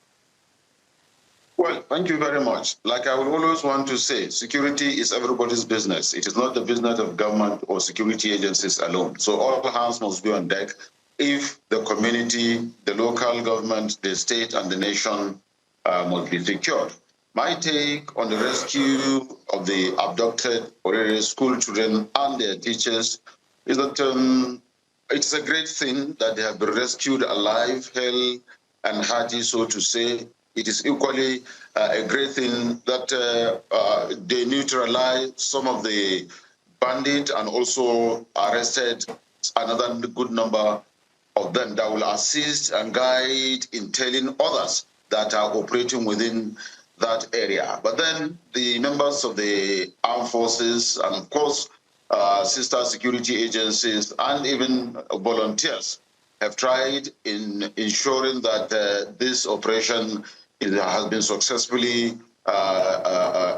Well, thank you very much. Like I would always want to say, security is everybody's business. It is not the business of government or security agencies alone. So all hands must be on deck if the community, the local government, the state, and the nation must be secured. My take on the rescue of the abducted or school children and their teachers is that it's a great thing that they have been rescued alive, hale, and hearty, so to say. It is equally a great thing that they neutralize some of the bandits and also arrested another good number of them that will assist and guide in telling others that are operating within that area. But then the members of the armed forces and, of course, sister security agencies and even volunteers have tried in ensuring that this operation has been successfully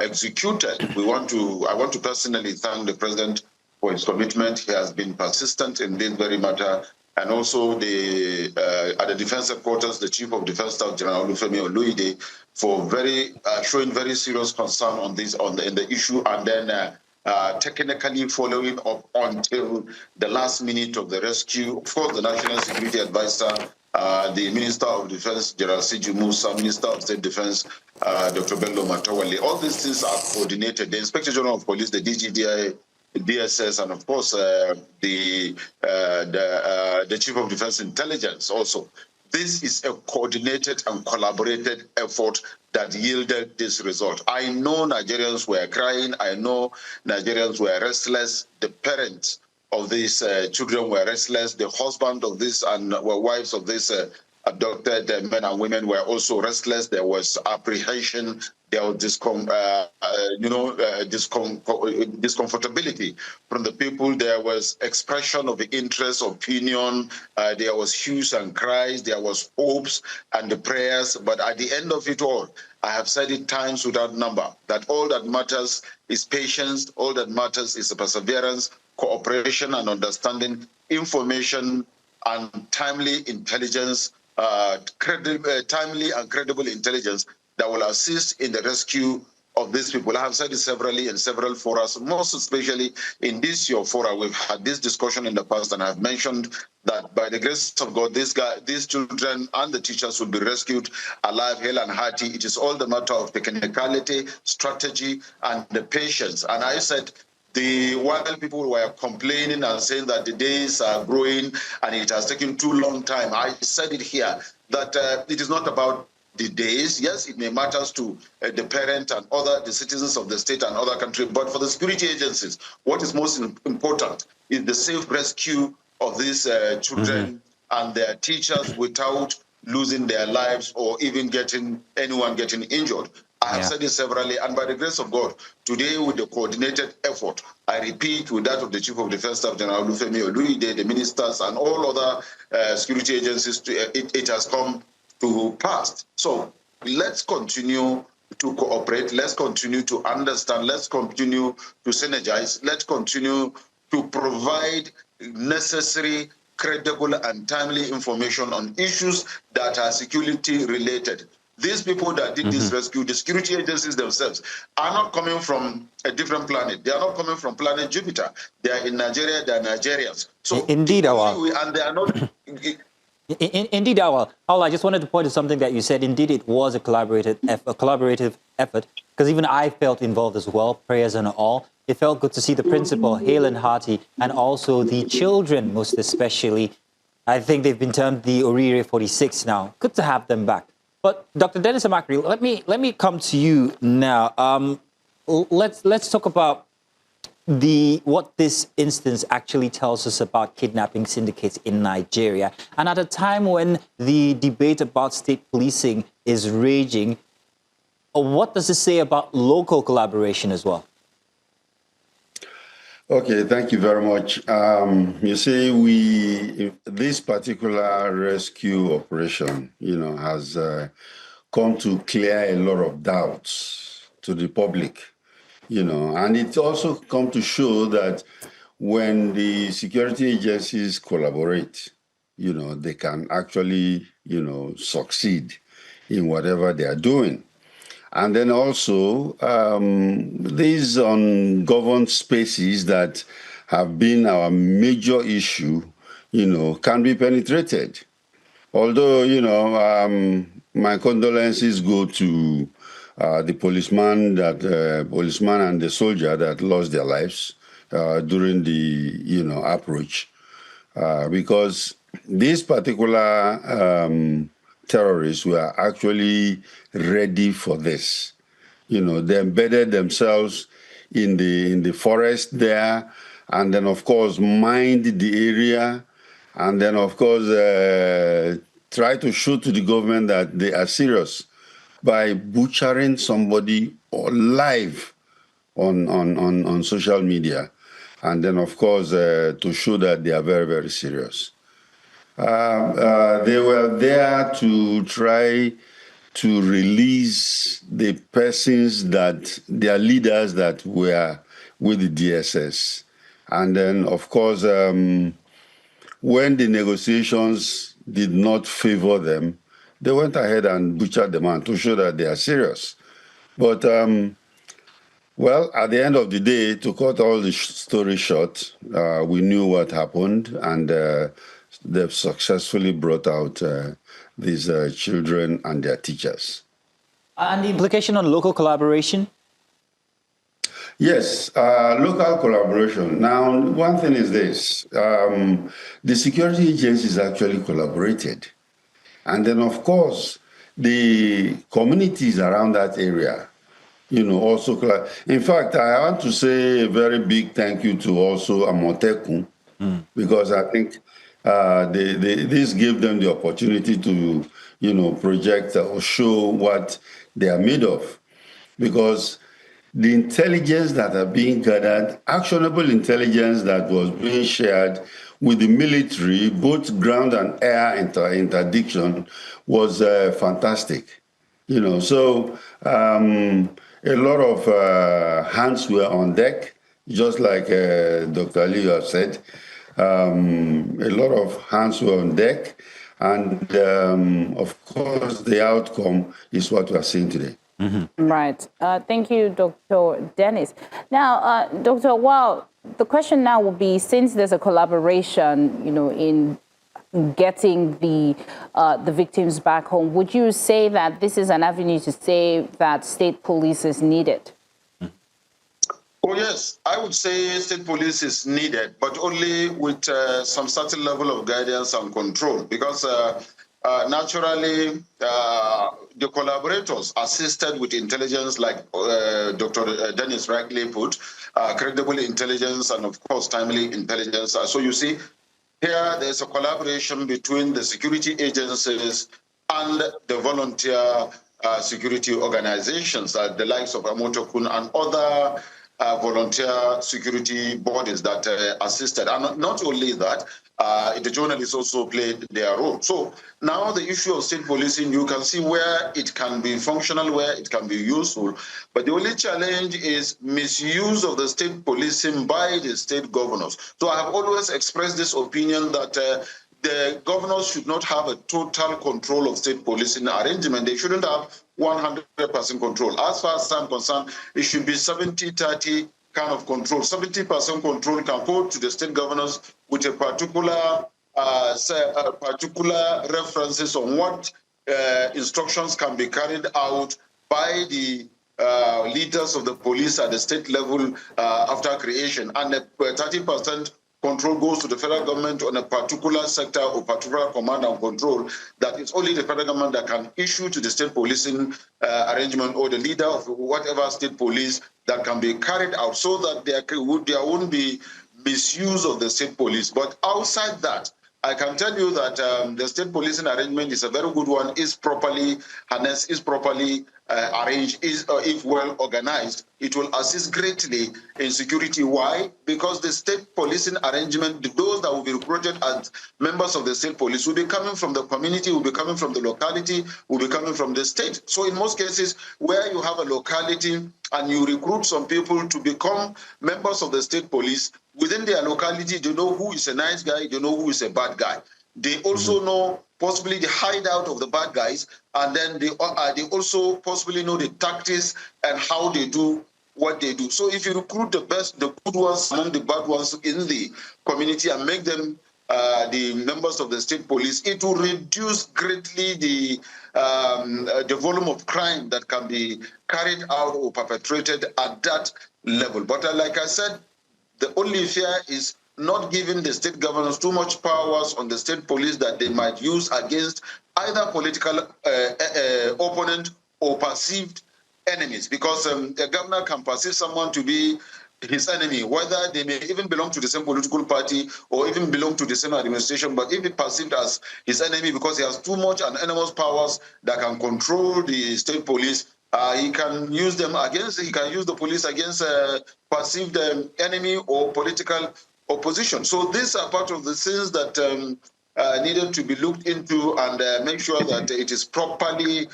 executed. I want to personally thank the president for his commitment. He has been persistent in this very matter, and also at the defense headquarters, the Chief of Defense Staff, General Olufemi Oluide, for showing very serious concern on this in the issue, and then technically following up until the last minute of the rescue. Of course, the National Security Advisor, the Minister of Defense, General Siju Musa, Minister of State Defense, Dr. Bello Matawale. All these things are coordinated. The Inspector General of Police, the DGDI, the DSS, and of course the Chief of Defense Intelligence also. This is a coordinated and collaborated effort that yielded this result. I know Nigerians were crying. I know Nigerians were restless. The parents of these children were restless. The husband of this and wives of these abducted men and women were also restless. There was apprehension. There was discomfortability from the people. There was expression of interest, opinion. There was hues and cries. There was hopes and the prayers. But at the end of it all, I have said it times without number, that all that matters is patience. All that matters is perseverance, cooperation and understanding, information and timely intelligence, timely and credible intelligence that will assist in the rescue of these people. I have said it severally in several forums, most especially in this your forum. We've had this discussion in the past, and I've mentioned that by the grace of God, these children and the teachers will be rescued alive, hale and hearty. It is all the matter of technicality, strategy, and the patience. And I said, while people were complaining and saying that the days are growing and it has taken too long time, I said it here that it is not about the days. Yes, it may matter to the parent and the citizens of the state and other country, but for the security agencies, what is most important is the safe rescue of these children and their teachers without losing their lives or even anyone getting injured. I have said it severally, and by the grace of God, today with the coordinated effort, I repeat, with that of the Chief of Defense Staff, General Olufemi Oluide, the ministers, and all other security agencies, it has come to pass. So let's continue to cooperate. Let's continue to understand. Let's continue to synergize. Let's continue to provide necessary, credible, and timely information on issues that are security related. These people that did this rescue, the security agencies themselves, are not coming from a different planet. They are not coming from planet Jupiter. They are in Nigeria. They are Nigerians. So indeed, and they are not. Indeed, Awal, I just wanted to point to something that you said. Indeed, it was a collaborative effort, because even I felt involved as well, prayers and all. It felt good to see the principal, hale and hearty, and also the children, most especially. I think they've been termed the Orire 46 now. Good to have them back. But Dr. Dennis Amakri, let me come to you now. Let's talk about what this instance actually tells us about kidnapping syndicates in Nigeria. And at a time when the debate about state policing is raging, what does it say about local collaboration as well? Okay, thank you very much. You see, this particular rescue operation, has come to clear a lot of doubts to the public, and it's also come to show that when the security agencies collaborate, they can actually, succeed in whatever they are doing. And then also, these ungoverned spaces that have been our major issue, can be penetrated. Although, my condolences go to the policeman and the soldier that lost their lives during the, approach, because this particular terrorists were actually ready for this. They embedded themselves in the forest there, and then of course mined the area, and then of course try to show to the government that they are serious by butchering somebody live on social media, and then of course to show that they are very, very serious. They were there to try to release the persons their leaders that were with the DSS. And then, of course, when the negotiations did not favor them, they went ahead and butchered the man to show that they are serious. But, well, at the end of the day, to cut all the story short, we knew what happened, and they've successfully brought out these children and their teachers. And the implication on local collaboration? Yes, local collaboration. Now, one thing is this. The security agencies actually collaborated. And then, of course, the communities around that area, also. In fact, I want to say a very big thank you to also Amotekun, because I think this gave them the opportunity to, project or show what they are made of. Because the intelligence that are being gathered, actionable intelligence that was being shared with the military, both ground and air interdiction, was fantastic. So a lot of hands were on deck, just like Dr. Ali has said. A lot of hands were on deck, and of course, the outcome is what we are seeing today. Right. Thank you, Dr. Dennis. Now, Dr. Wow, the question now will be, since there's a collaboration, in getting the victims back home, would you say that this is an avenue to say that state police is needed? Oh, yes, I would say state police is needed, but only with some certain level of guidance and control, because naturally, the collaborators assisted with intelligence, like Dr. Dennis rightly put, credible intelligence and, of course, timely intelligence. So you see, here there's a collaboration between the security agencies and the volunteer security organizations, the likes of Amotokun and other volunteer security bodies that assisted. And not only that, the journalists also played their role. So now the issue of state policing, you can see where it can be functional, where it can be useful. But the only challenge is misuse of the state policing by the state governors. So I have always expressed this opinion that the governors should not have a total control of state policing arrangement. They shouldn't have 100% control. As far as I'm concerned, it should be 70-30 kind of control. 70% control can go to the state governors with a particular references on what instructions can be carried out by the leaders of the police at the state level after creation, and 30% control goes to the federal government on a particular sector or particular command and control, that it's only the federal government that can issue to the state policing arrangement or the leader of whatever state police that can be carried out, so that there won't be misuse of the state police. But outside that, I can tell you that the state policing arrangement is a very good one, is properly harnessed, is properly arranged, if well organized. It will assist greatly in security. Why? Because the state policing arrangement, those that will be recruited as members of the state police will be coming from the community, will be coming from the locality, will be coming from the state. So in most cases, where you have a locality and you recruit some people to become members of the state police, within their locality, they know who is a nice guy, they know who is a bad guy. They also know possibly the hideout of the bad guys, and then they also possibly know the tactics and how they do what they do. So if you recruit the best, the good ones among the bad ones in the community and make them the members of the state police, it will reduce greatly the volume of crime that can be carried out or perpetrated at that level. But like I said, the only fear is not giving the state governors too much powers on the state police that they might use against either political opponent or perceived enemies, because a governor can perceive someone to be his enemy, whether they may even belong to the same political party or even belong to the same administration. But if he perceived as his enemy because he has too much and enormous powers that can control the state police, he can use them against, he can use the police against a perceived enemy or political opposition. So these are part of the things that needed to be looked into, and make sure that it is properly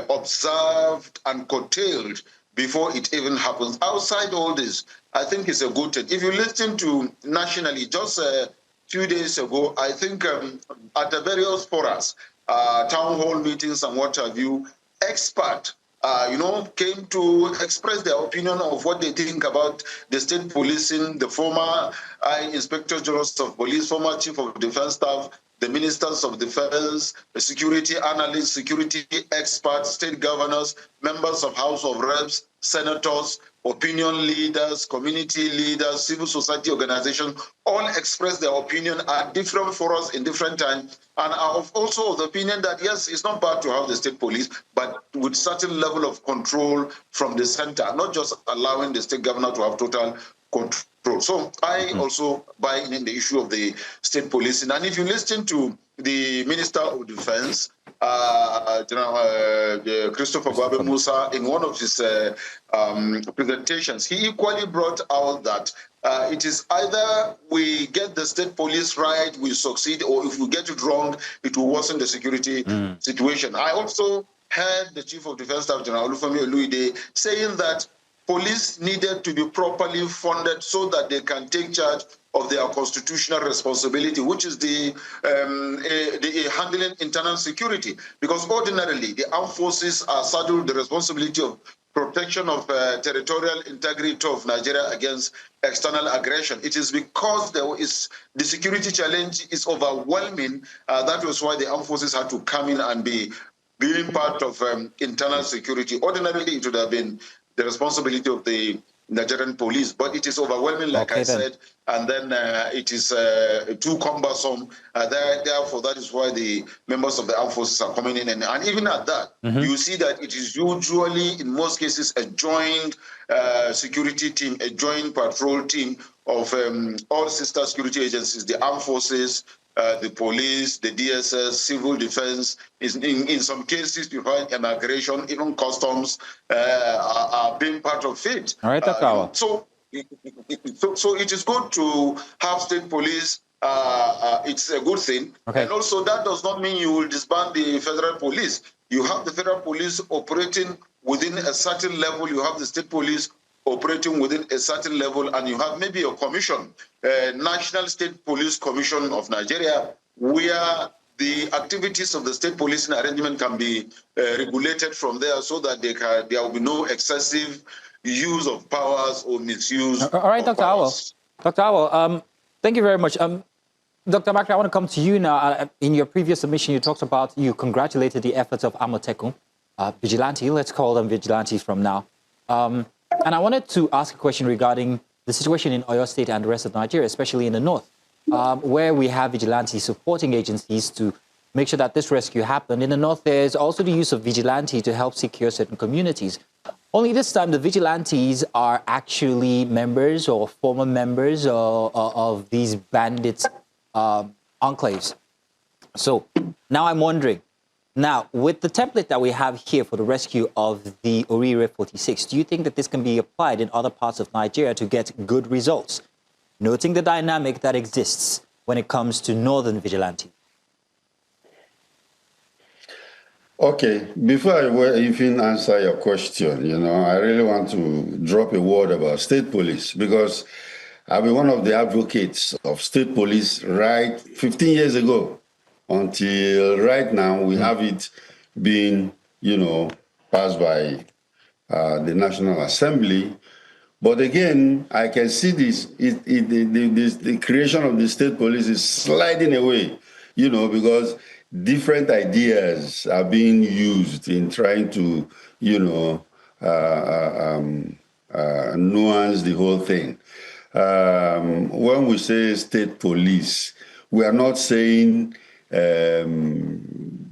observed and curtailed before it even happens. Outside all this, I think it's a good thing. If you listen to nationally, just a few days ago, I think at the various forums, town hall meetings and what have you, experts came to express their opinion of what they think about the state policing, the former Inspector General of Police, former Chief of Defense Staff, the ministers of defense, the security analysts, security experts, state governors, members of House of Reps, senators, opinion leaders, community leaders, civil society organizations, all express their opinion at different forums in different times, and are also of the opinion that, yes, it's not bad to have the state police, but with certain level of control from the center, not just allowing the state governor to have total control. So I also buy in the issue of the state policing. And if you listen to the Minister of Defense, Christopher Gwabe Musa, in one of his presentations, he equally brought out that it is either we get the state police right, we succeed, or if we get it wrong, it will worsen the security situation. I also heard the Chief of Defense Staff, General Olufemi Oluide, saying that police needed to be properly funded so that they can take charge of their constitutional responsibility, which is the handling internal security. Because ordinarily, the armed forces are saddled with the responsibility of protection of territorial integrity of Nigeria against external aggression. It is because the security challenge is overwhelming. That was why the armed forces had to come in and be being part of internal security. Ordinarily, it would have been the responsibility of the Nigerian police, but it is overwhelming, like I said, and then it is too cumbersome. Therefore, that is why the members of the armed forces are coming in. And even at that, you see that it is usually, in most cases, a joint security team, a joint patrol team of all sister security agencies, the armed forces, the police, the DSS, civil defense. In some cases, you find immigration, even customs are being part of it. All right, Dr. Awa. So it is good to have state police. It's a good thing. Okay. And also, that does not mean you will disband the federal police. You have the federal police operating within a certain level. You have the state police operating within a certain level, and you have maybe a commission, National State Police Commission of Nigeria, where the activities of the state policing arrangement can be regulated from there, so that there will be no excessive use of powers or misuse. All right, Dr. Awa. Dr. Awa, thank you very much. Dr. Bakri, I want to come to you now. In your previous submission, you talked about, you congratulated the efforts of Amotekun, vigilante, let's call them vigilantes from now. And I wanted to ask a question regarding the situation in Oyo State and the rest of Nigeria, especially in the north, where we have vigilantes supporting agencies to make sure that this rescue happened. In the north, there's also the use of vigilante to help secure certain communities. Only this time, the vigilantes are actually members or former members of these bandits' enclaves. So now I'm wondering, now, with the template that we have here for the rescue of the Orire 46, do you think that this can be applied in other parts of Nigeria to get good results, noting the dynamic that exists when it comes to northern vigilante? Okay, before I even answer your question, I really want to drop a word about state police, because I've been one of the advocates of state police right 15 years ago. Until right now, we have it being, passed by the National Assembly. But again, I can see the creation of the state police is sliding away, because different ideas are being used in trying to, nuance the whole thing. When we say state police, we are not saying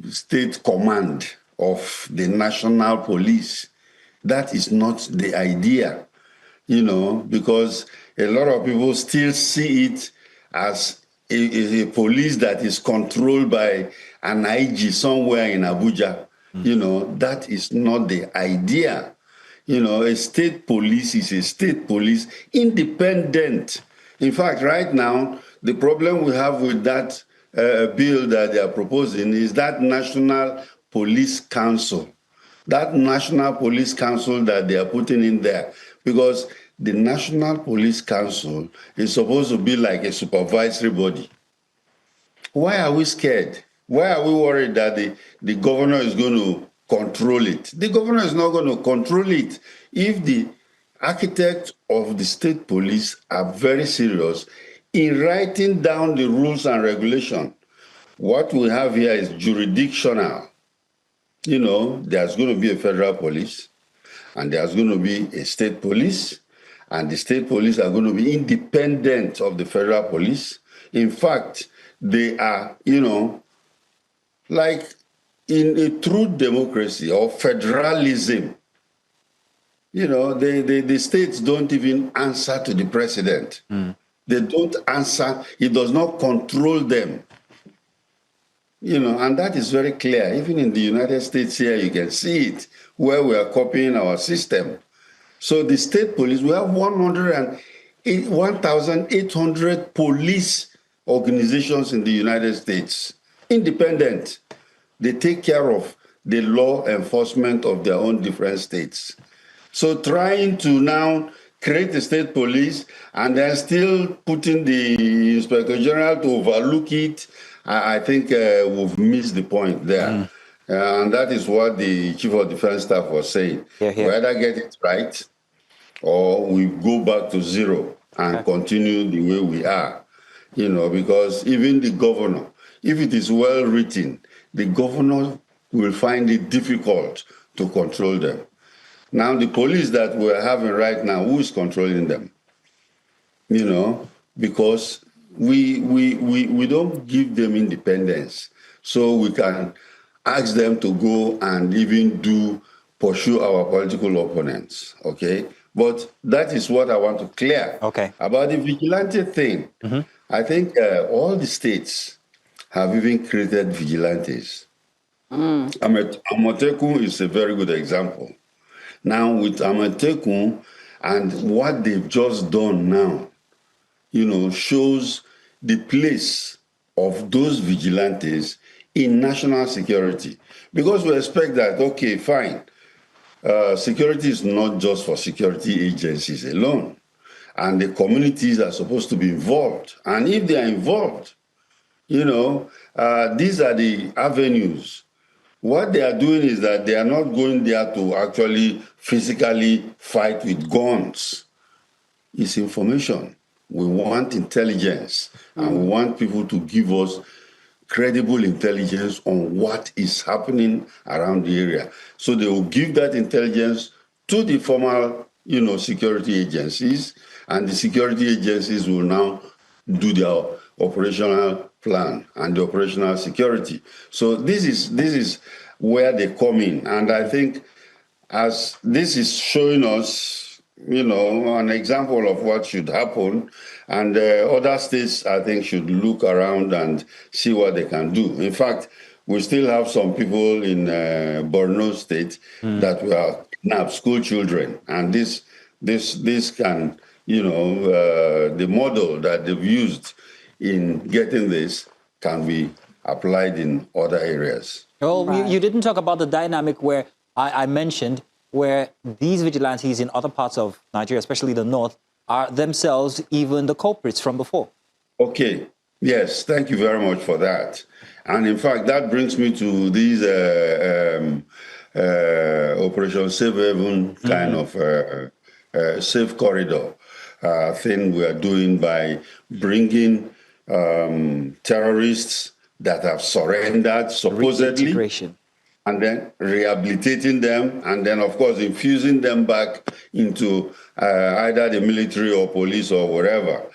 state command of the national police. That is not the idea, because a lot of people still see it as a police that is controlled by an IG somewhere in Abuja. That is not the idea. A state police is a state police, independent. In fact, right now, the problem we have with that bill that they are proposing is that National Police Council. That National Police Council that they are putting in there. Because the National Police Council is supposed to be like a supervisory body. Why are we scared? Why are we worried that the governor is going to control it? The governor is not going to control it. If the architects of the state police are very serious in writing down the rules and regulation, what we have here is jurisdictional. There's going to be a federal police, and there's going to be a state police, and the state police are going to be independent of the federal police. In fact, they are, like in a true democracy or federalism, You know, the states don't even answer to the president. They don't answer. He does not control them. You know, and that is very clear. Even in the United States here, you can see it, where we are copying our system. So the state police, we have 1,800 police organizations in the United States, independent. They take care of the law enforcement of their own different states. So trying to now create a state police and then still putting the Inspector General to overlook it, I think we've missed the point there. And that is what the Chief of Defense Staff was saying. We either get it right or we go back to zero and continue the way we are. You know, because even the governor, if it is well written, the governor will find it difficult to control them. Now, the police that we're having right now, who is controlling them? You know, because we don't give them independence, so we can ask them to go and even pursue our political opponents, okay? But that is what I want to clear. Okay. About the vigilante thing, I think all the states have even created vigilantes. Amotekun is a very good example. Now with Amotekun and what they've just done now, you know, shows the place of those vigilantes in national security. Because we expect that, okay, fine, security is not just for security agencies alone. And the communities are supposed to be involved. And if they are involved, you know, these are the avenues. What they are doing is that they are not going there to actually physically fight with guns. It's information. We want intelligence, and we want people to give us credible intelligence on what is happening around the area. So they will give that intelligence to the formal, you know, security agencies, and the security agencies will now do their operational plan and the operational security. So this is where they come in. And I think as this is showing us, you know, an example of what should happen, and other states, I think, should look around and see what they can do. In fact, we still have some people in Borno State that were kidnapped, school children, and this can, you know, the model that they've used in getting this can be applied in other areas. Well, you didn't talk about the dynamic where I mentioned where these vigilantes in other parts of Nigeria, especially the north, are themselves even the culprits from before. Okay. Yes, thank you very much for that. And in fact, that brings me to these Operation Safe Haven kind of safe corridor thing we are doing by bringing terrorists that have surrendered supposedly, and then rehabilitating them, and then, of course, infusing them back into either the military or police or whatever,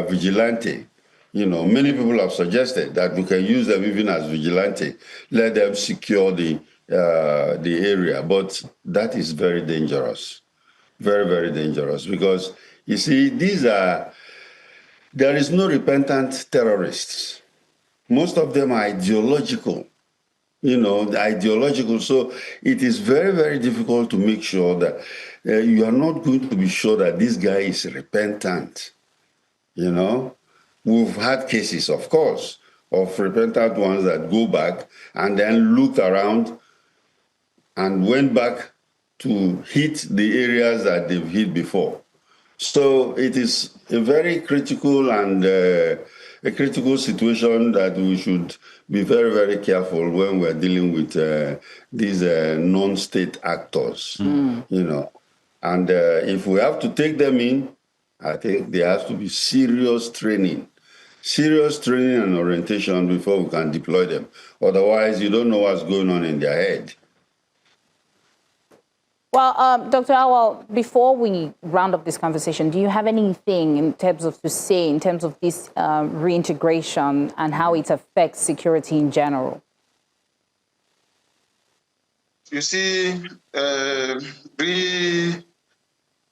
vigilante. You know, many people have suggested that we can use them even as vigilante, let them secure the area, but that is very dangerous, very, very dangerous, because, you see, there is no repentant terrorists. Most of them are ideological, you know, ideological. So it is very, very difficult to make sure that you are not going to be sure that this guy is repentant, you know. We've had cases, of course, of repentant ones that go back and then looked around and went back to hit the areas that they've hit before. So it is a very critical and a critical situation that we should be very, very careful when we're dealing with these non-state actors, you know. And if we have to take them in, I think there has to be serious training and orientation before we can deploy them. Otherwise, you don't know what's going on in their head. Well, Dr. Awal, before we round up this conversation, do you have anything in terms of this reintegration and how it affects security in general? You see,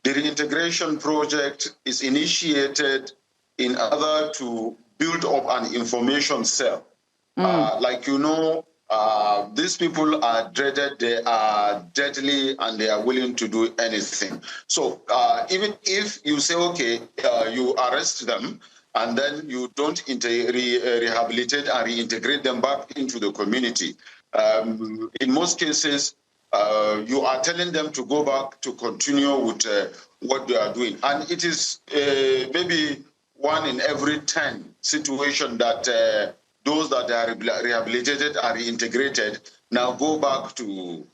the reintegration project is initiated in order to build up an information cell. Like you know, these people are dreaded, they are deadly, and they are willing to do anything. So even if you say, okay, you arrest them, and then you don't rehabilitate and reintegrate them back into the community, in most cases, you are telling them to go back to continue with what they are doing. And it is maybe 1 in every 10 situation that those that are rehabilitated are reintegrated now go back to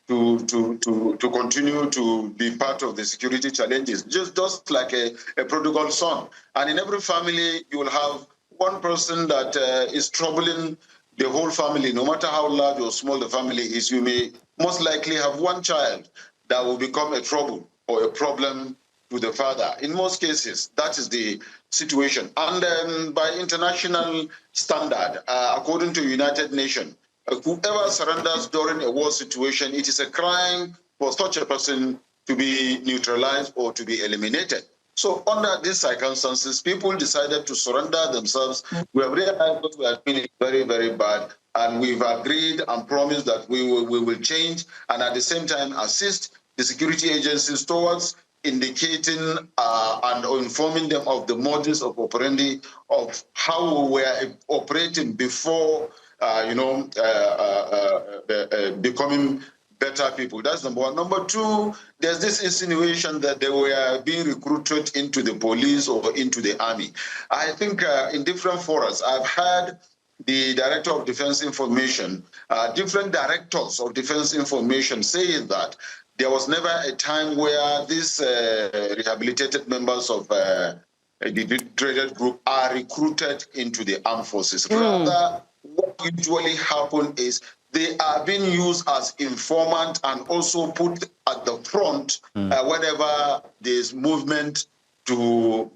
continue to be part of the security challenges, just like a prodigal son. And in every family, you will have one person that is troubling the whole family. No matter how large or small the family is, you may most likely have one child that will become a trouble or a problem to the father. In most cases, that is the situation. And by international standard, according to United Nations, whoever surrenders during a war situation, it is a crime for such a person to be neutralized or to be eliminated. So under these circumstances, people decided to surrender themselves. We have realized what we are doing is very, very bad. And we've agreed and promised that we will change and at the same time assist the security agencies towards indicating and informing them of the modus of operandi of how we were operating before, becoming better people. That's number one. Number two, there's this insinuation that they were being recruited into the police or into the army. I think in different forums, I've had the Director of Defense Information, different directors of Defense Information saying that there was never a time where these rehabilitated members of the dreaded group are recruited into the armed forces. Rather, what usually happens is they are being used as informant and also put at the front whenever there's movement to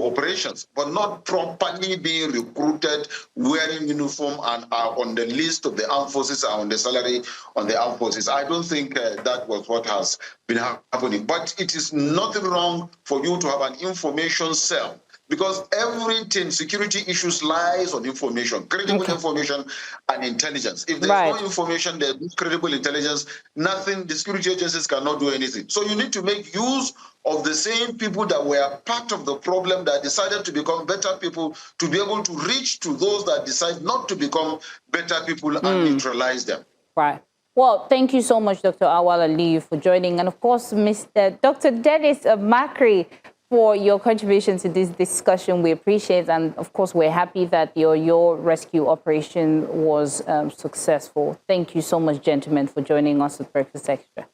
operations, but not properly being recruited, wearing uniform, and are on the list of the armed forces, are on the salary on the armed forces. I don't think that was what has been happening. But it is nothing wrong for you to have an information cell, because everything, security issues lies on information, credible information and intelligence. If there's no information, there's no credible intelligence, nothing, the security agencies cannot do anything. So you need to make use of the same people that were part of the problem that decided to become better people to be able to reach to those that decide not to become better people and neutralize them. Right. Well, thank you so much, Dr. Awal Ali, for joining. And of course, Mr. Dr. Dennis Makri, for your contribution to this discussion. We appreciate, and of course, we're happy that your rescue operation was successful. Thank you so much, gentlemen, for joining us at Breakfast Extra.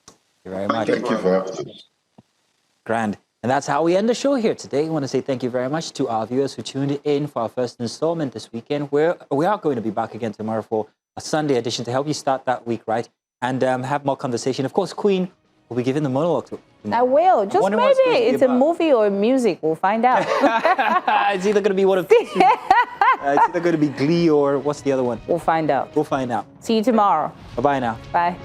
Thank you very much. Thank you for having us. Grand. And that's how we end the show here today. I want to say thank you very much to our viewers who tuned in for our first installment this weekend. We are going to be back again tomorrow for a Sunday edition to help you start that week right and have more conversation. Of course, Queen will be giving the monologue. I will. Just maybe it's a movie or music. We'll find out. It's either going to be one of two. It's either going to be Glee or what's the other one? We'll find out. We'll find out. See you tomorrow. Bye-bye now. Bye.